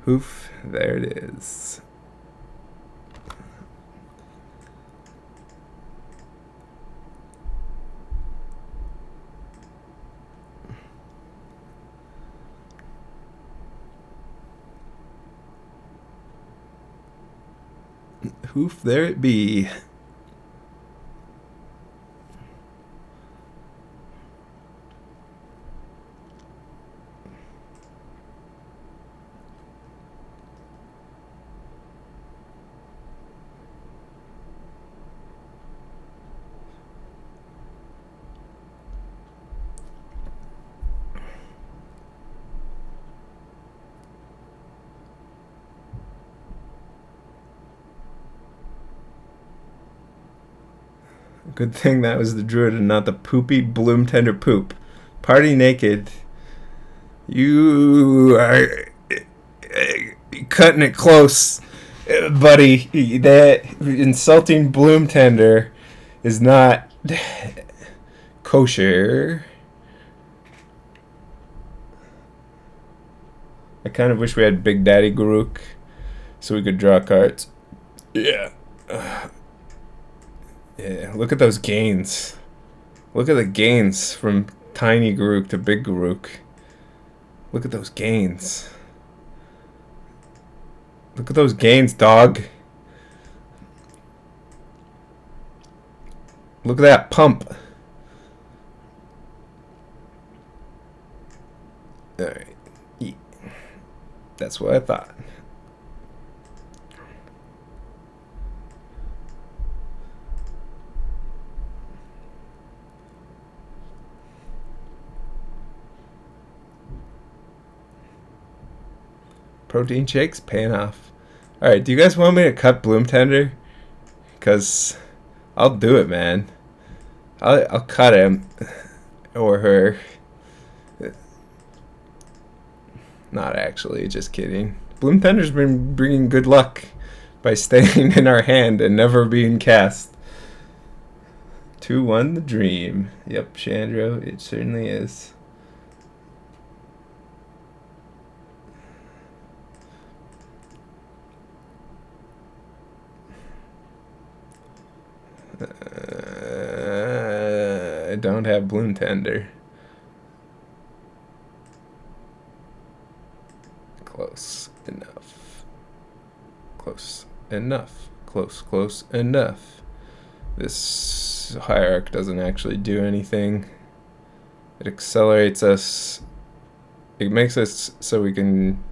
Hoof, there it is. Hoof, there it be. Good thing that was the druid and not the poopy bloom tender poop. Party naked. You are cutting it close, buddy. That insulting bloom tender is not kosher. I kind of wish we had Big Daddy Garuk so we could draw cards. Yeah. Yeah, look at those gains. Look at the gains from tiny Garuk to big Garuk. Look at those gains. Look at those gains, dog. Look at that pump. Alright. Yeah. That's what I thought. Protein shakes paying off. Alright, do you guys want me to cut Bloom Tender? Because I'll do it, man. I'll cut him. Or her. Not actually, just kidding. Bloom Tender's been bringing good luck by staying in our hand and never being cast. 2-1 the dream. Yep, Chandro, it certainly is. I don't have Bloom Tender. Close enough. Close enough. Close enough. This hierarch doesn't actually do anything. It accelerates us. It makes us so we can...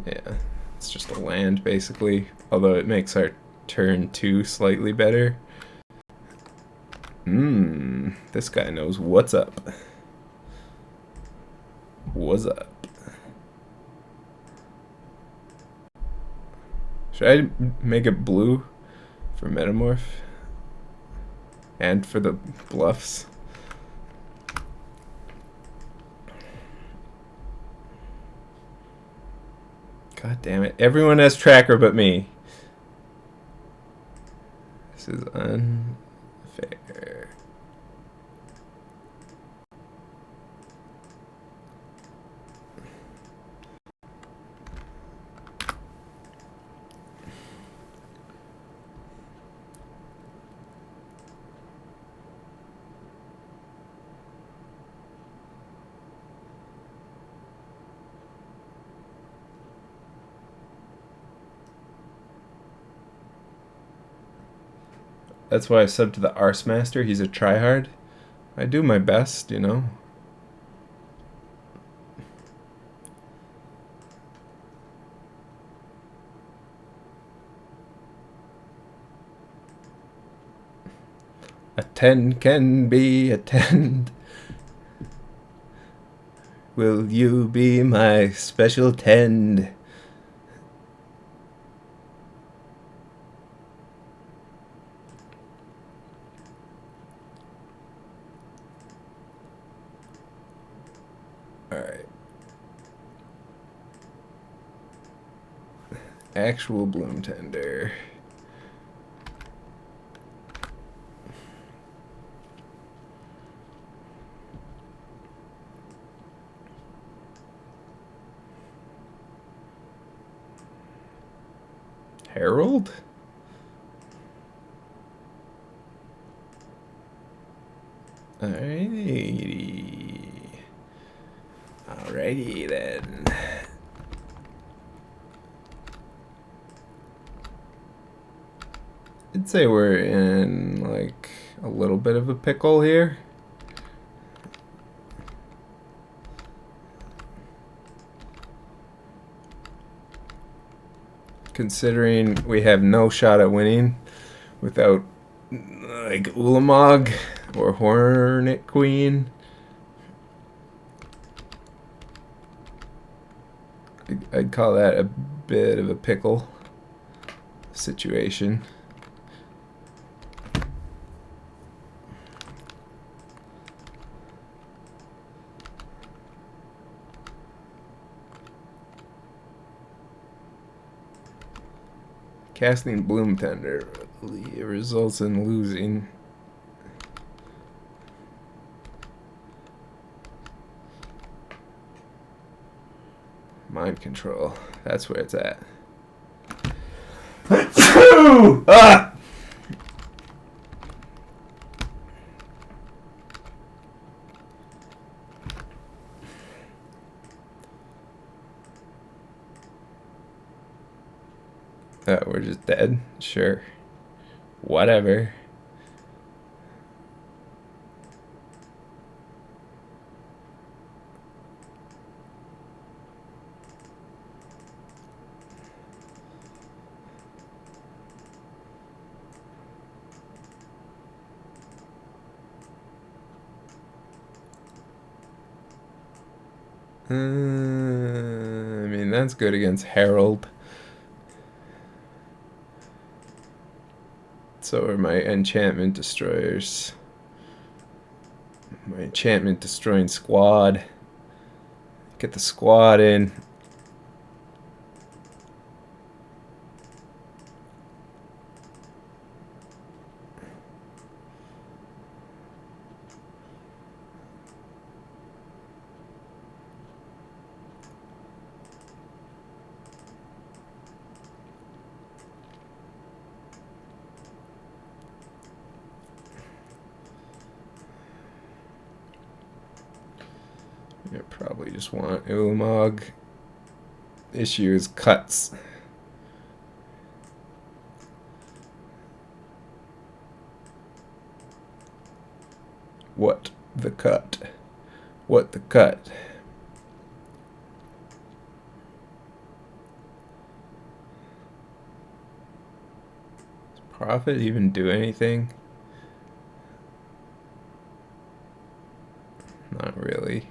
Yeah, it's just a land, basically. Although it makes our turn 2 slightly better. This guy knows what's up. What's up? Should I make it blue for Metamorph? And for the bluffs? God damn it. Everyone has tracker but me. This is unfair. That's why I subbed to the Arse Master. He's a tryhard. I do my best, you know. A 10 can be a 10. Will you be my special 10? Alright. Actual Bloom Tender. Herald? Alrighty. Alrighty then. I'd say we're in like a little bit of a pickle here. Considering we have no shot at winning without like Ulamog or Hornet Queen. I'd call that a bit of a pickle situation. Casting Bloom Tender results in losing. Mind control. That's where it's at. Ah! We're just dead? Sure. Whatever. I mean, that's good against Harold. So are my enchantment destroyers. My enchantment destroying squad. Get the squad in. I probably just want Ulamog. Issue is cuts. What the cut? What the cut? Does Prophet even do anything? Not really.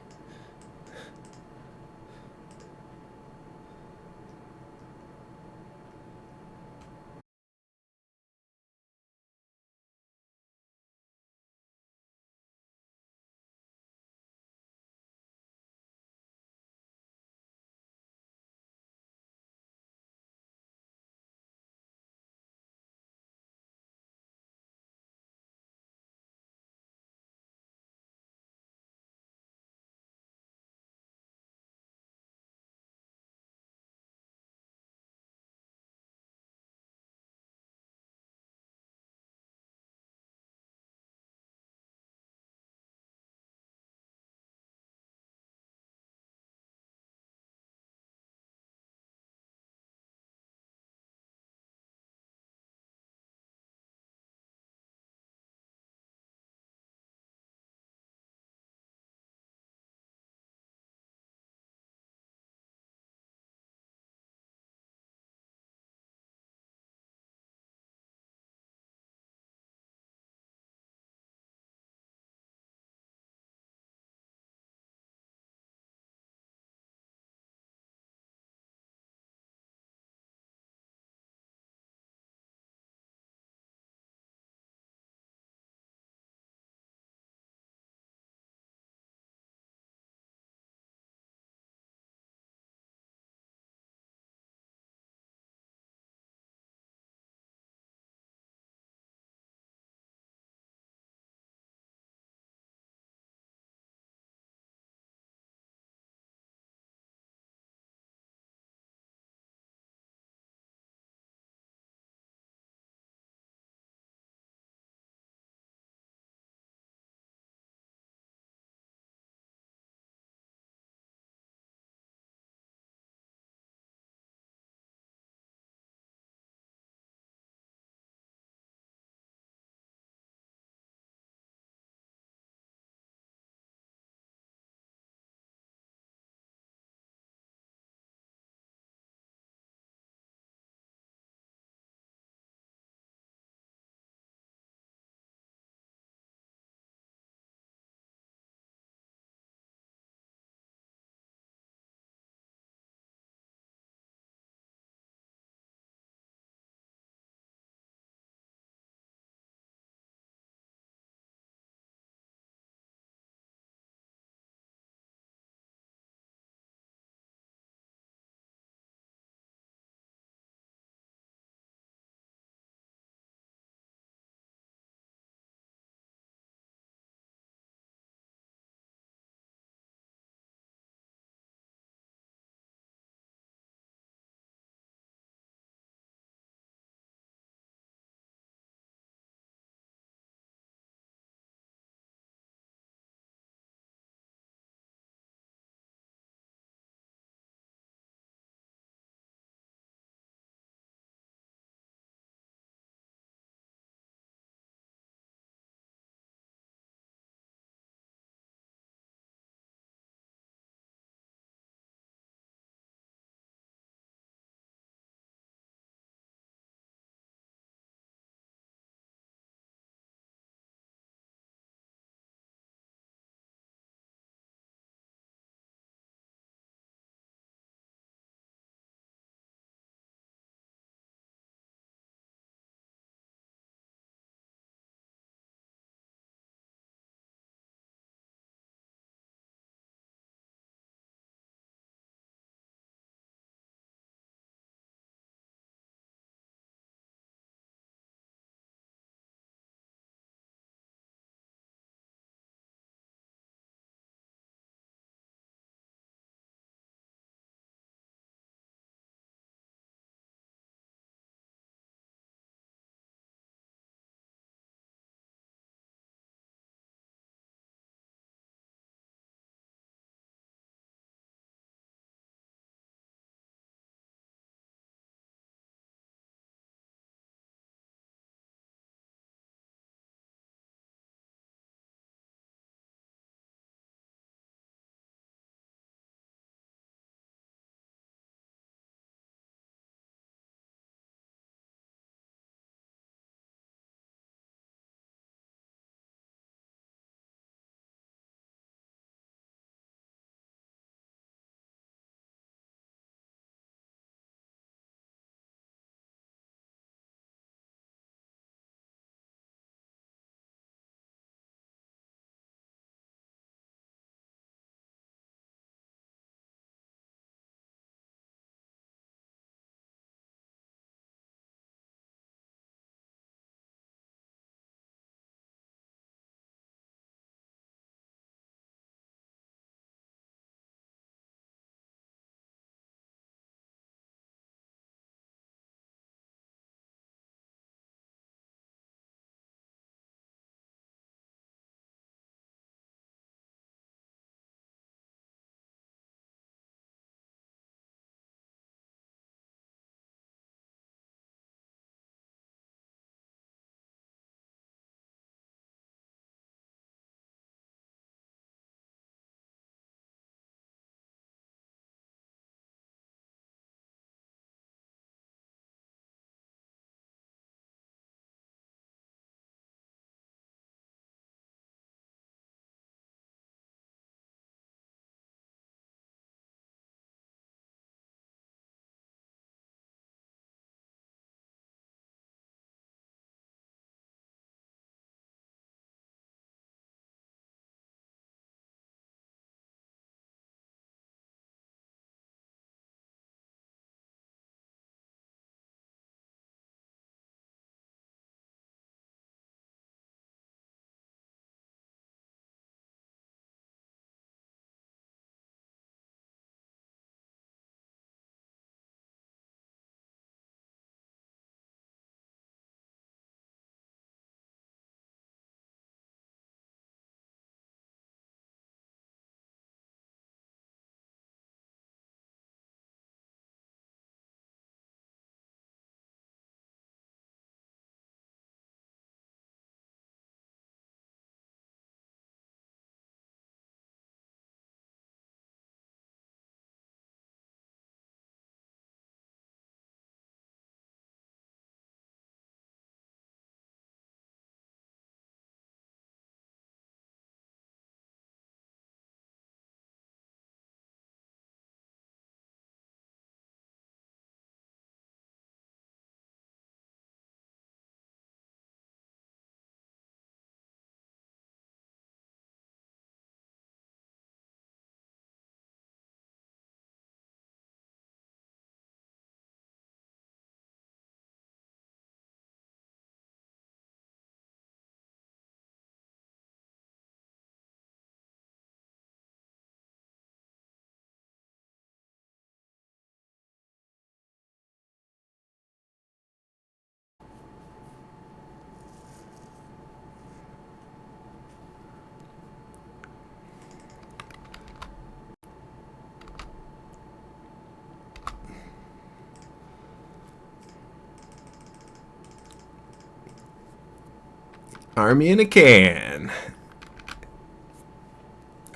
Army in a can.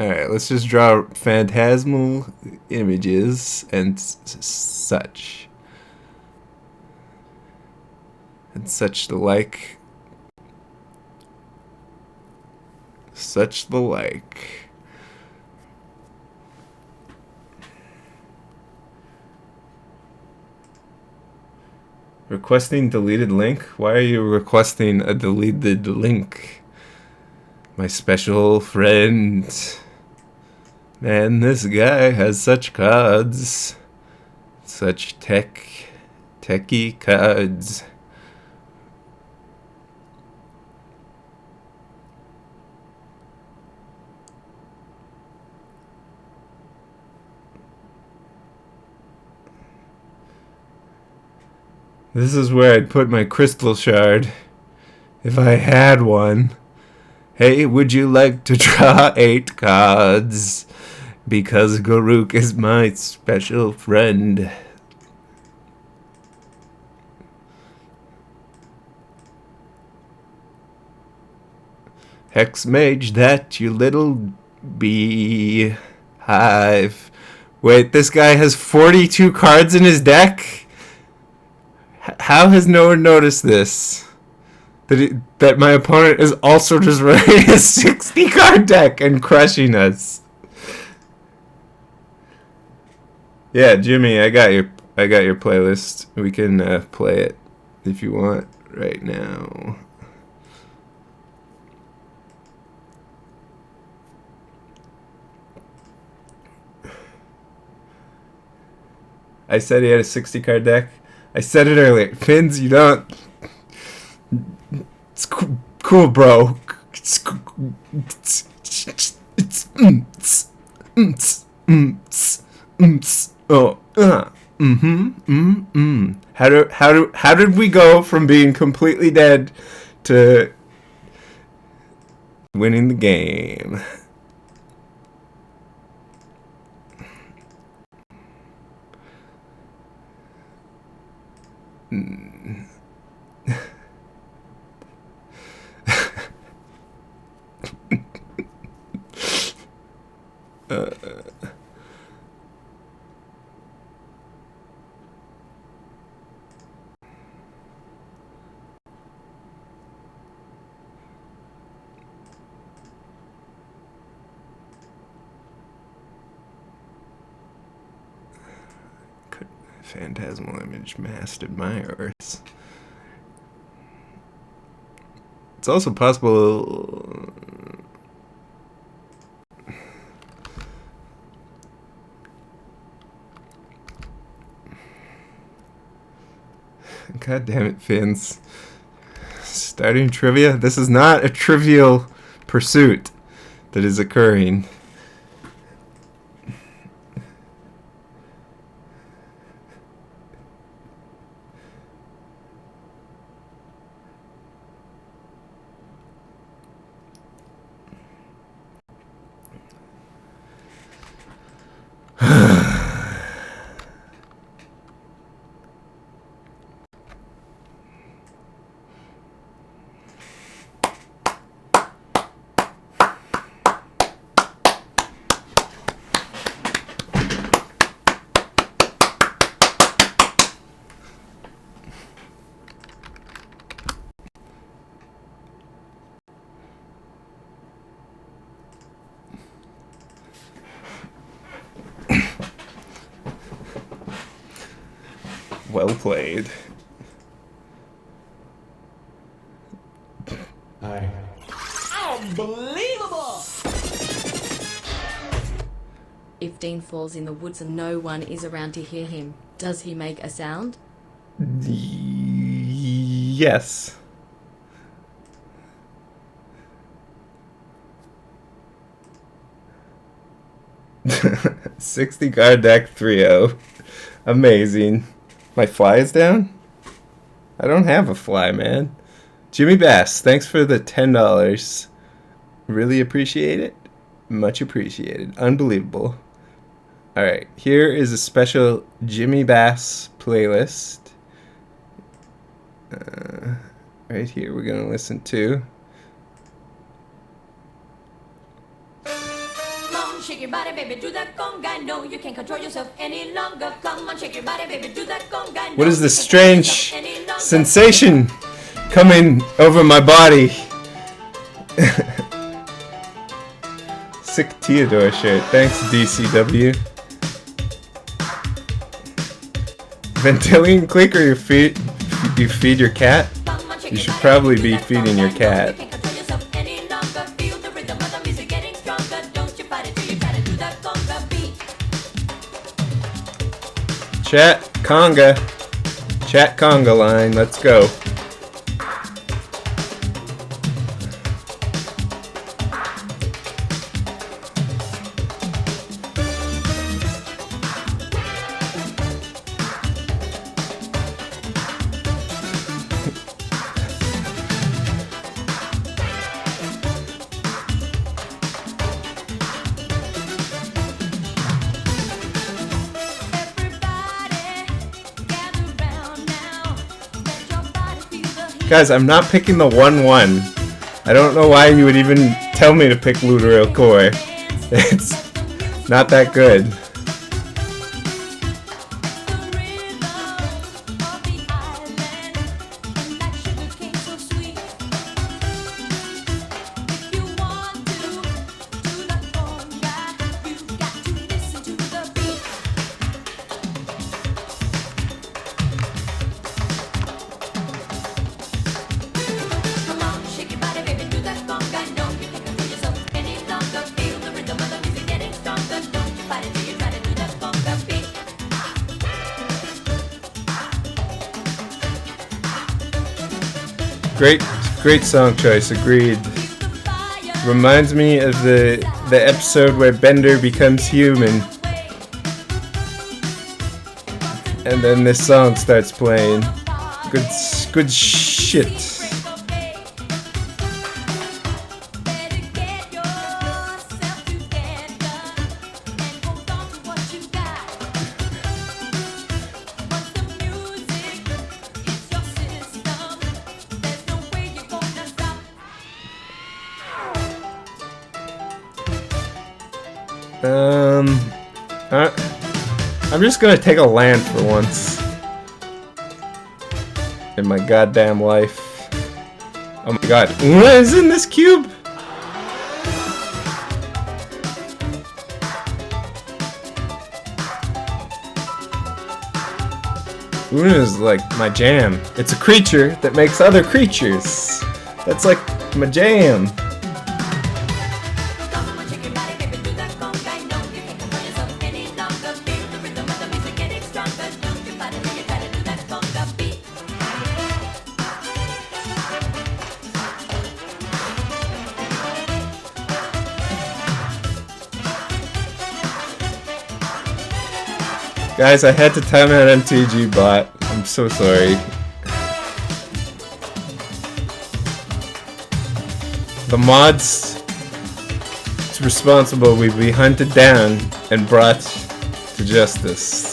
Alright, let's just draw phantasmal images and such. And such the like. Such the like. Requesting deleted link? Why are you requesting a deleted link? My special friend. Man, this guy has such cards. Such techie cards. This is where I'd put my crystal shard. If I had one. Hey, would you like to draw 8 cards? Because Garuk is my special friend. Hex Mage, that you little beehive. Wait, this guy has 42 cards in his deck? How has no one noticed this? That my opponent is also just running a 60 card deck and crushing us. Yeah, Jimmy, I got your playlist. We can play it if you want right now. I said he had a 60 card deck. I said it earlier. Fins, you don't. It's cool, bro. Oh, How did we go from being completely dead to winning the game? Phantasmal image masked admirers. It's also possible. God damn it, Fins. Starting trivia? This is not a trivial pursuit that is occurring. Well played. Hi. Unbelievable! If Dean falls in the woods and no one is around to hear him, does he make a sound? Yes. $60 card deck 3-0. Amazing. My fly is down? I don't have a fly, man. Jimmy Bass, thanks for the $10. Really appreciate it. Much appreciated. Unbelievable. Alright, here is a special Jimmy Bass playlist. Right here we're going to listen to baby, do that conga. No, you can't control yourself any longer. Come on, shake your body, baby, do that conga. No, What is this you can't strange control yourself any longer. sensation coming over my body? Sick Theodore shirt. Thanks, DCW. Ventilian click, or you feed your cat? You should probably be feeding your cat. Chat conga. Chat conga line. Let's go. Guys, I'm not picking the 1-1. I don't know why you would even tell me to pick Luteral Core. It's not that good. Great song choice, agreed. Reminds me of the episode where Bender becomes human. And then this song starts playing. Good shit. I'm just gonna take a land for once in my goddamn life. Oh my god, what is in this cube? Una is like my jam. It's a creature that makes other creatures. That's like my jam. Guys, I had to time out MTG bot. I'm so sorry. The mods responsible will be hunted down and brought to justice.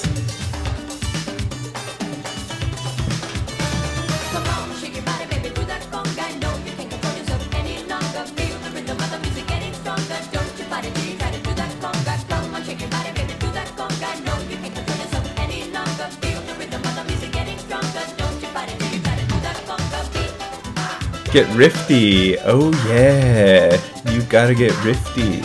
Get rifty. Oh yeah, you gotta get rifty.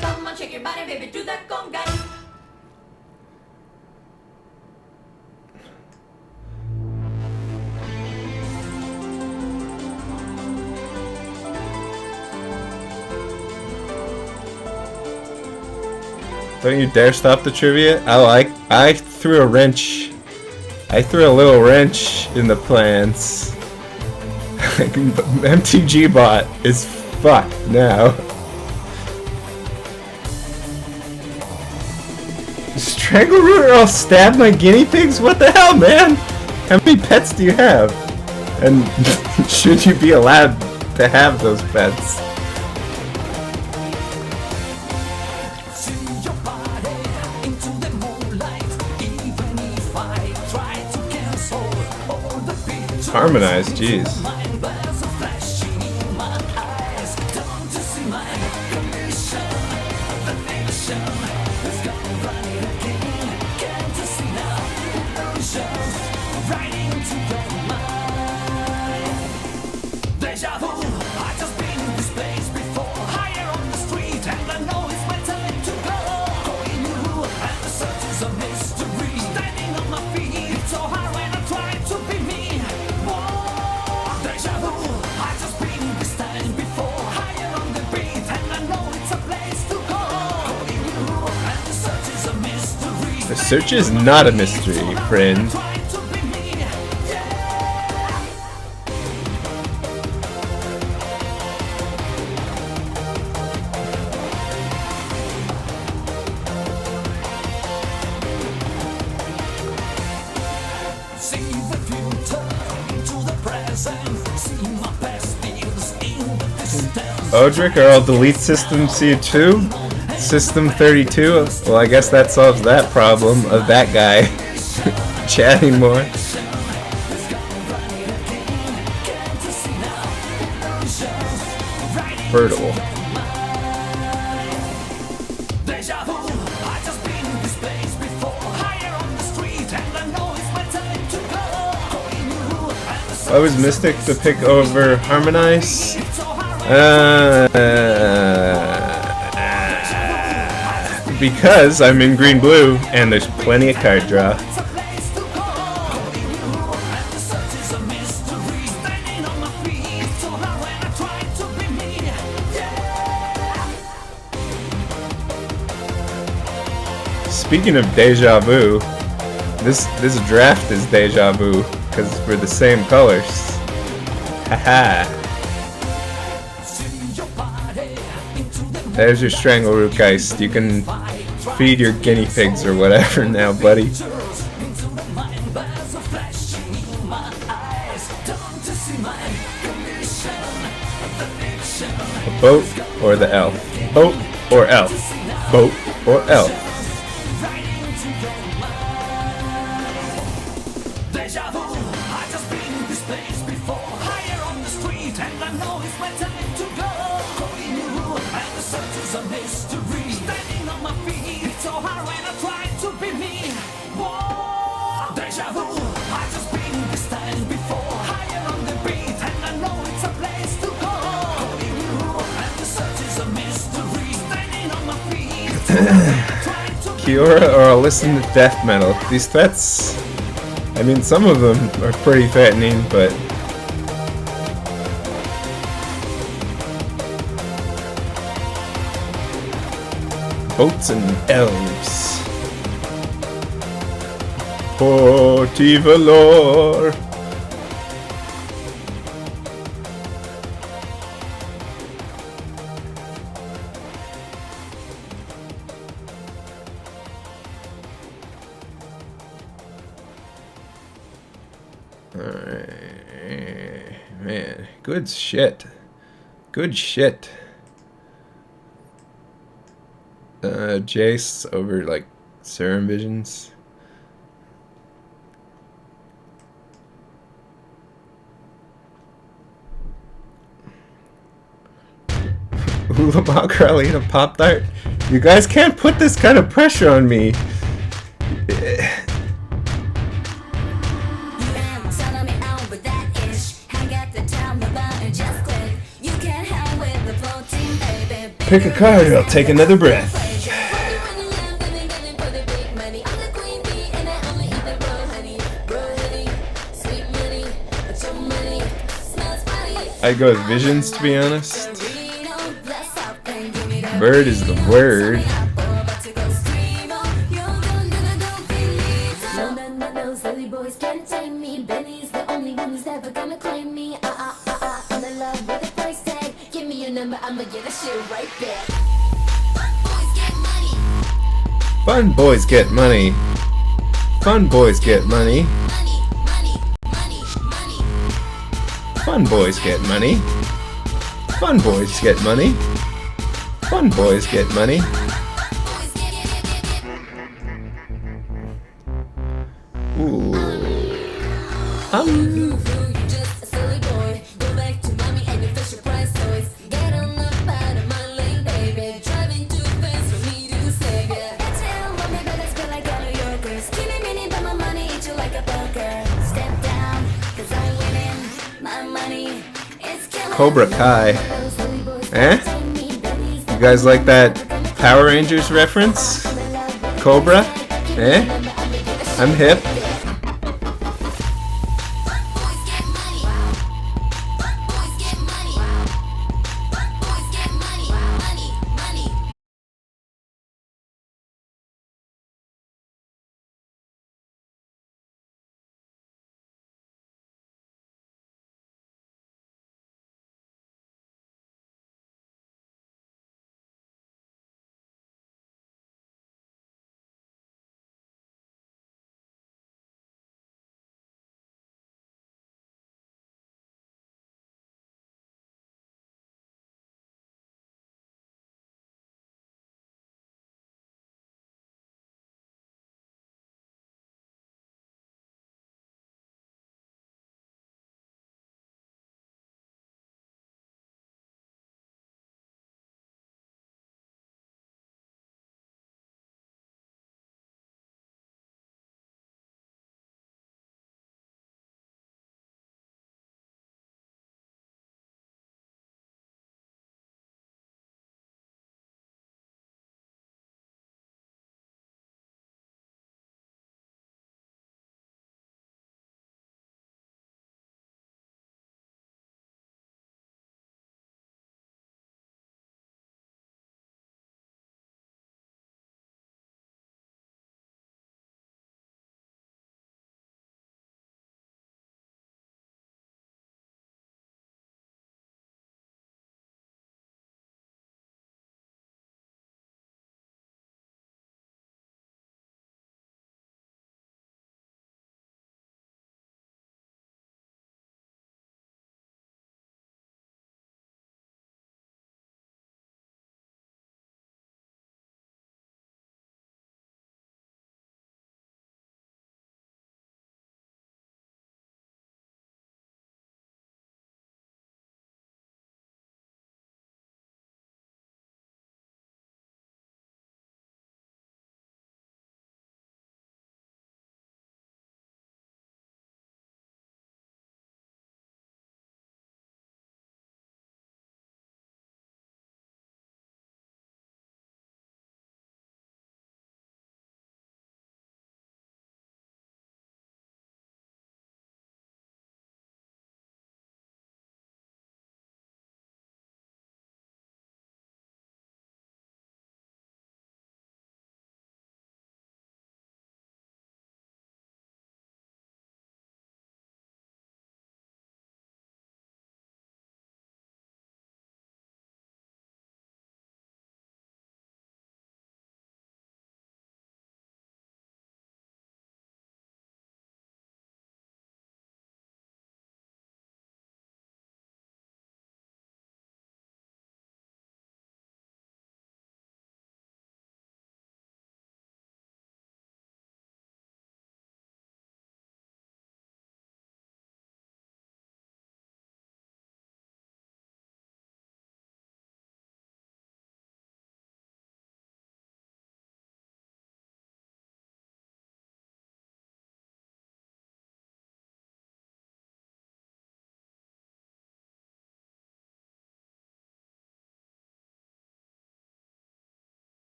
Come on, shake your body, baby, do that conga. Don't you dare stop the trivia. I threw a wrench. I threw a little wrench in the plans. MTG bot is fucked now. Strangleroot or I'll stab my guinea pigs? What the hell, man? How many pets do you have? And should you be allowed to have those pets? Into the moonlight, even if I try to cancel Harmonized, jeez. The search is not a mystery, friend. Odric, I'll delete System C2. System 32? Well, I guess that solves that problem of that guy chatting more. Fertile. Why was Mystic to pick over Harmonize? Because I'm in green-blue, and there's plenty of card draw. Speaking of deja vu, this draft is deja vu, because we're the same colors. Haha. There's your Strangleroot Geist. You can feed your guinea pigs or whatever now, buddy. A boat or the elf? Boat or elf? Boat or elf? Kiora or I'll listen to death metal. These threats, I mean, some of them are pretty threatening, but boats and elves. Portivalor. Alright, man, good shit. Good shit. Jace over like Serum Visions. Ulamog Arlena Pop Tart. You guys can't put this kind of pressure on me. Pick a card, I'll take another breath. I'd go with Visions, to be honest. Bird is the word. Fun boys get money. Fun boys get money. Fun boys get money. Fun boys get money. Fun boys get money. Ooh. Cobra Kai. Eh? You guys like that Power Rangers reference? Cobra? Eh? I'm hip.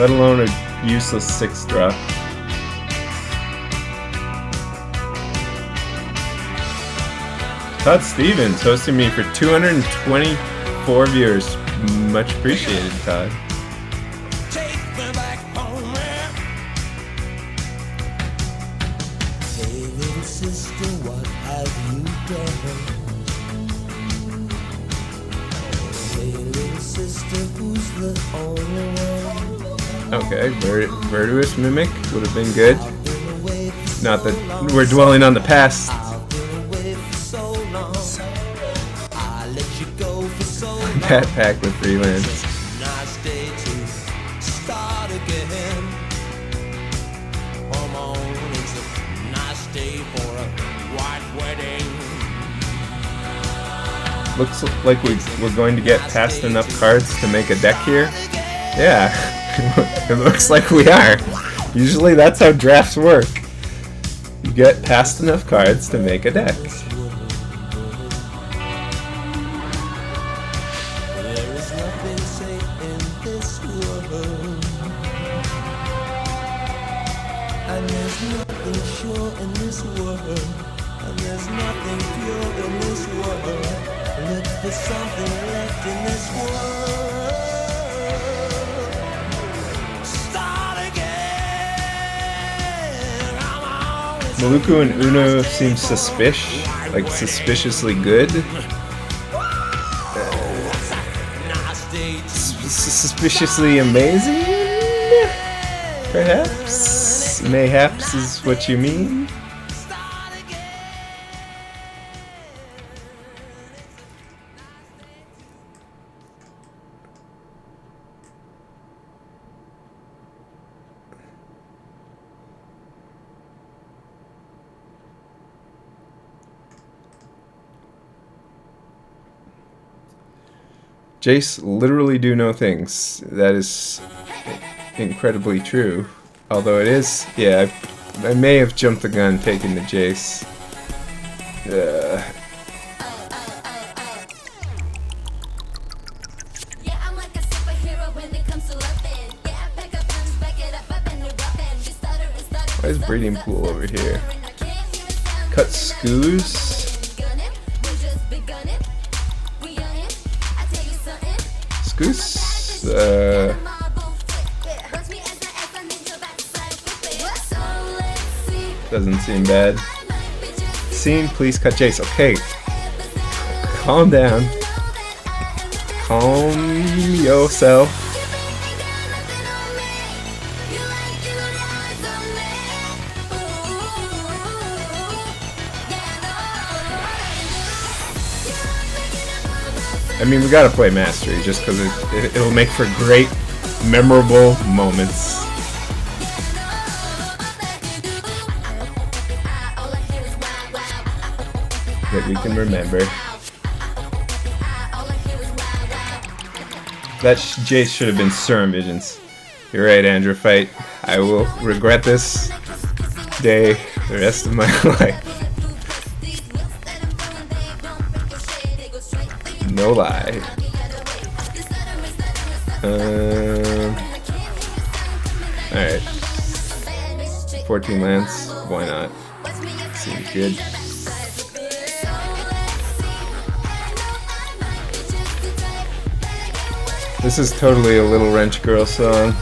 let alone a useless 6-drop. Todd Stevens hosting me for 224 viewers. Much appreciated, Todd. Take me back home, man. Hey, little sister, what have you done? Hey, little sister, who's the only one? Okay, Virtuous Mimic would have been good. I've been away for Not so that long. we're dwelling on the past. I've been away for so long. I let you go for so long. Backpack with freelance. Nice day to start again. Come on, it's a nice day for a white wedding. Looks like we're going to get past enough cards to make a deck here. Yeah, it looks like we are. Usually that's how drafts work. You get past enough cards to make a deck. There is nothing safe in this world, and there's nothing sure in this world, and there's nothing pure in this world. Look for something left in this world. Start again. I'm on. Maluku and Uno seem suspiciously good. Nice day to Suspiciously amazing? Perhaps? Mayhaps is what you mean? start again. Jace literally do no things. That is incredibly true. Although it is, yeah, I may have jumped the gun taking the Jace. Yeah, I'm like a superhero when it comes to loving. Yeah, I pick up guns, back it up, I've been rubbing. You stutter and stutter. Why is breeding pool over here? Cut scoos. Scoos. Doesn't seem bad. Scene, please cut Jace. Okay. Calm down. Calm yourself. I mean, we gotta play Mastery just because it'll make for great, memorable moments. That we can remember. That Jace should have been Serum Visions. You're right, Andrew. Fight. I will regret this day the rest of my life. No lie. Alright. 14 lands. Why not? Seems good. This is totally a Little Wrench Girl song.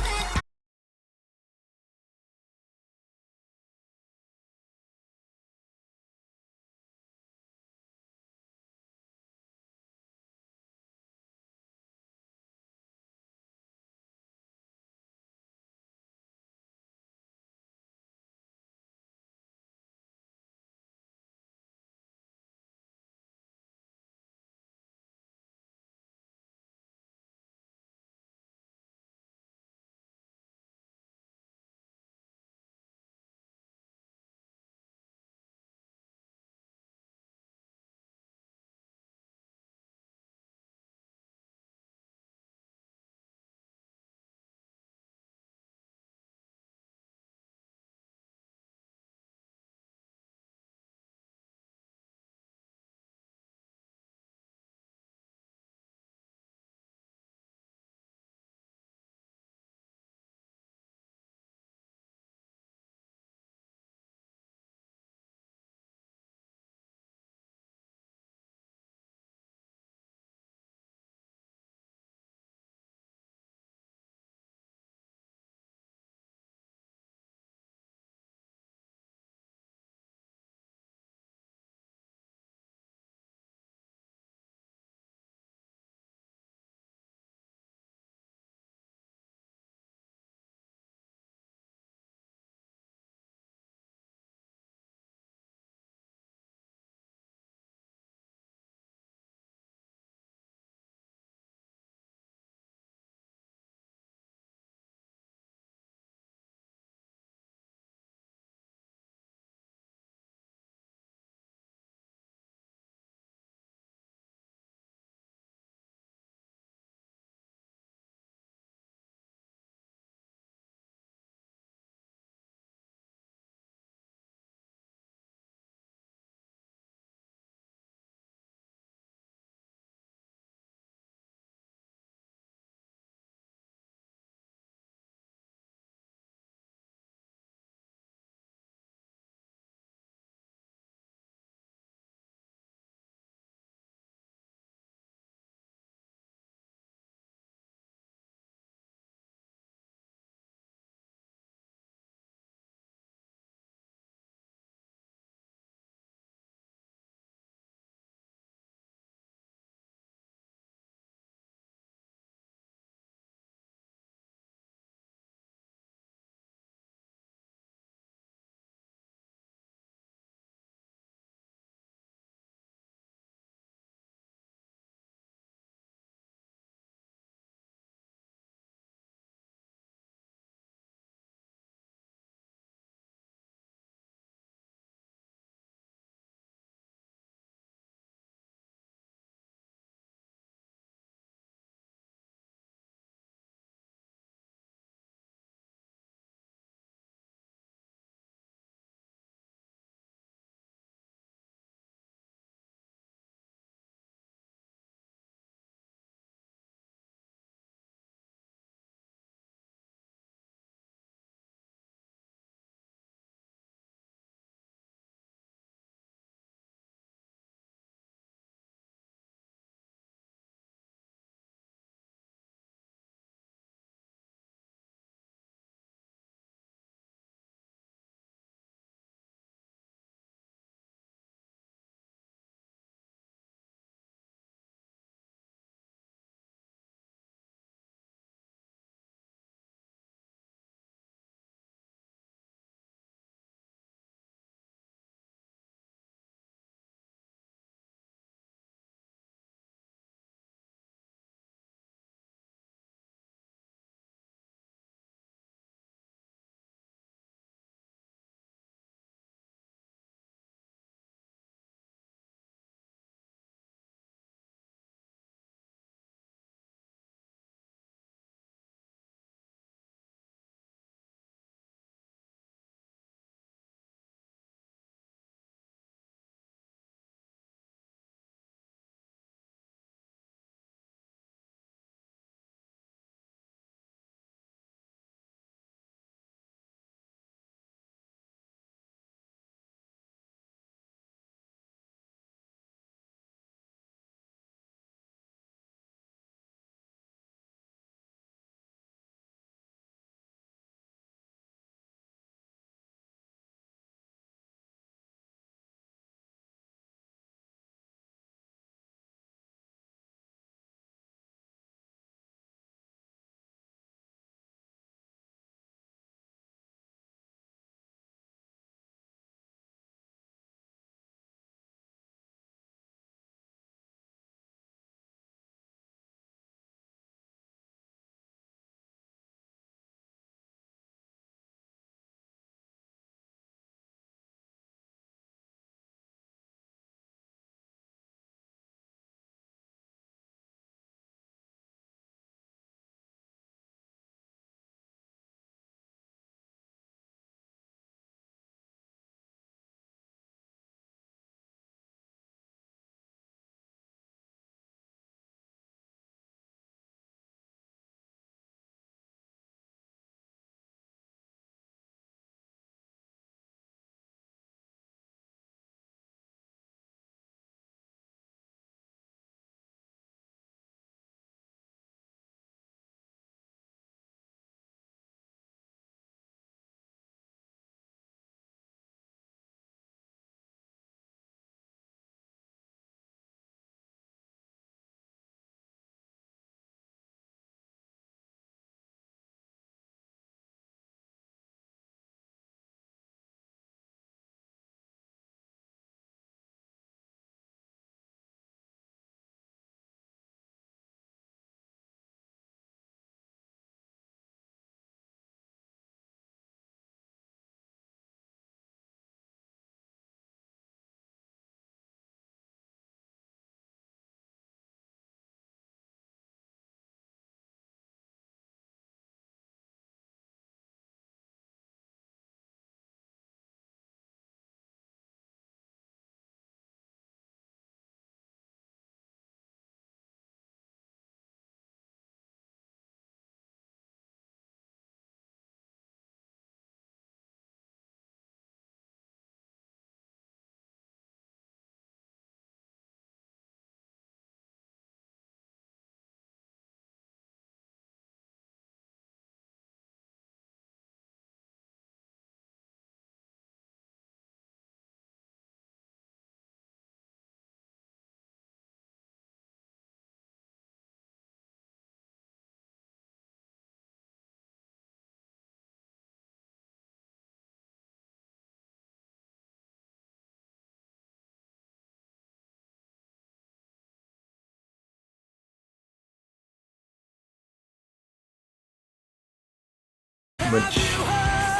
much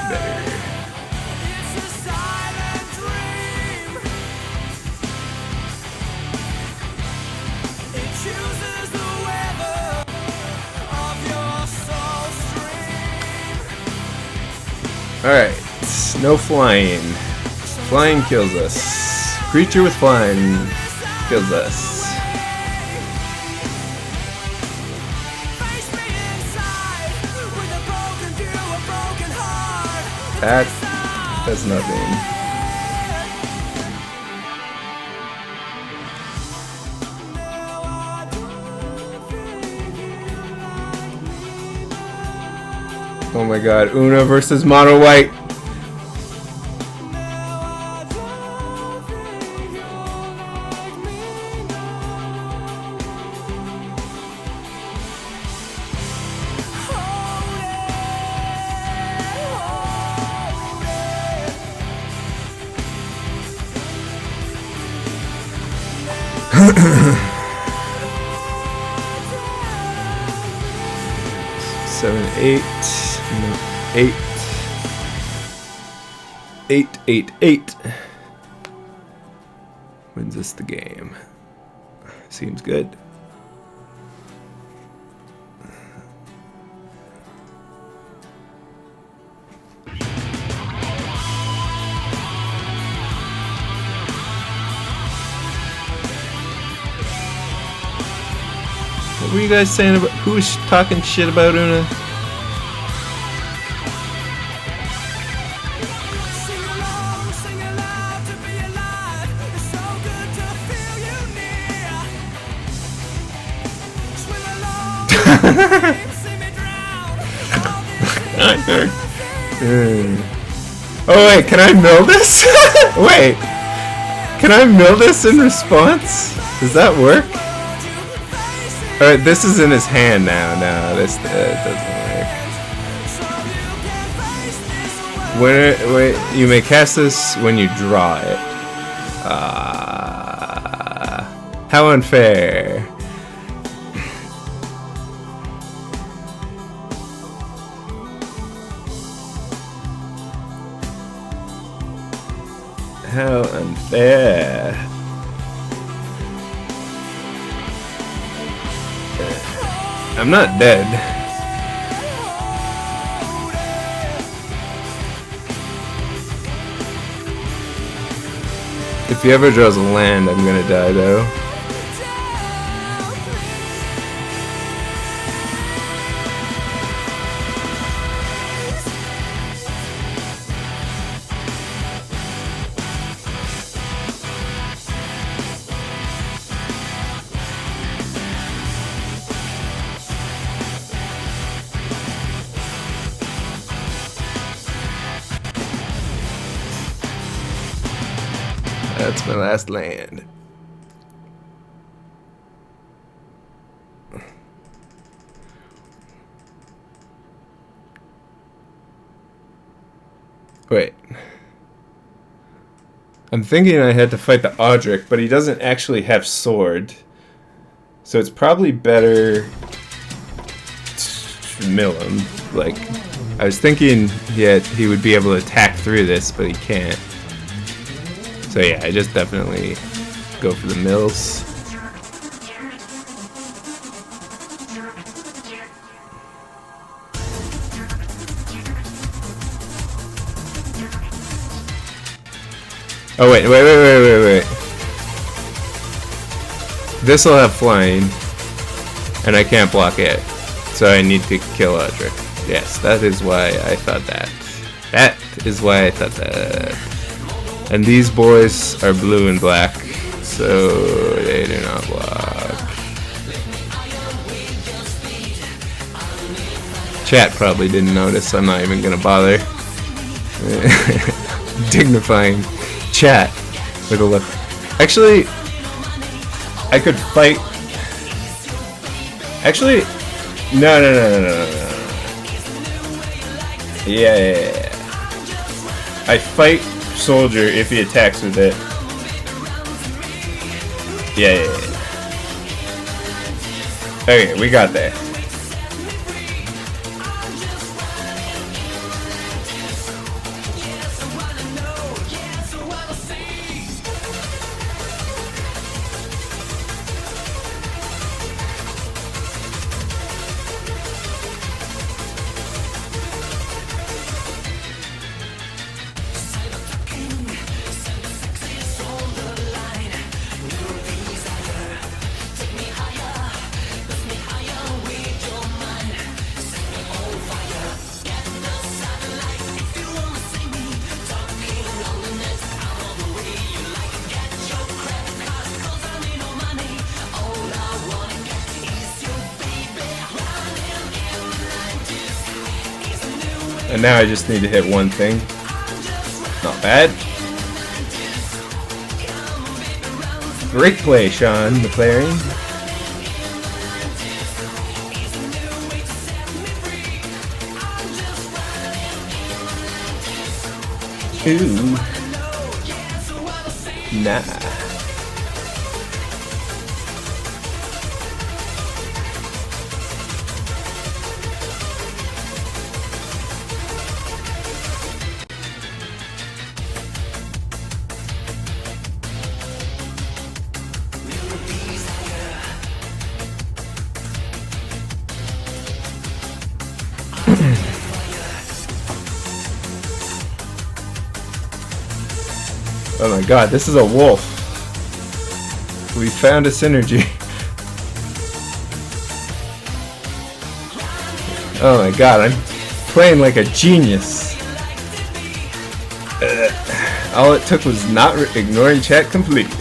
better. It's a silent dream. It chooses the weather of your soul stream. Alright, no flying. Flying kills us. Creature with flying kills us. Face me inside with a broken view, a broken heart. That does nothing. Oh my god, Una versus Mono White. Seven, eight, no, eight, 8. Wins us the game. Seems good. What were you guys saying about who was talking shit about Una? Sing along, sing aloud to be alive. It's so good to feel you near. Swim along, see me drown. All this Oh wait, can I mill this? Wait, can I mill this in response? Does that work? Alright, this is in his hand now. No, this doesn't work. When you may cast this when you draw it. How unfair. How unfair. I'm not dead. If he ever draws a land, I'm gonna die though. That's my last land. Wait. I'm thinking I had to fight the Audric, but he doesn't actually have sword. So it's probably better to mill him. Like, I was thinking he would be able to attack through this, but he can't. So yeah, I just definitely go for the mills. Oh wait. This'll have flying, and I can't block it, so I need to kill Audric. Yes, that is why I thought that. That is why I thought that. And these boys are blue and black, so they do not block. Chat probably didn't notice, I'm not even gonna bother. Dignifying chat with a look. Actually, I could fight. Actually, no. Yeah. I fight soldier if he attacks with it. Yeah. Okay, we got that. And now I just need to hit one thing. Not bad. Great play, Shaun McLaren. Ooh. Nah. Oh my god, this is a wolf. We found a synergy. Oh my god, I'm playing like a genius. All it took was not ignoring chat completely.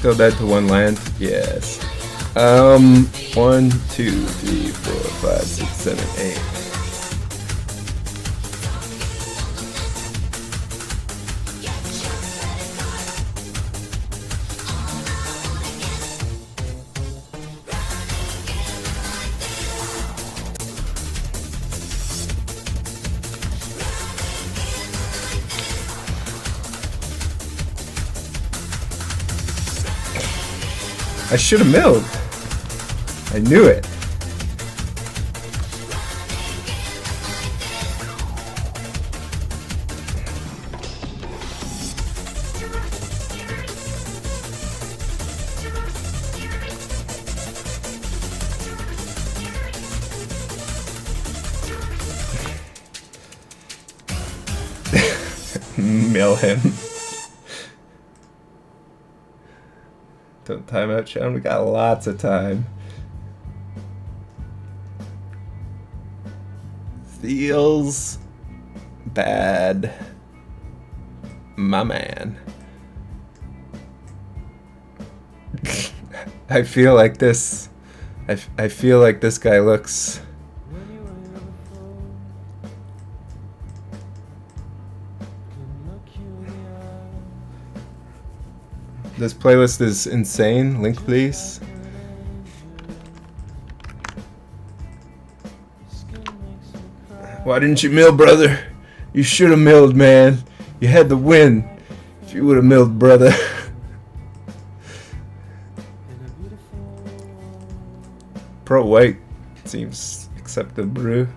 Still dead to one land? Yes. 1, 2, 3, 4, 5, 6, 7, 8. I should have milled. I knew it. Mill him. Don't time out, Shaun. We got lots of time. Feels bad, my man. I feel like this. I feel like this guy looks. This playlist is insane. Link, please. Why didn't you mill, brother? You should have milled, man. You had the win. If you would have milled, brother. Pro white seems acceptable.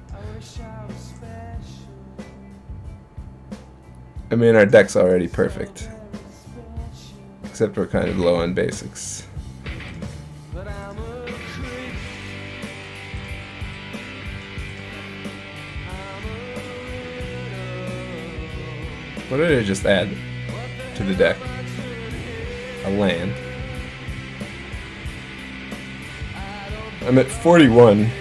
I mean, our deck's already perfect. Except we're kind of low on basics. What did I just add to the deck? A land. I'm at 41.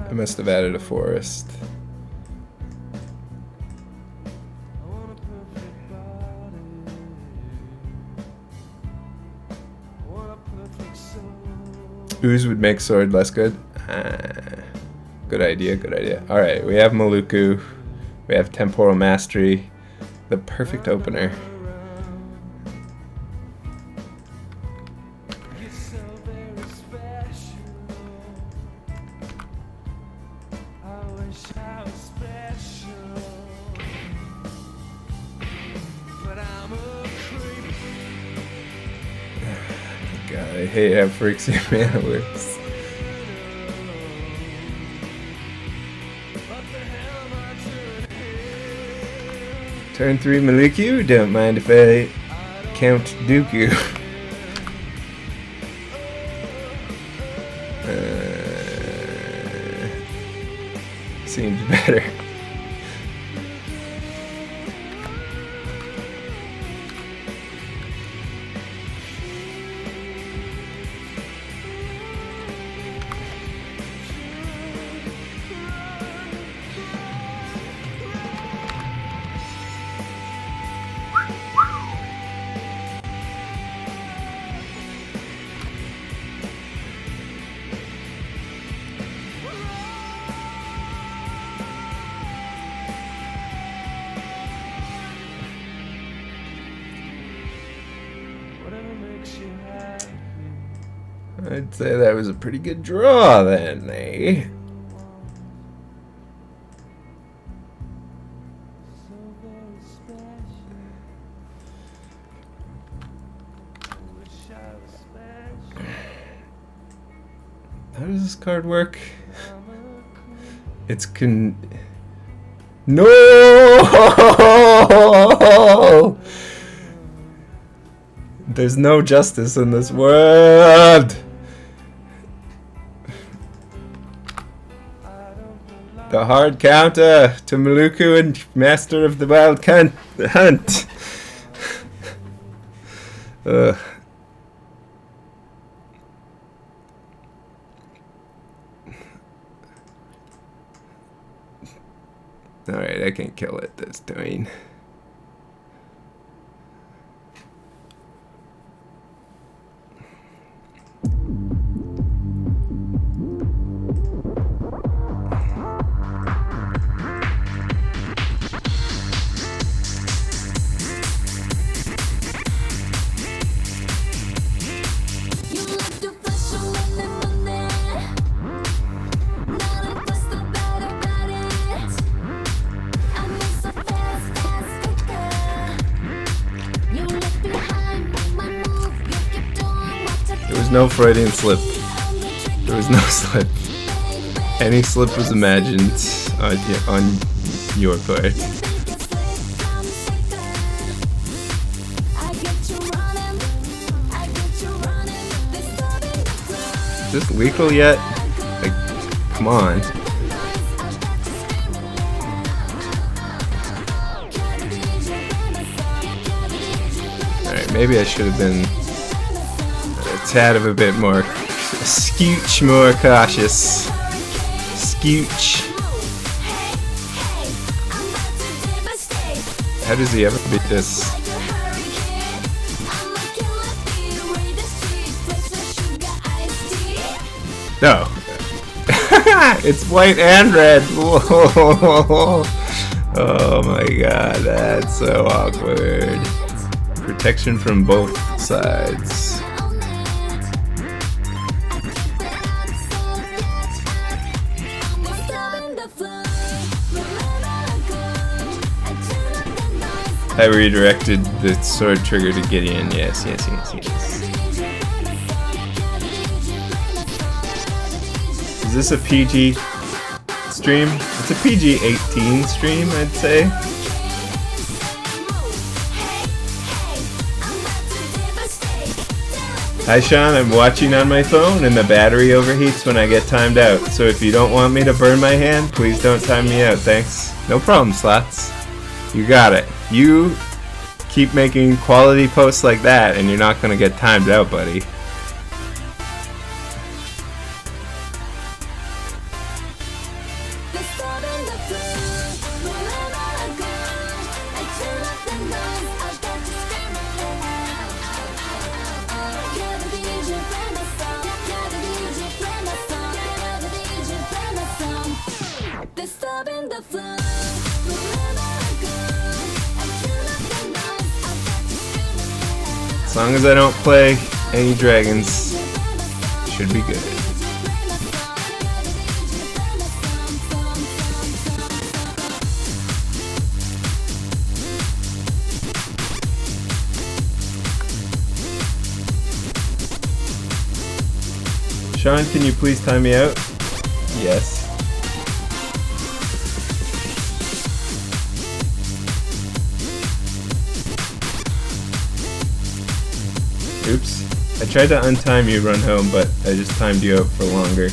I must have added a forest. Ooze would make sword less good. Good idea, good idea. Alright, we have Maluku. We have Temporal Mastery. The perfect opener. God, I hate how Freaksy Mana works. Turn 3 Maluku. Don't mind if I count Dooku. Seems better. Whatever makes you happy. I'd say that was a pretty good draw then, eh? So very special. I wish I was special. How does this card work? I'm a queen. It's No! There's no justice in this world. The hard counter to Maluku and Master of the Wild Hunt. Ugh. Alright, I can kill it this turn. You like to flash when I'm on there. Not a fuss about it. I move so fast, quicker. You look behind my move. You keep doing what you There was no Freudian slip. There was no slip. Any slip was imagined on your part. Is this lethal yet? Like, come on. Alright, maybe I should have been a tad of a bit more, a scooch more cautious. Scooch. How does he ever beat this? No. It's white and red. Whoa. Oh my god, that's so awkward. Protection from both sides. I redirected the sword trigger to Gideon. Yes. Is this a PG stream? It's a PG-18 stream, I'd say. Hi Sean, I'm watching on my phone and the battery overheats when I get timed out. So if you don't want me to burn my hand, please don't time me out. Thanks. No problem, Slots. You got it. You keep making quality posts like that and you're not gonna get timed out, buddy. Disturbing the flow. As long as I don't play any dragons, should be good. Sean, can you please time me out? Yes. Oops. I tried to untime you, run home, but I just timed you out for longer.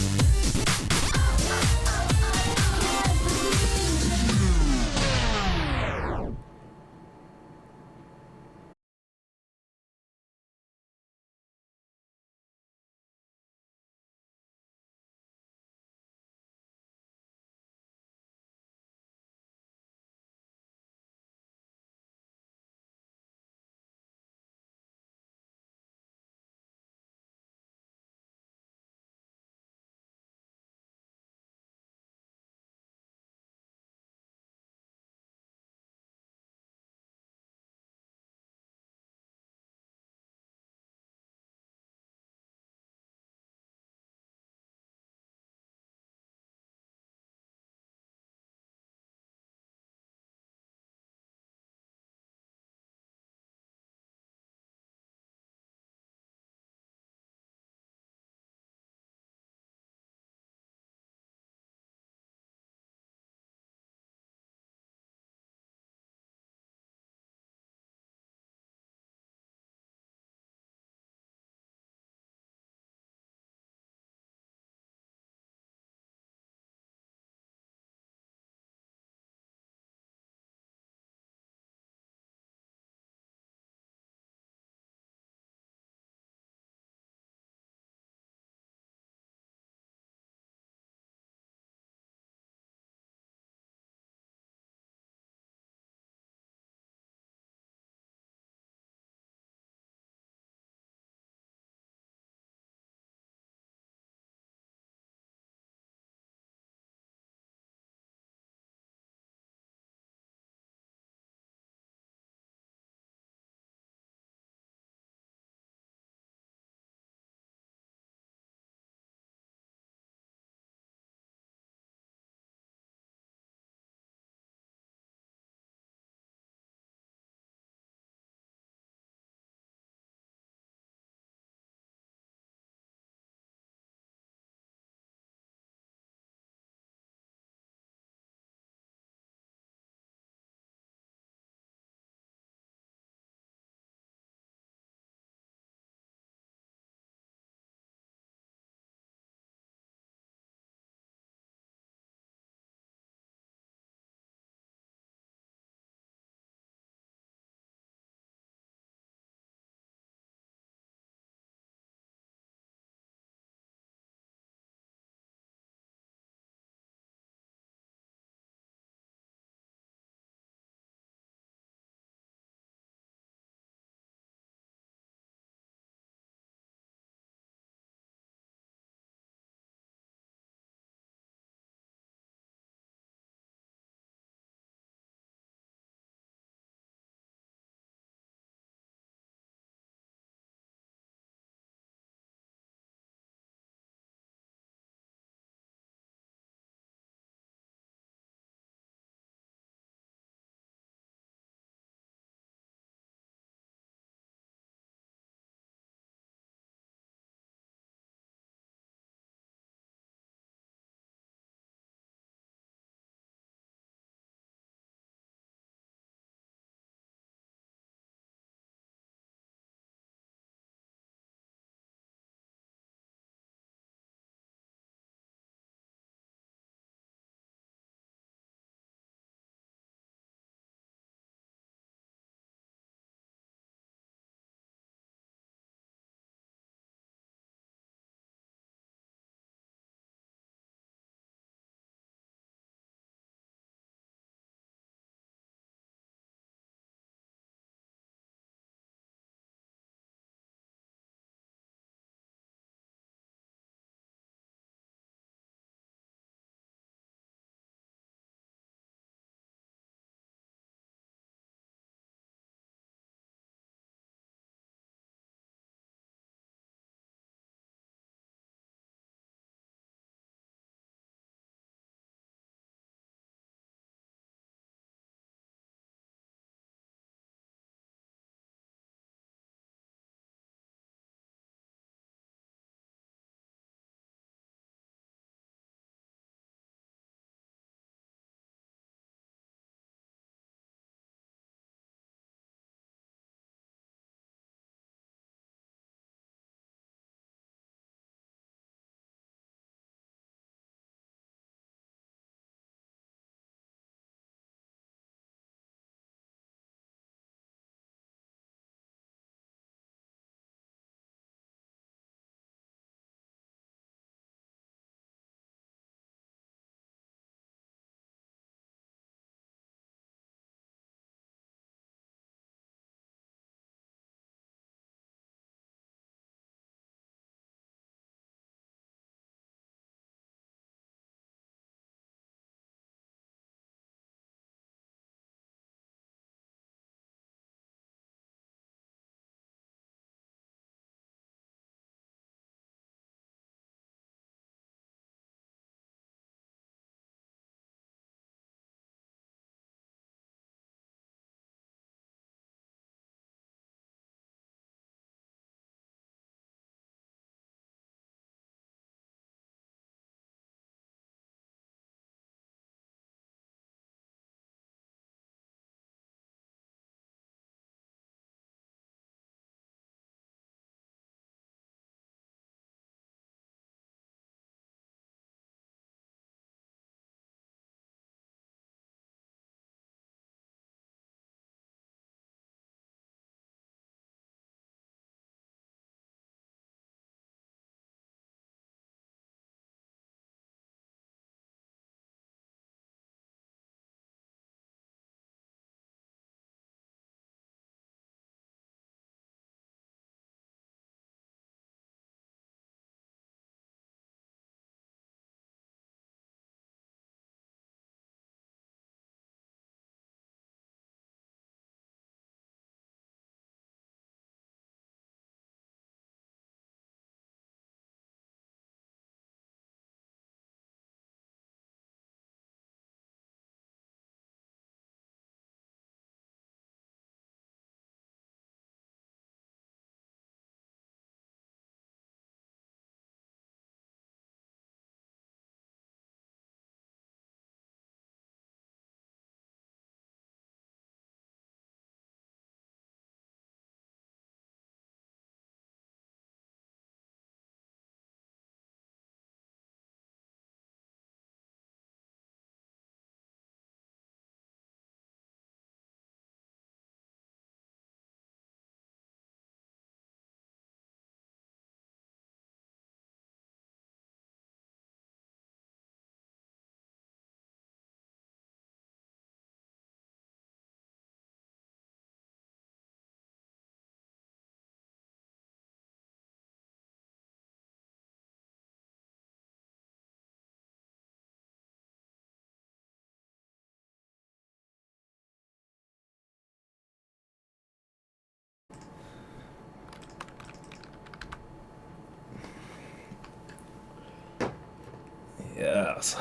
Yes.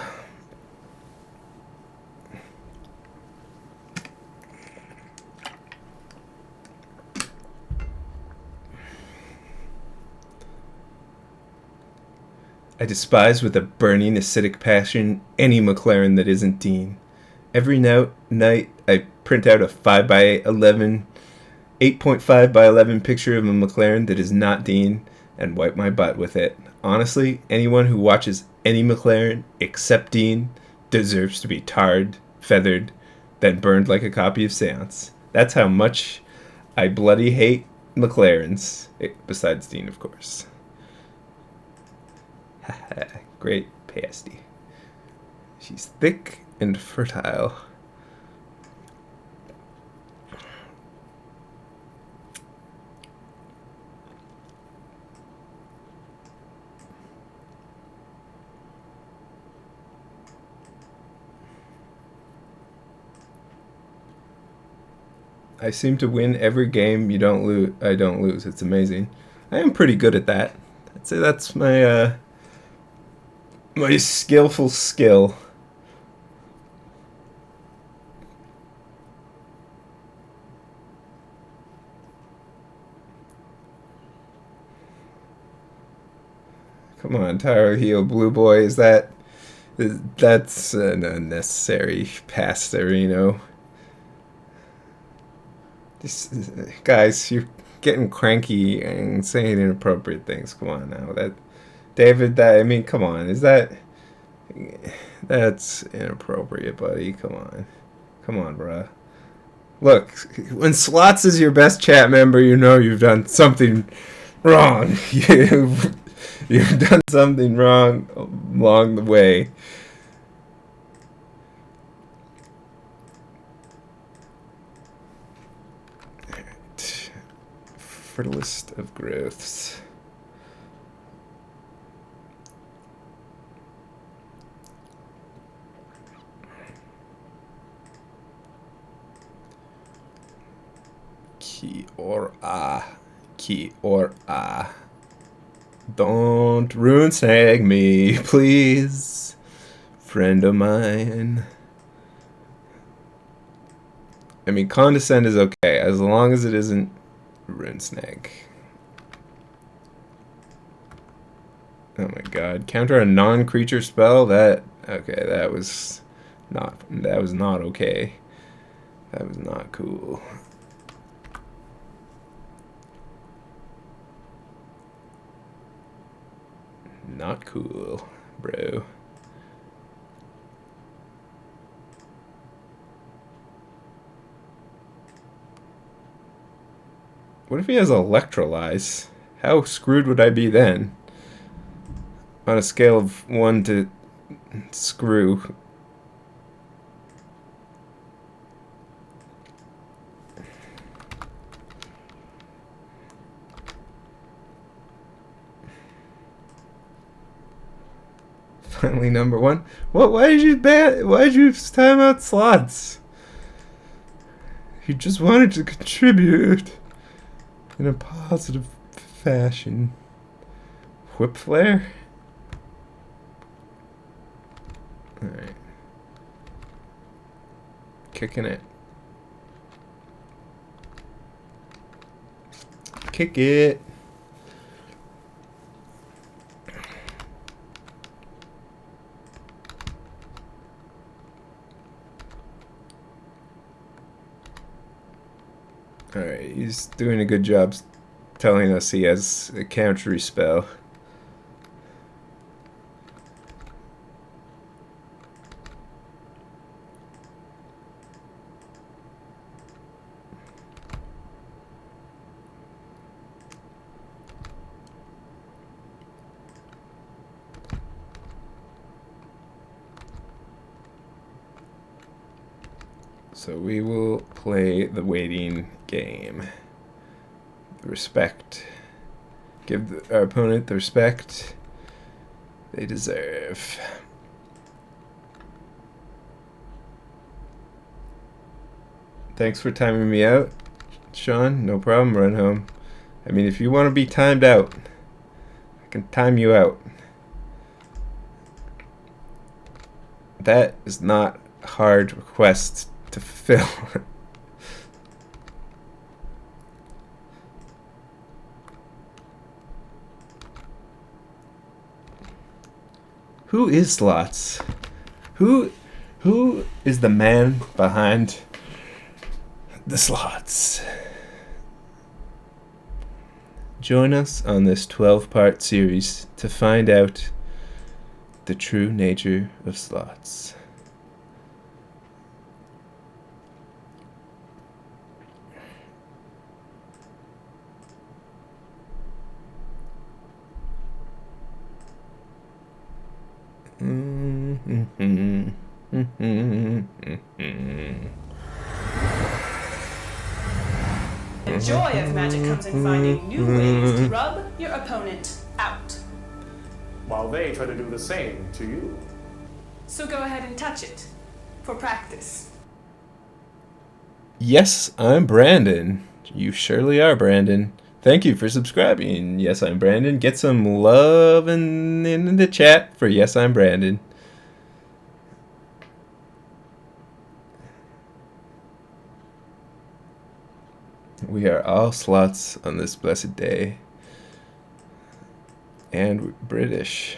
I despise with a burning acidic passion any McLaren that isn't Dean. Every night I print out a 5 by 11, 8.5 by 11 picture of a McLaren that is not Dean and wipe my butt with it. Honestly, anyone who watches any McLaren except Dean deserves to be tarred, feathered, then burned like a copy of Seance. That's how much I bloody hate McLarens, besides Dean, of course. Great pasty. She's thick and fertile. I seem to win every game. I don't lose. It's amazing. I am pretty good at that. I'd say that's my my skillful skill. Come on, Taro Heel Blue Boy. That's an unnecessary pass there, you know. Guys, you're getting cranky and saying inappropriate things. Come on now. David, come on. That's inappropriate, buddy. Come on, bruh. Look, when Slots is your best chat member, you know you've done something wrong. You've done something wrong along the way. Alright. Fertilist of growths. Ki or ah. Don't ruin snag me, please, friend of mine. I mean, condescend is okay, as long as it isn't ruin snag. Oh my god. Counter a non-creature spell? That was not okay. That was not cool. Not cool, bro. What if he has Electrolyze? How screwed would I be then? On a scale of 1 to screw. Finally, number 1. What? Why did you time out Slots? He just wanted to contribute in a positive fashion. Whip flare? Alright. Kicking it. Kick it. Alright, he's doing a good job telling us he has a counter spell. So we will play the waiting game. Respect. Give our opponent the respect they deserve. Thanks for timing me out, Shaun. No problem. Run home. I mean, if you want to be timed out, I can time you out. that is not a hard request to fulfill. Who is Slots? Who is the man behind the Slots? Join us on this 12-part series to find out the true nature of slots. The joy of magic comes in finding new ways to rub your opponent out. While they try to do the same to you. So go ahead and touch it for practice. Yes, I'm Brandon. You surely are, Brandon. Thank you for subscribing. Yes, I'm Brandon. Get some love in the chat for Yes, I'm Brandon. We are all slots on this blessed day. And British.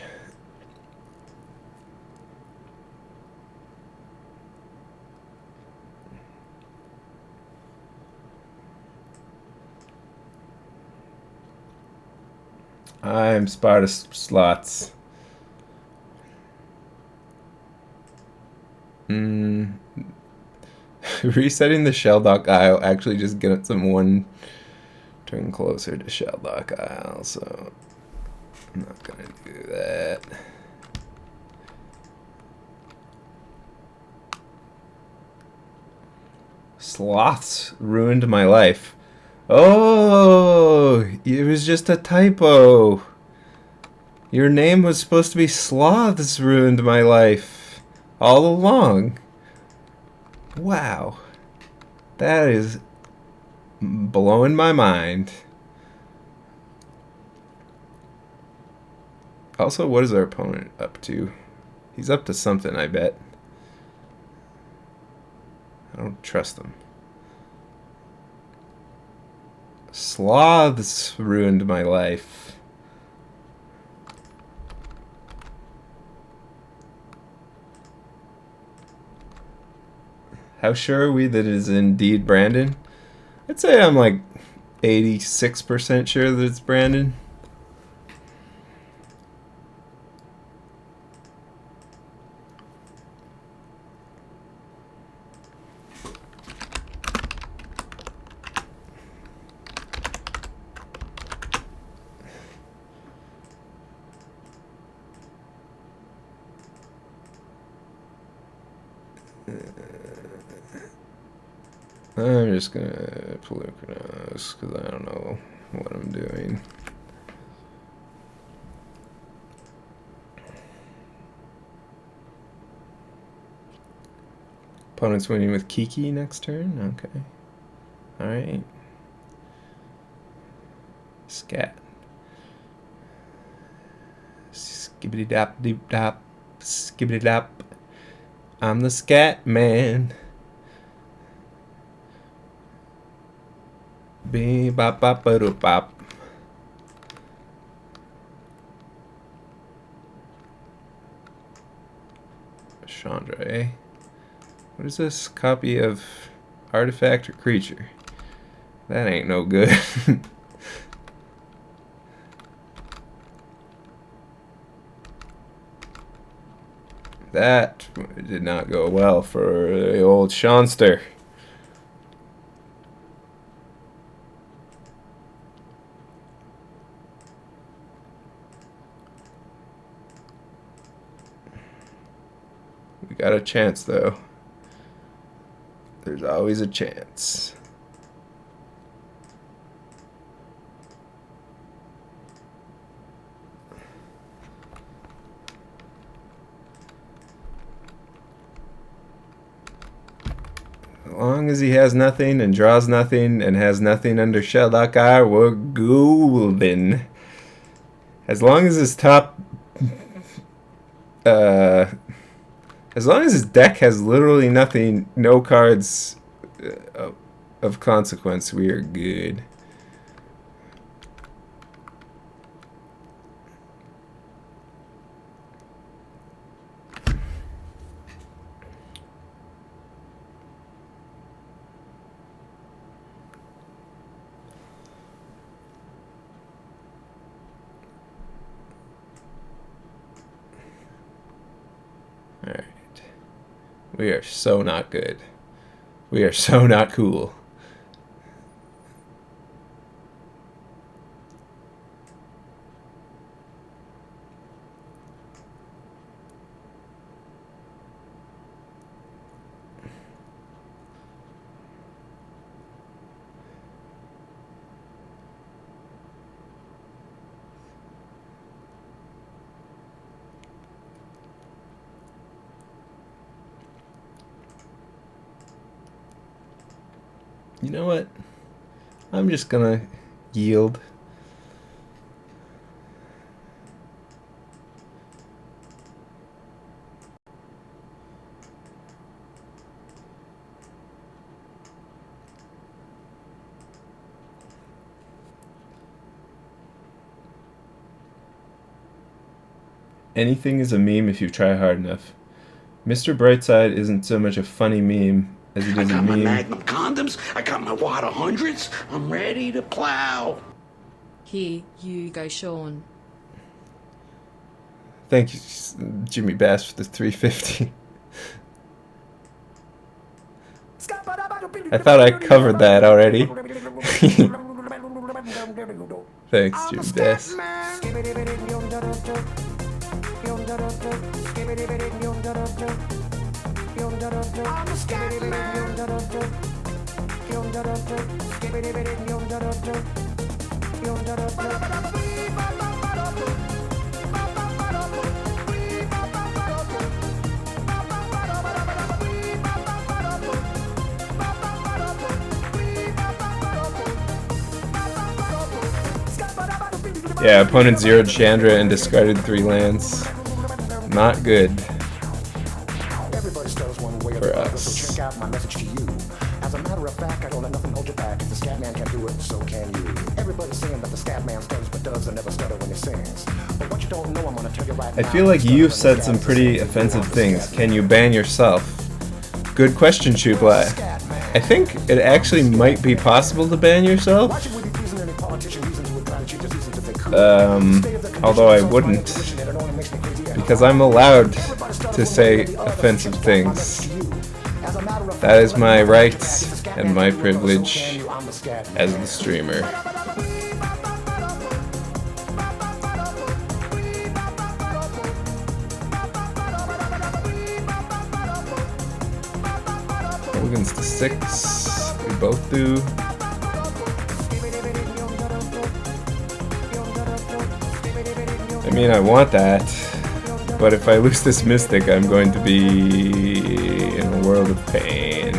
I'm Sparta Slots. Resetting the Shelldock Isle actually just gets them one turn closer to Shelldock Isle, so I'm not gonna do that. Sloths ruined my life. Oh, it was just a typo. Your name was supposed to be Sloths ruined my life all along. Wow. That is blowing my mind. Also, what is our opponent up to? He's up to something, I bet. I don't trust him. Sloths ruined my life. How sure are we that it is indeed Brandon? I'd say I'm like 86% sure that it's Brandon. I'm just gonna Pelucranos because I don't know what I'm doing. Opponent's winning with Kiki next turn? Okay. Alright. Scat. Skibbity dap deep dap. Skibbity dap. I'm the scat man. Beep bop bop ba doop bop. Chandra, eh? What is this? Copy of artifact or creature? That ain't no good. That did not go well for the old Shaunster. We got a chance, though. There's always a chance. As long as he has nothing and draws nothing and has nothing under Shelldock Eye, we're golden. As long as his top As long as his deck has literally nothing, no cards of consequence, we are good. Alright. We are so not good. We are so not cool. You know what? I'm just gonna yield. Anything is a meme if you try hard enough. Mr. Brightside isn't so much a funny meme as it I is a got my meme. Magnum condoms. I got my Wad 100s. I'm ready to plow. Here you go, Shaun. Thank you, Jimmy Bass, for the 350. I thought I covered that already. Thanks, Jimmy Bass. Yeah, opponent zeroed Chandra and discarded 3 lands. Not good Everybody stutters one way or for the other, so us. check out my message to you. As a matter of fact, I don't let nothing hold you back. If the scat man can do it, so can you. Everybody's saying that the scat man stutters but does and never stutter when he sings. But what you don't know, I'm gonna tell you right I now. feel like Stutter you've when said the some scat pretty says, offensive "I'm the things. scat Can man." you ban yourself? Good question, Chupla. Scat man. I think it actually might be possible to ban Why yourself. should we be pleasing any politician reasons who would try to cheat us reasons if they could? Although I wouldn't, because I'm allowed to say offensive things. That is my right and my privilege as the streamer. Hogan's to 6. We both do. I mean, I want that, but if I lose this Mystic, I'm going to be in a world of pain.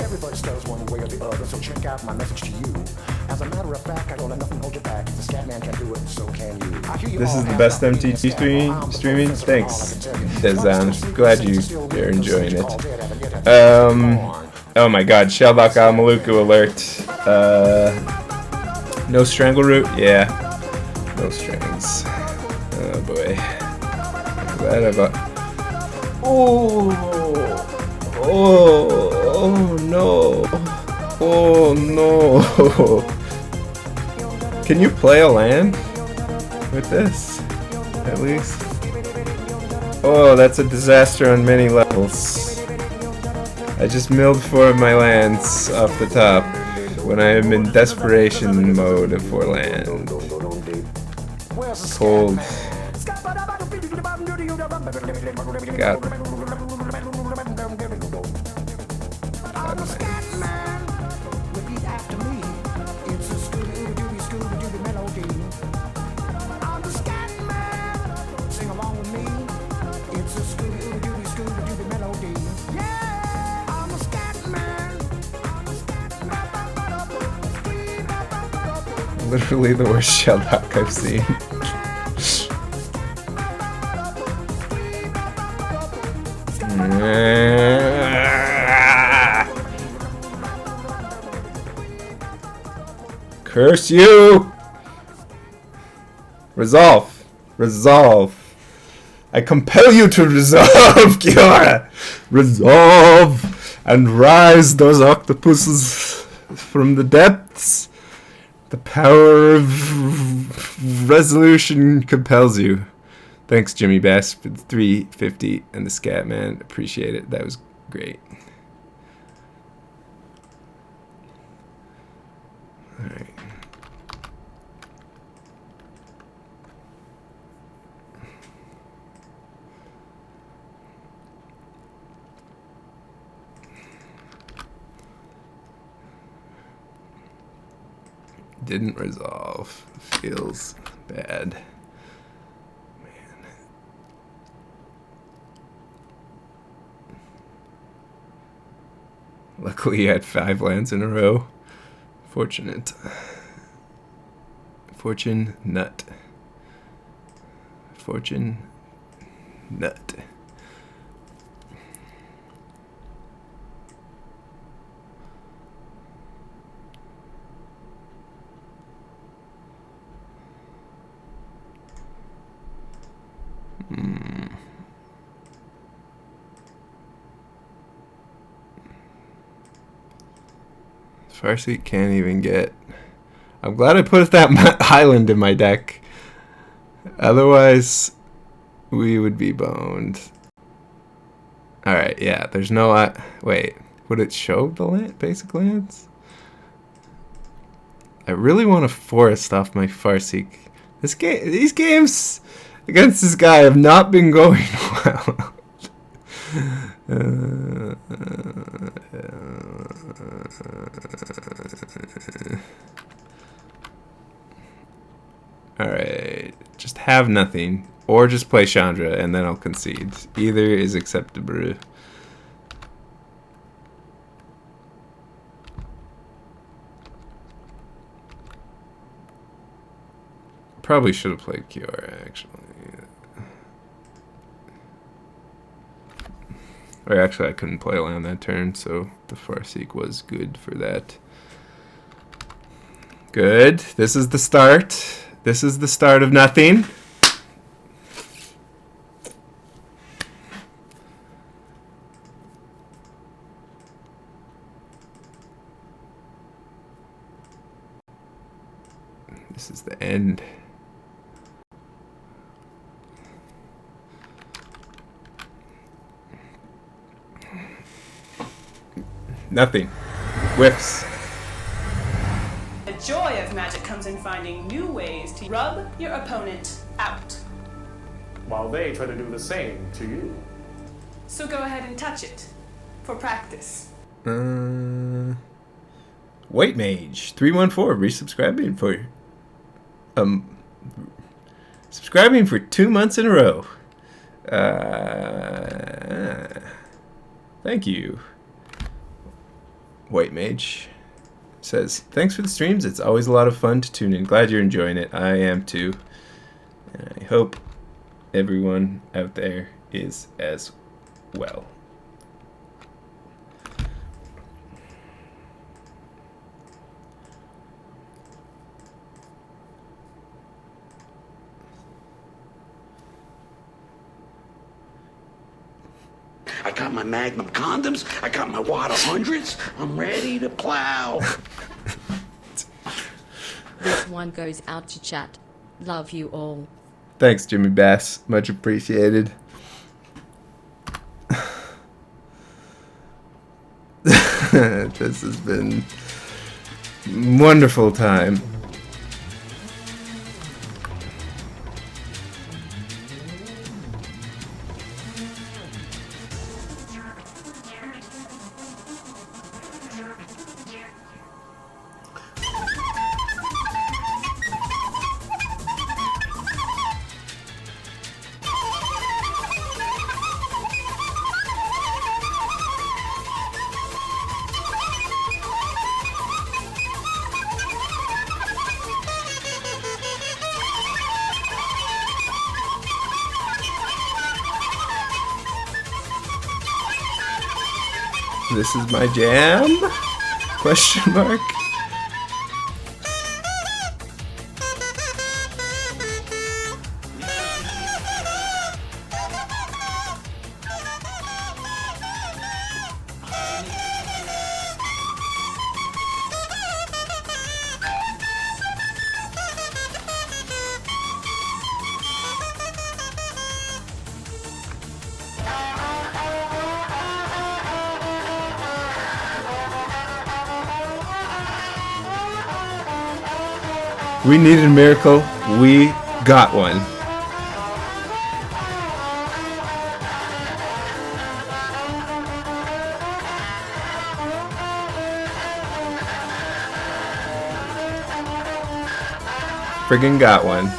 Everybody stutters one way or the other, so check out my message to you. As a matter of fact, I don't let nothing hold you back. If the scat man can do it, so can you. I hear you This all is the have best that being a MTG scat man. streaming. I'm Thanks, the professor, all I can tell you. Dezan. Glad you're enjoying it. All dead, haven't yet had born. Oh my god, Shelldock Al Maluku alert. No Strangleroot? Yeah. No strings. Oh boy. Glad I got. Oh! Oh no! Oh no! Can you play a land with this? At least? Oh, that's a disaster on many levels. I just milled 4 of my lands off the top when I am in desperation mode for land. Cold. God. Repeat after me. It's a Scooby-Dooby melody. I'm the scat man. Sing along with me. It's a Scooby-Dooby melody. Yeah, I'm the scat man. I'm the scat man. Literally the worst Shelldock I've seen. Curse you! Resolve. Resolve. I compel you to resolve, Kiara! Resolve! And rise, those octopuses, from the depths. The power of resolution compels you. Thanks, Jimmy Bass, for the 350 and the Scat Man. Appreciate it. That was great. Alright. Didn't resolve. Feels bad. Man. Luckily, you had 5 lands in a row. Fortunate. Fortune nut. Fortune nut. Farseek can't even get. I'm glad I put that island in my deck. Otherwise, we would be boned. Alright, yeah, there's no. Wait, would it show the basic lands? I really want to forest off my Farseek. These games against this guy have not been going well. Alright, just have nothing. Or just play Chandra and then I'll concede. Either is acceptable. Probably should have played Kiora, actually. Or actually, I couldn't play land that turn, so the Farseek was good for that. Good. This is the start. This is the start of nothing. This is the end. Nothing. Whiffs. The joy of magic comes in finding new ways to rub your opponent out. While they try to do the same to you. So go ahead and touch it for practice. White Mage 314 resubscribing for subscribing for 2 months in a row. Thank you. White Mage says, thanks for the streams. It's always a lot of fun to tune in. Glad you're enjoying it. I am too. And I hope everyone out there is as well. I got my Magnum condoms. I got my Watt 100s. I'm ready to plow. This one goes out to chat. Love you all. Thanks, Jimmy Bass. Much appreciated. This has been a wonderful time. This is my jam? Question mark. We needed a miracle. We got one. Friggin' got one.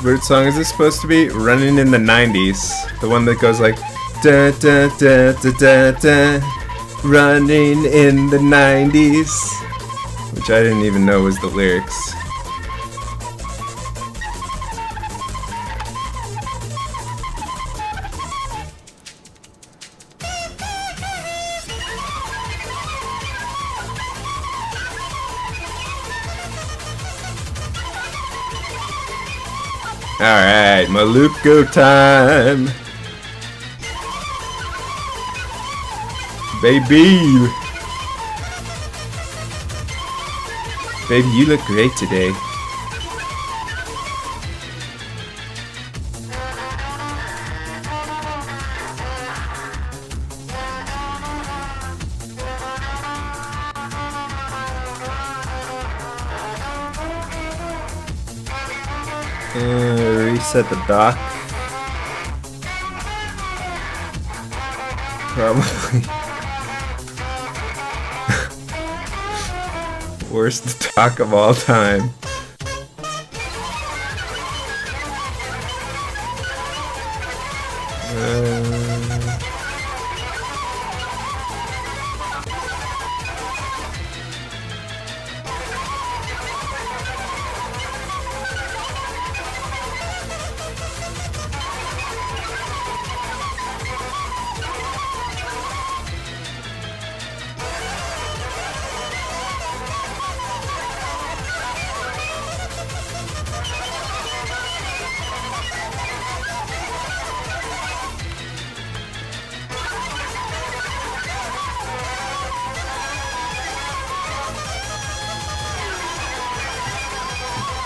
What song is this supposed to be? Running in the 90s. The one that goes like da da da da da da. Running in the 90s. Which I didn't even know was the lyrics. Alright, Maluko time! Baby! Baby, you look great today. Reset the dock. Probably. Worst dock of all time.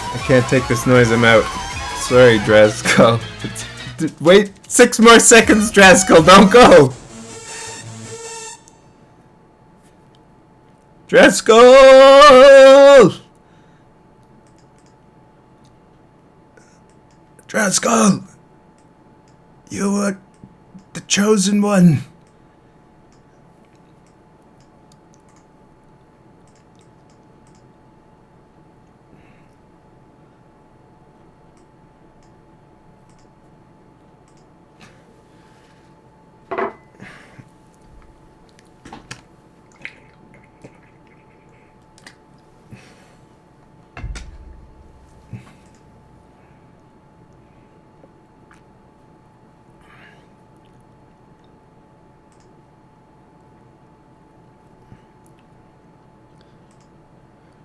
I can't take this noise, I'm out. Sorry, Drazkull. Wait 6 more seconds, Drazkull, don't go! Drazkull! Drazkull! You are the chosen one.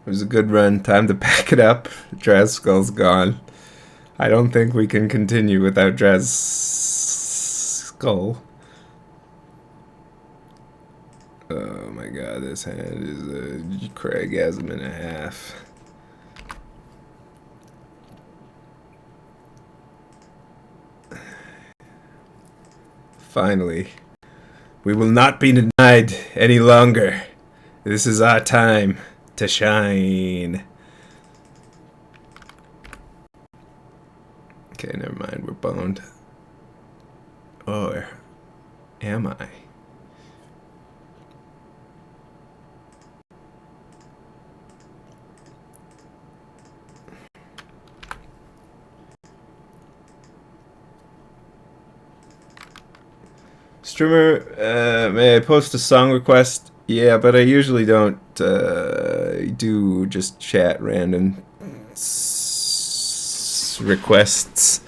It was a good run. Time to pack it up. Drazkull's gone. I don't think we can continue without Drazkull. Oh my god, this hand is a Craigasm and a half. Finally. We will not be denied any longer. This is our time to shine. Okay, never mind, we're boned. Or am I? Streamer, may I post a song request? Yeah, but I usually don't do just chat random requests.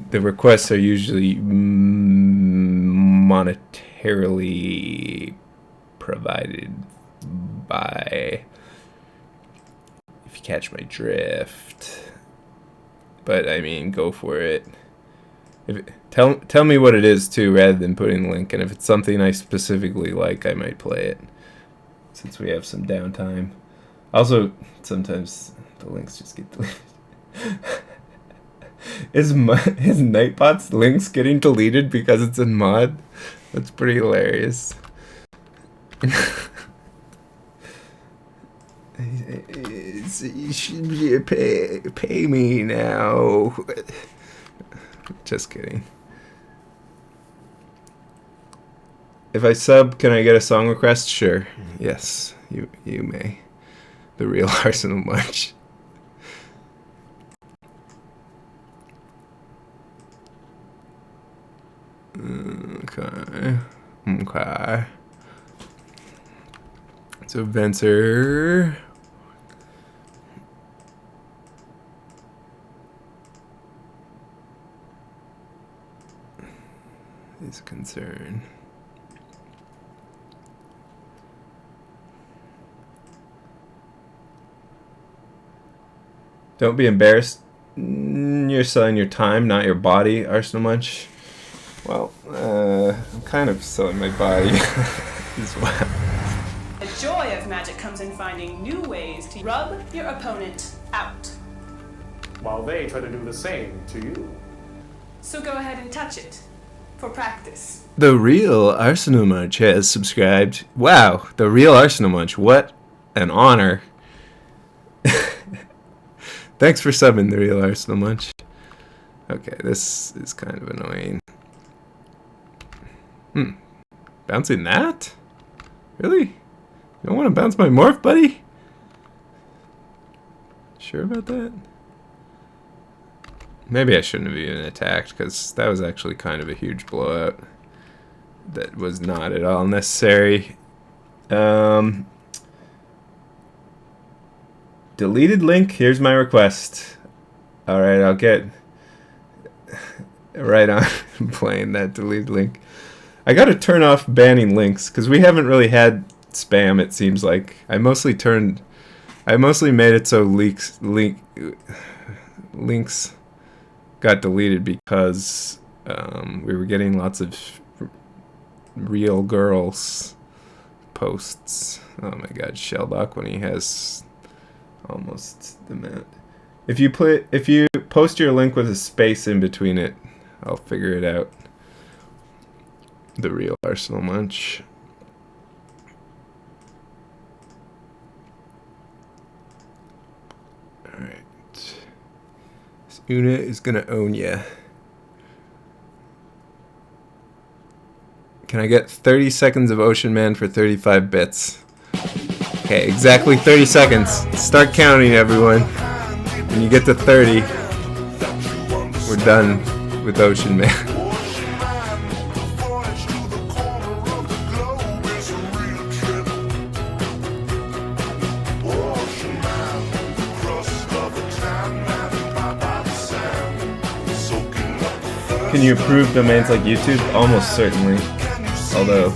The requests are usually monetarily provided by, if you catch my drift. But I mean, go for it. Tell me what it is too, rather than putting the link. And if it's something I specifically like, I might play it, since we have some downtime. Also, sometimes the links just get deleted. Is Nightbot's links getting deleted because it's in mod? That's pretty hilarious. You should pay me now. Just kidding. If I sub, can I get a song request? Sure. Yes, you may. The real Arsenal Munch. Okay. So Vencer. Is a concern. Don't be embarrassed. You're selling your time, not your body, Arsenal Munch. Well, I'm kind of selling my body as well. The joy of magic comes in finding new ways to rub your opponent out. While they try to do the same to you. So go ahead and touch it for practice. The real Arsenal Munch has subscribed. Wow, the real Arsenal Munch. What an honor. Thanks for subbing, the real Arsenal Munch. Okay, this is kind of annoying. Bouncing that? Really? You don't want to bounce my morph, buddy? Sure about that? Maybe I shouldn't have even attacked, because that was actually kind of a huge blowout. That was not at all necessary. Deleted link. Here's my request. Alright, I'll get right on playing that deleted link. I gotta turn off banning links, because we haven't really had spam, it seems like. I mostly made it so links got deleted because we were getting lots of real girls posts. Oh my god, Sheldock when he has almost the amount. If you post your link with a space in between it, I'll figure it out. The real Arsenal Munch. Alright. Una is gonna own ya. Can I get 30 seconds of Ocean Man for 35 bits? Okay, exactly 30 seconds. Start counting, everyone. When you get to 30, we're done with Ocean Man. Can you approve domains like YouTube? Almost certainly. Although,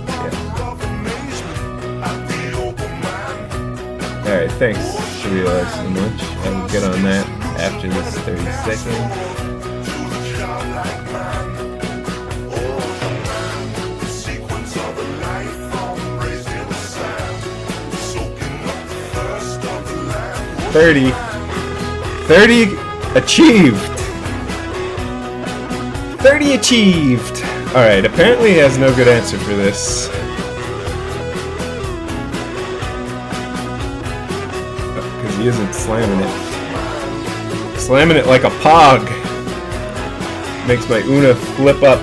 yeah. Alright, thanks for realizing so much. I will get on that after this 30 seconds. $30 achieved. 30 achieved! Alright, apparently he has no good answer for this. Because he isn't slamming it. Slamming it like a pog! Makes my Una flip up.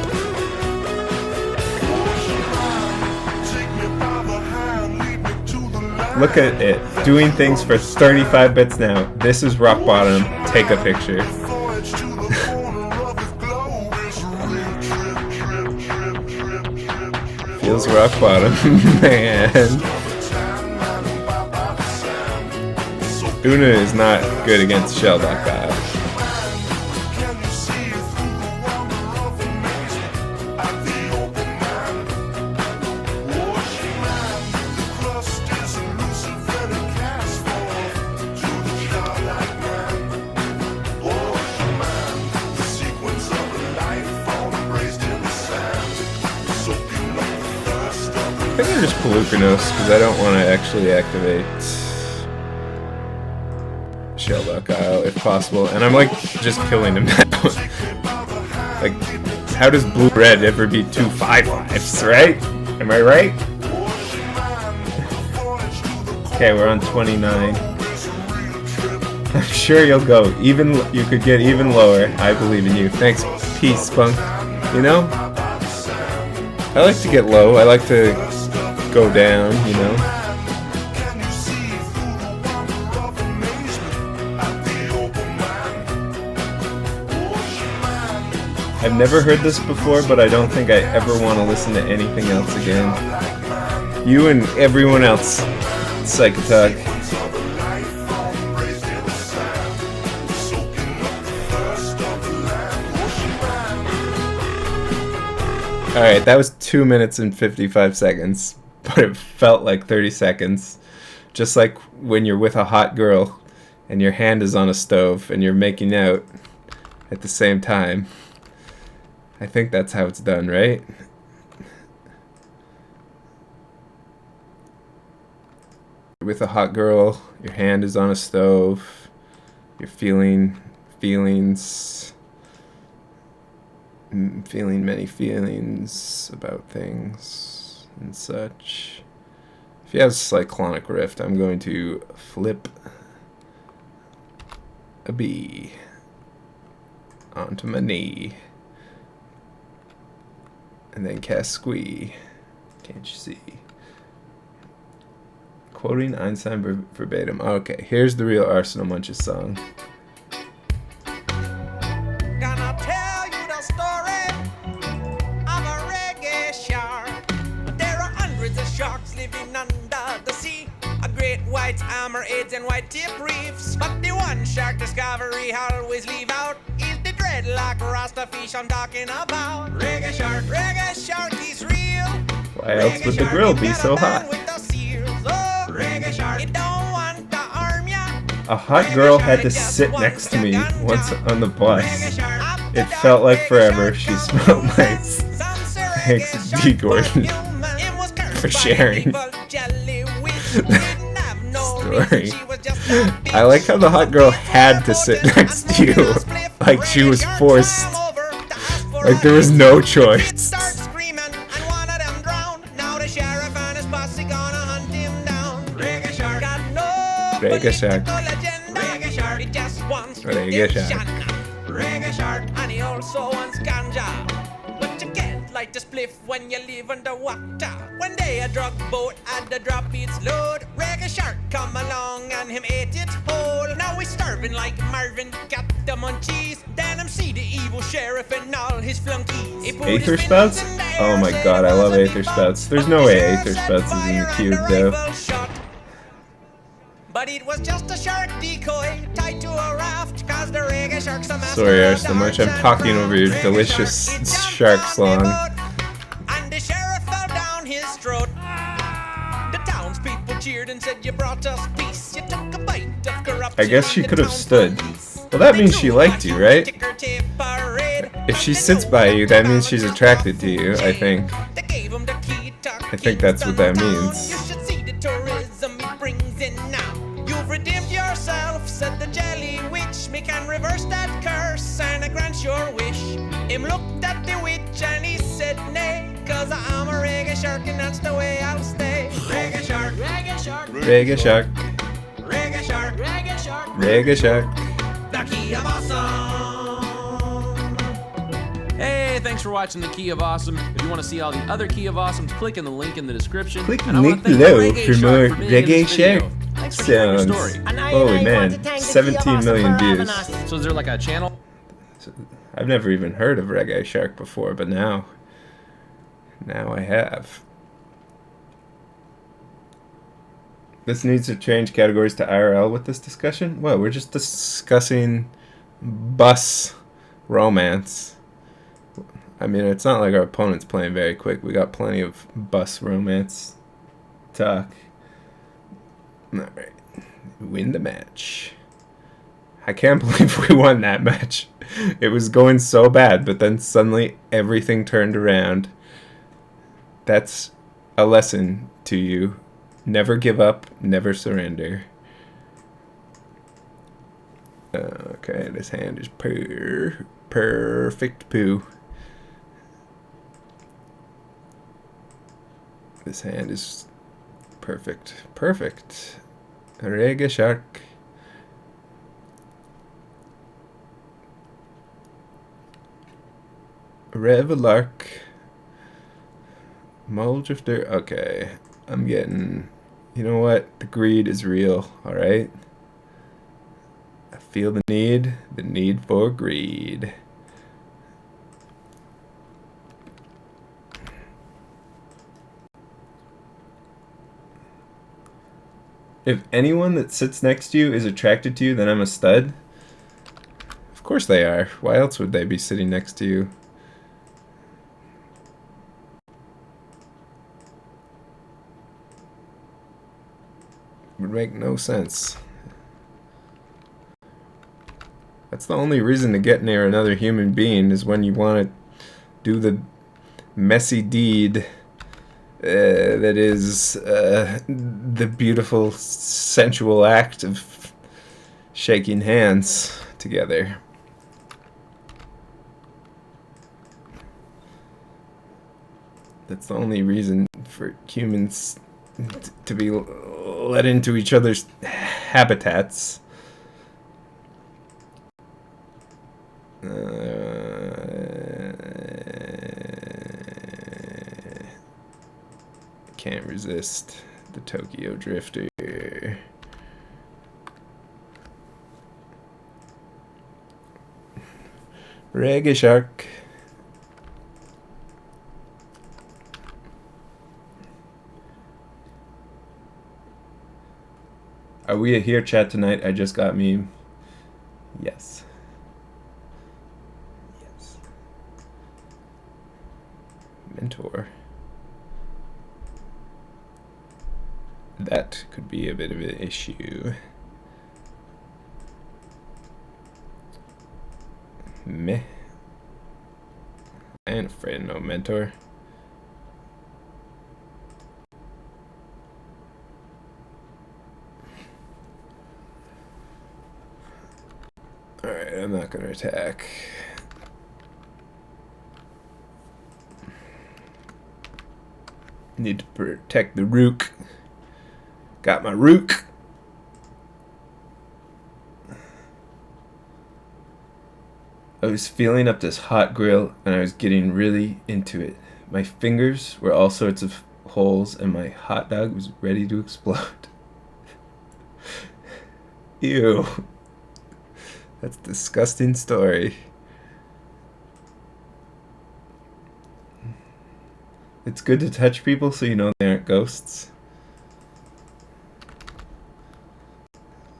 Look at it. Doing things for 35 bits now. This is rock bottom. Take a picture. feels rock bottom, man. Una is not good against Shellback Guy. I think I'm just Pelucanos because I don't want to actually activate Shellback Isle if possible, and I'm like just killing him now. Like, how does blue red ever be 2 5/5s, right? Am I right? Okay, we're on 29. I'm sure you'll go. Even you could get even lower. I believe in you. Thanks, Peace Spunk. You know, I like to get low. I like to go down. You know. I've never heard this before, but I don't think I ever want to listen to anything else again. You and everyone else, Psychotog. Alright, that was 2 minutes and 55 seconds, but it felt like 30 seconds. Just like when you're with a hot girl and your hand is on a stove and you're making out at the same time. I think that's how it's done, right? With a hot girl, your hand is on a stove, you're feeling many feelings about things and such. If you have Cyclonic Rift, I'm going to flip a bee onto my knee. And then cast Squee. Can't you see? Quoting Einstein verbatim. Okay, here's the real Arsenal Munches song. Gonna tell you the story of a reggae shark. There are hundreds of sharks living under the sea. A great white hammerheads and white tip reefs. But the one shark discovery always leave out is the dreadlock Rasta fish I'm talking about. Reggae shark is real. Why else would the grill be so hot? A hot girl had to sit next to me once on the bus. It felt like forever. She smelled nice. Thanks, D. Gordon, for sharing. Story. I like how the hot girl had to sit next to you. Like she was forced. Like there was no choice. Reggae Shark. Reggae Shark. And he also wants ganja. But you can't light the spliff when you live underwater. When they a drug boat and the drop its load, Reggae Shark come along and him ate it whole. Now he's starving like Marvin, got the munchies. Then him see the evil sheriff and all his flunkies. Aether Spouts? Oh my god, I love Aether Spouts. There's no way Aether Spouts is in the cube though. But it was just a shark decoy tied to a raft, cause the reggae shark's a master. Sorry, Arsenal Munch, I'm talking over your delicious shark song. And the sheriff fell down his throat. The townspeople cheered and said, you brought us peace. You took a bite of corruption. I guess she could have stood. Well, that means she liked you, right? If she sits by you, that means she's attracted to you, I think. I think that's what that means. You should see the tourism it brings in now. You've redeemed yourself, said the jelly witch. Me can reverse that curse and grant your wish. Him looked at the witch and he said nay, cause I'm a reggae shark and that's the way I'll stay. Reggae shark, reggae shark, Reggae Shark. reggae shark, reggae shark, Reggae Shark. the key of awesome. Hey, thanks for watching The Key of Awesome. If you want to see all the other Key of Awesomes, click in the link in the description. Click and I link want to thank below the Reggae for Shark more for being in Reggae this video. Shark Thanks for sharing your sounds. story. Holy man, 17 million views. So is there like a channel? I've never even heard of Reggae Shark before, but now I have. This needs to change categories to IRL with this discussion? Well, we're just discussing bus romance. I mean, it's not like our opponent's playing very quick. We got plenty of bus romance talk. Alright. Win the match. I can't believe we won that match. It was going so bad, but then suddenly everything turned around. That's a lesson to you. Never give up, never surrender. Okay, this hand is perfect poo. This hand is perfect. Perfect. Rege shark. Revelark. Muldrifter. Okay. I'm getting... You know what? The greed is real, alright? I feel the need for greed. If anyone that sits next to you is attracted to you, then I'm a stud. Of course they are. Why else would they be sitting next to you? Would make no sense. That's the only reason to get near another human being, is when you want to do the messy deed that is the beautiful, sensual act of shaking hands together. That's the only reason for humans to be let into each other's habitats. Can't resist the Tokyo Drifter. Reggae Shark. Are we a here chat tonight? I just got meme. Yes. Yes. Mentor. That could be a bit of an issue. Meh. I ain't afraid of no mentor. Alright, I'm not gonna attack. Need to protect the rook. Got my rook. I was feeling up this hot grill and I was getting really into it. My fingers were all sorts of holes and my hot dog was ready to explode. Ew. That's a disgusting story. It's good to touch people so you know they aren't ghosts.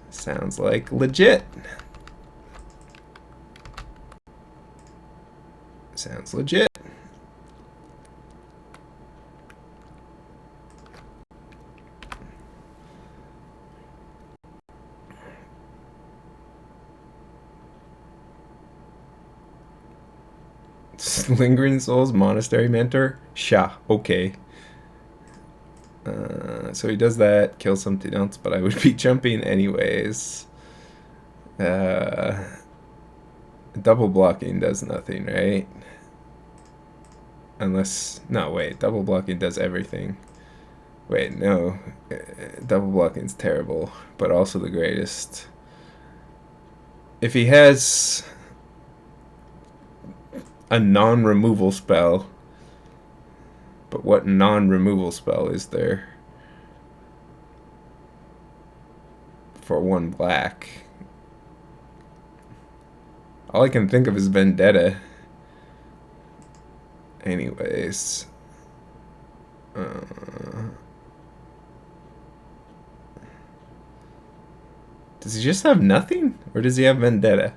Sounds like legit. Sounds legit. Lingering Souls Monastery Mentor? Sha, okay. So he does that, kill something else, but I would be jumping anyways. Double blocking does nothing, right? Unless... No, wait. Double blocking does everything. Wait, no. Double blocking's terrible, but also the greatest. If he has a non-removal spell... But what non-removal spell is there for 1 black? All I can think of is Vendetta. Anyways. Does he just have nothing? Or does he have vendetta?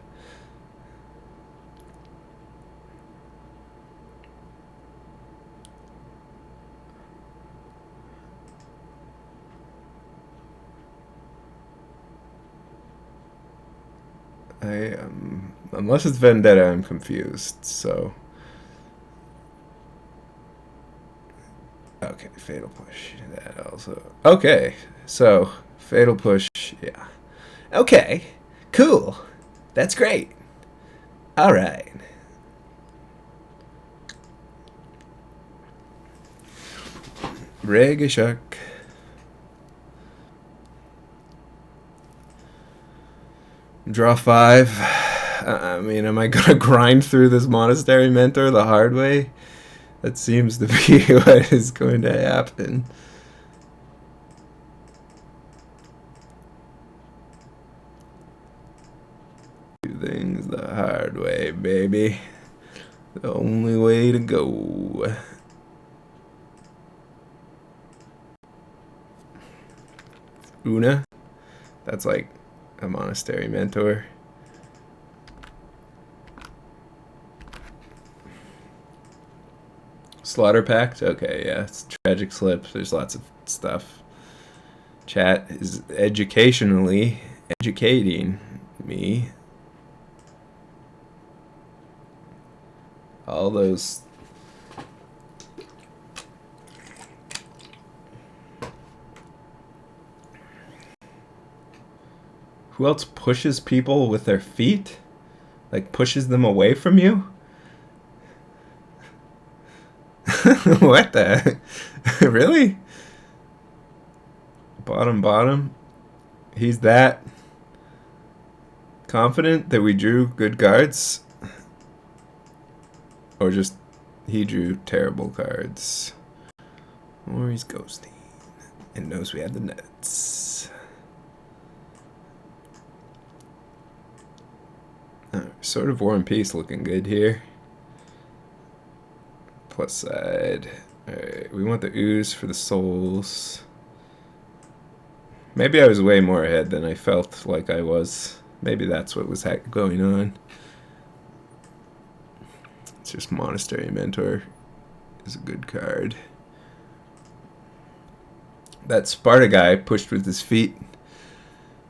Unless it's vendetta, I'm confused. So, okay, fatal push. That also. Okay, so fatal push. Yeah. Okay, cool. That's great. All right. Reggae Shark. Draw 5. I mean, am I gonna grind through this Monastery Mentor the hard way? That seems to be what is going to happen. Do things the hard way, baby. The only way to go. Una? That's like a Monastery Mentor. Slaughter Pact? Okay, yeah. It's Tragic Slip. There's lots of stuff. Chat is educating me. All those. Who else pushes people with their feet? Like pushes them away from you? What the? Really? Bottom. He's that confident that we drew good cards? Or just he drew terrible cards? Or he's ghosting and knows we had the nuts. Sort of War and Peace looking good here. Plus side. Alright, we want the ooze for the souls. Maybe I was way more ahead than I felt like I was. Maybe that's what was going on. It's just Monastery Mentor is a good card. That Sparta guy pushed with his feet.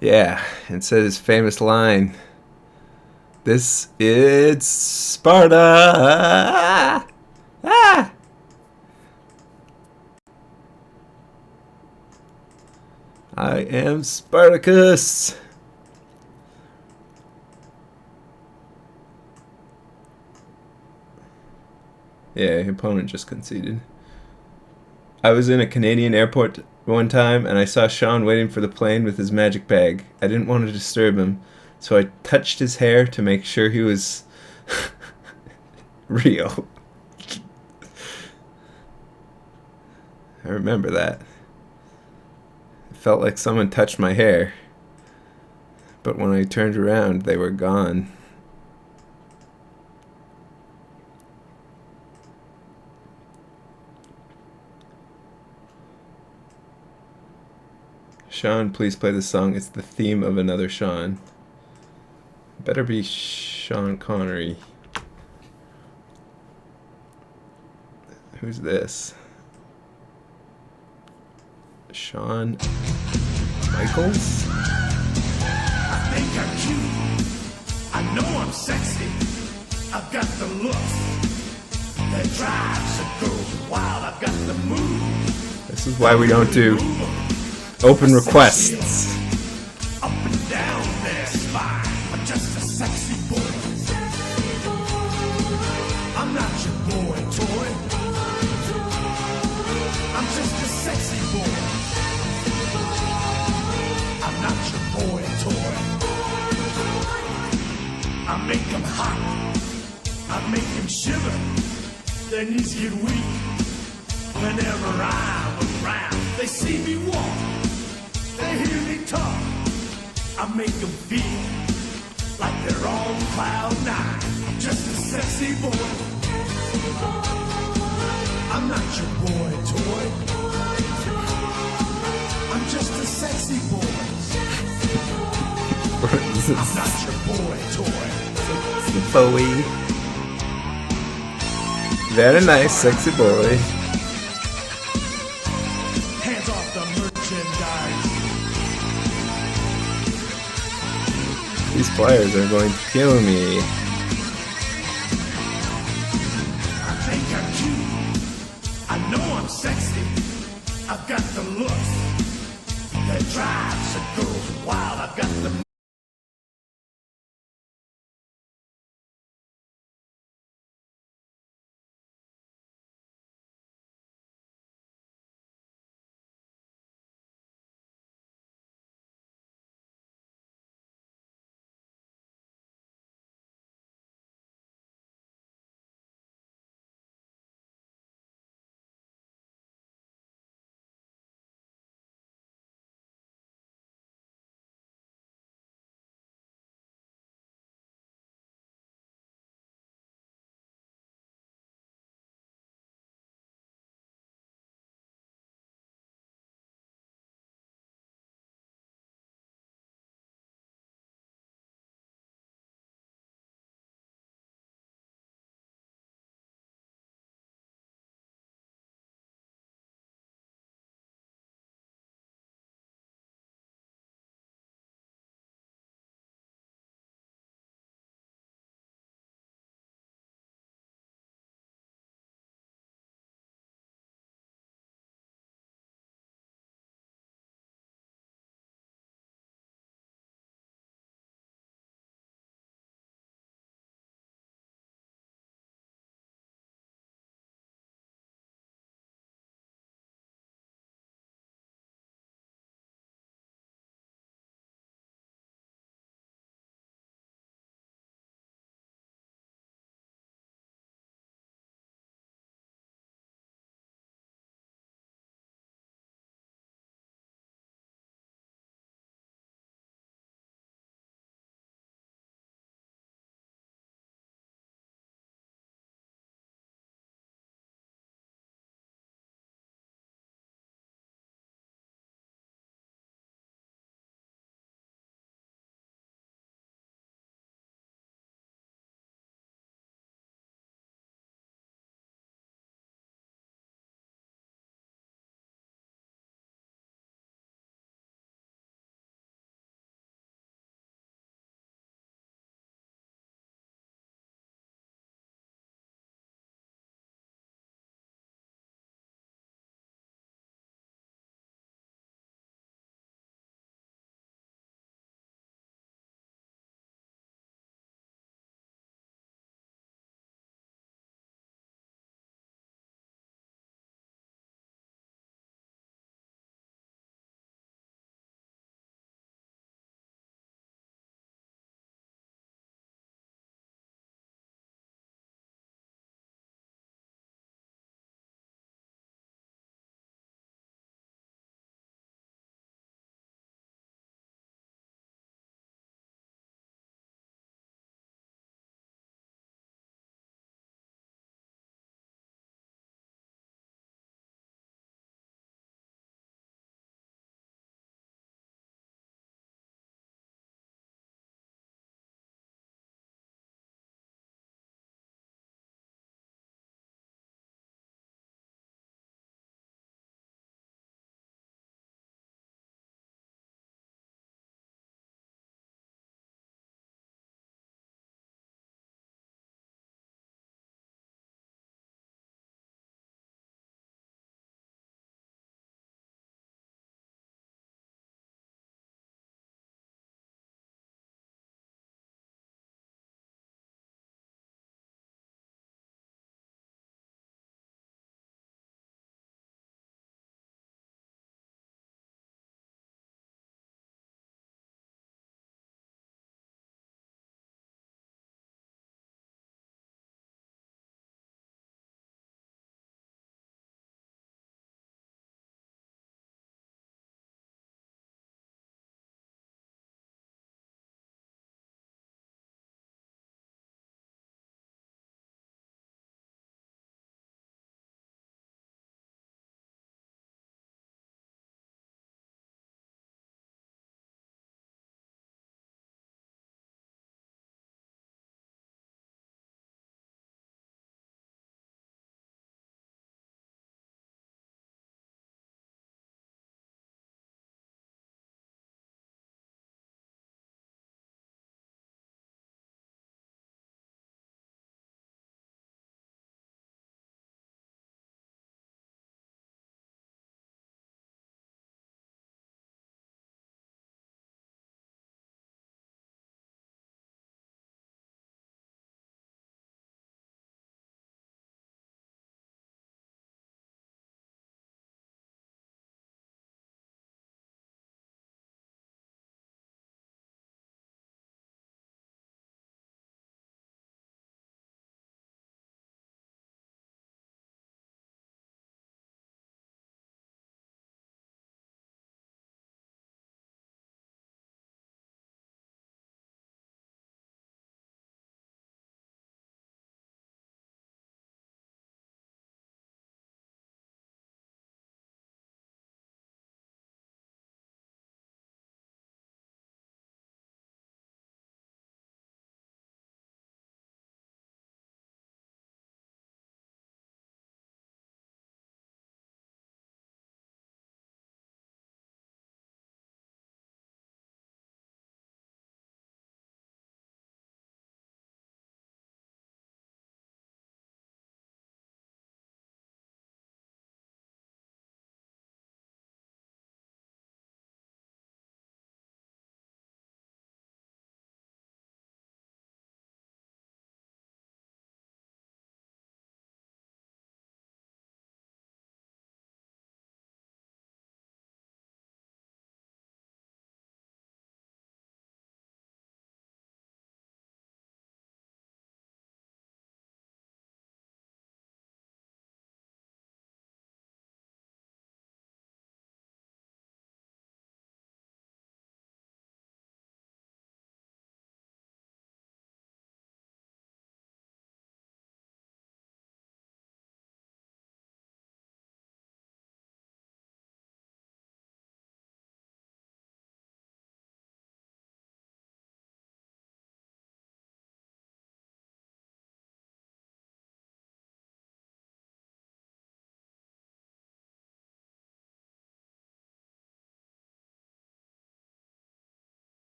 Yeah, and said his famous line. This is Sparta! Ah! I am Spartacus! Yeah, opponent just conceded. I was in a Canadian airport one time and I saw Shaun waiting for the plane with his magic bag. I didn't want to disturb him, so I touched his hair to make sure he was real. I remember that. It felt like someone touched my hair, but when I turned around, they were gone. Shaun, please play the song. It's the theme of another Shaun. Better be Sean Connery. Who's this? Shawn Michaels? I think I'm cute. I know I'm sexy. I've got the looks that drives a girl wild. I've got the move. This is why we don't do open requests. Up and down their spine. I'm just a sexy boy. I'm not your boy toy. I'm just a sexy boy. I'm not your boy toy. I make him hot. I make him shiver. Their knees get weak whenever I'm around. They see me walk. They hear me talk. I make them feel like they're on cloud nine. I'm just a sexy boy. I'm not your boy toy. I'm just a sexy boy. Not your boy toy. Bowie. Very nice, sexy boy. Hands off the merchandise. These pliers are going to kill me. I think I'm cute. I know I'm sexy. I've got the looks that drives the girls wild. I've got the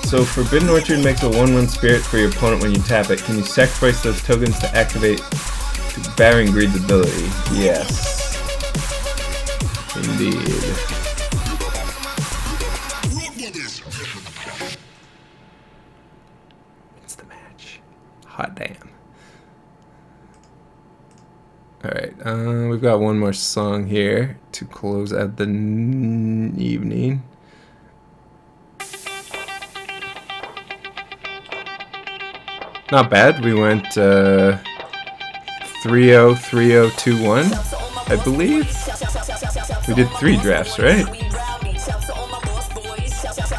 So Forbidden Orchard makes a 1/1 spirit for your opponent when you tap it. Can you sacrifice those tokens to activate Baron Greed's ability? Yes. Indeed. It's the match. Hot damn. Alright, we've got one more song here to close out the evening. Not bad. We went 3-0, 3-0, 2-1, I believe. We did 3 drafts, right?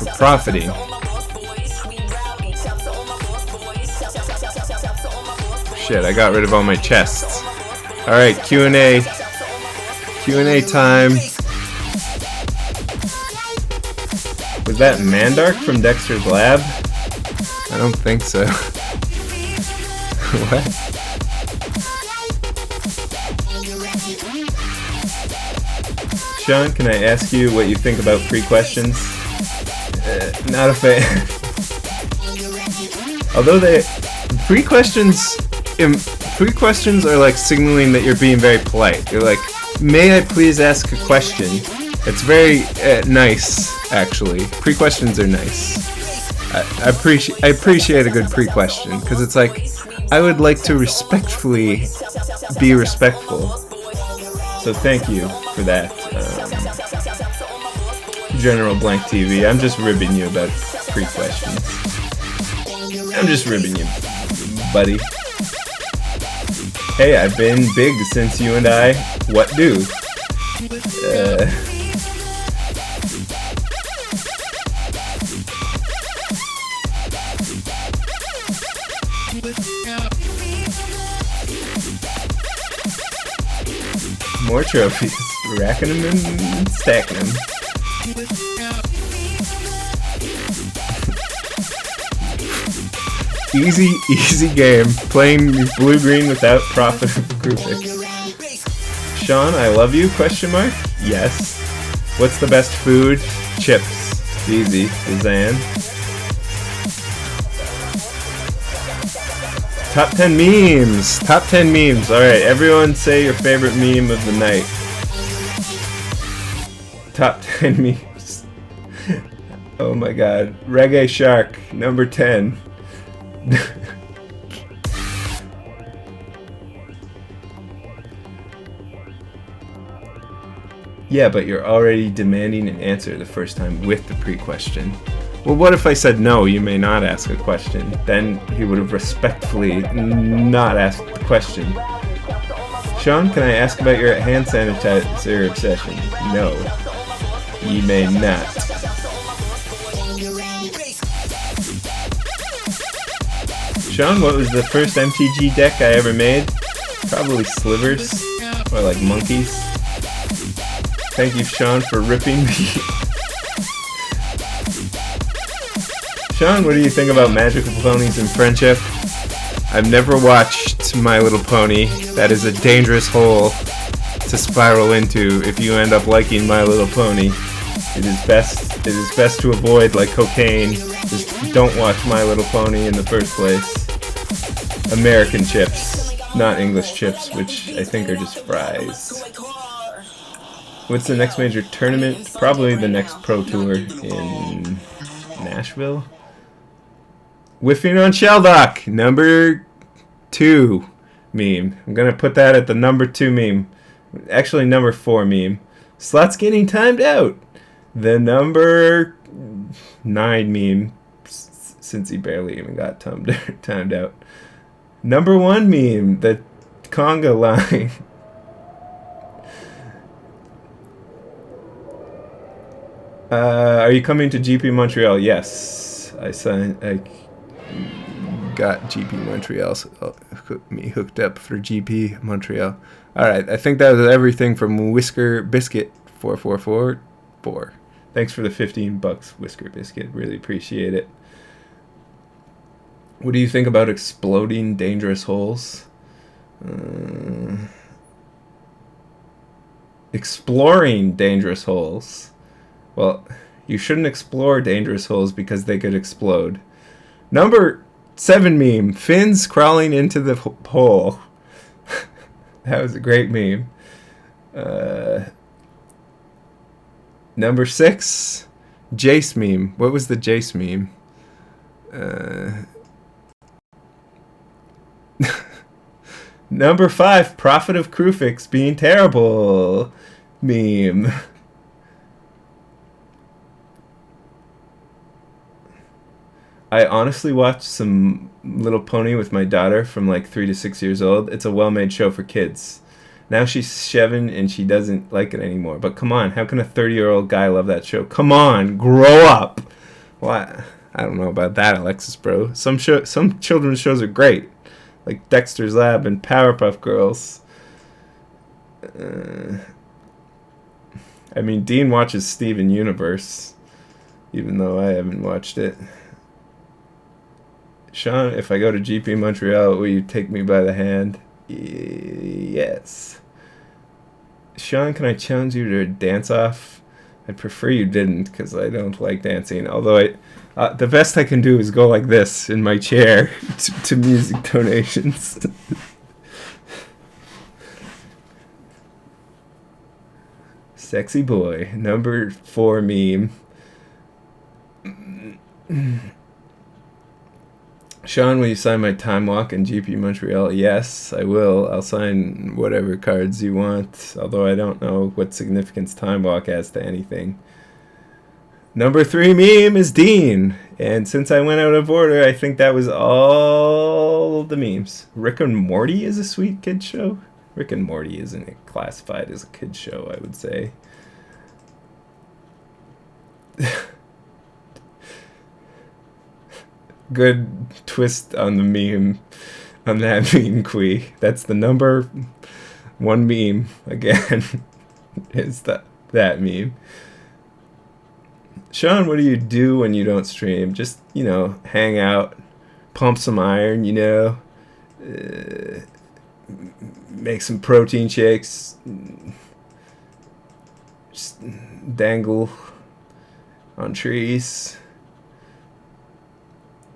We're profiting. Shit, I got rid of all my chests. Alright, Q&A. Q&A time. Was that Mandark from Dexter's Lab? I don't think so. What? Shaun, can I ask you what you think about pre-questions? Not a fan. Although pre-questions are like signaling that you're being very polite. You're like, may I please ask a question? It's very nice, actually. Pre-questions are nice. I appreciate a good pre-question, because it's like, I would like to respectfully be respectful. So thank you for that, General Blank TV. I'm just ribbing you about pre-questions. I'm just ribbing you, buddy. Hey, I've been big since you and I. What do? More trophies. Racking them and stacking them. Easy game. Playing blue-green without profit of Krupik. Shaun, I love you? Question mark? Yes. What's the best food? Chips. Easy. Zan. Top 10 memes. Top 10 memes. Alright, everyone say your favorite meme of the night. Top 10 memes. Oh my god. Reggae Shark, number 10. Yeah, but you're already demanding an answer the first time with the pre-question. Well, what if I said no, you may not ask a question? Then he would have respectfully not asked the question. Shaun, can I ask about your hand sanitizer obsession? No, you may not. Shaun, what was the first MTG deck I ever made? Probably slivers, or like monkeys. Thank you, Shaun, for ripping me. Shaun, what do you think about magical ponies and friendship? I've never watched My Little Pony. That is a dangerous hole to spiral into if you end up liking My Little Pony. It is best to avoid like cocaine. Just don't watch My Little Pony in the first place. American chips, not English chips, which I think are just fries. What's the next major tournament? Probably the next Pro Tour in Nashville. Whiffing on Sheldock, number 2 meme. I'm gonna put that at the number 2 meme. Actually, number 4 meme. Slot's getting timed out. The number 9 meme, since he barely even got timed out. Number 1 meme, the conga line. Are you coming to GP Montreal? Yes, I got GP Montreal, so me hooked up for GP Montreal. Alright, I think that was everything from Whisker Biscuit 4444. Thanks for the $15, Whisker Biscuit. Really appreciate it. What do you think about exploding dangerous holes? Exploring dangerous holes. Well, You shouldn't explore dangerous holes because they could explode. Number 7 meme. Fins crawling into the hole. That was a great meme. Number 6. Jace meme. What was the Jace meme? Number 5. Prophet of Krufix being terrible meme. I honestly watched some Little Pony with my daughter from like 3 to 6 years old. It's a well-made show for kids. Now she's 7 and she doesn't like it anymore. But come on, how can a 30-year-old guy love that show? Come on, grow up. What? I don't know about that, Alexis, bro. Some children's shows are great, like Dexter's Lab and Powerpuff Girls. I mean, Dean watches Steven Universe, even though I haven't watched it. Shaun, if I go to GP Montreal, will you take me by the hand? Yes. Shaun, can I challenge you to a dance-off? I'd prefer you didn't, because I don't like dancing. Although the best I can do is go like this in my chair to music donations. Sexy boy. Number 4 meme. Shaun, will you sign my time walk in GP Montreal? Yes, I will. I'll sign whatever cards you want, although I don't know what significance time walk has to anything. Number 3 meme is Dean, and since I went out of order, I think that was all the memes. Rick and Morty is a sweet kid show. Rick and Morty isn't classified as a kid show, I would say. Good twist on the meme, on that meme, Quee. That's the number 1 meme, again, is that meme. Shaun, what do you do when you don't stream? Just, hang out, pump some iron, make some protein shakes, just dangle on trees.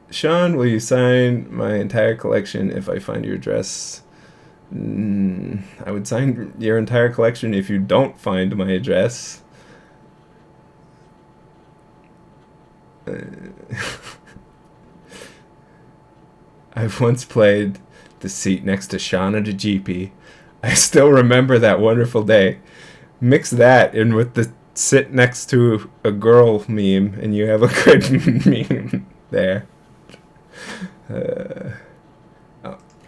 Shaun, will you sign my entire collection if I find your address? I would sign your entire collection if you don't find my address. I've once played the seat next to Shaun at a GP. I still remember that wonderful day. Mix that in with the sit next to a girl meme, and you have a good meme there.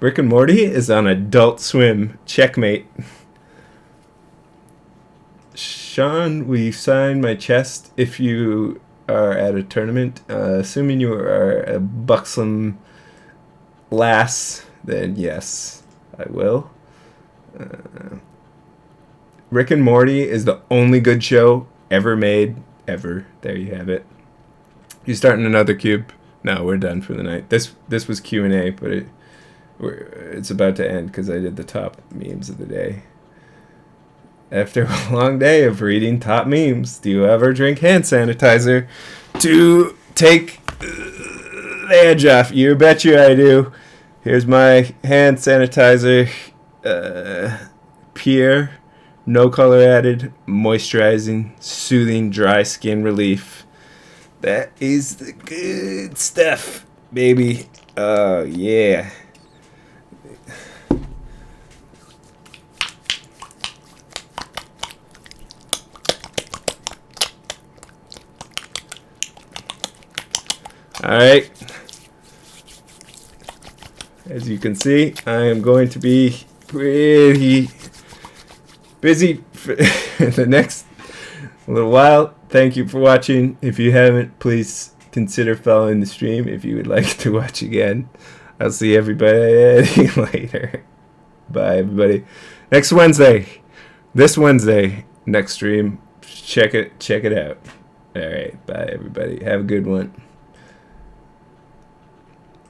Rick and Morty is on Adult Swim. Checkmate. Shaun, will you sign my chest if you are at a tournament? Assuming you are a buxom lass, then yes, I will. Rick and Morty is the only good show ever made, ever. There you have it. You starting another cube? No, we're done for the night. This was Q&A, but it's about to end because I did the top memes of the day. After a long day of reading top memes, do you ever drink hand sanitizer to take the edge off? You betcha I do. Here's my hand sanitizer. Pure, no color added, moisturizing, soothing, dry skin relief. That is the good stuff, baby. Oh, yeah. All right. As you can see, I am going to be pretty busy for the next little while. Thank you for watching. If you haven't, please consider following the stream if you would like to watch again. I'll see everybody later. Bye, everybody. Next Wednesday. This Wednesday. Next stream. Check it out. All right. Bye, everybody. Have a good one.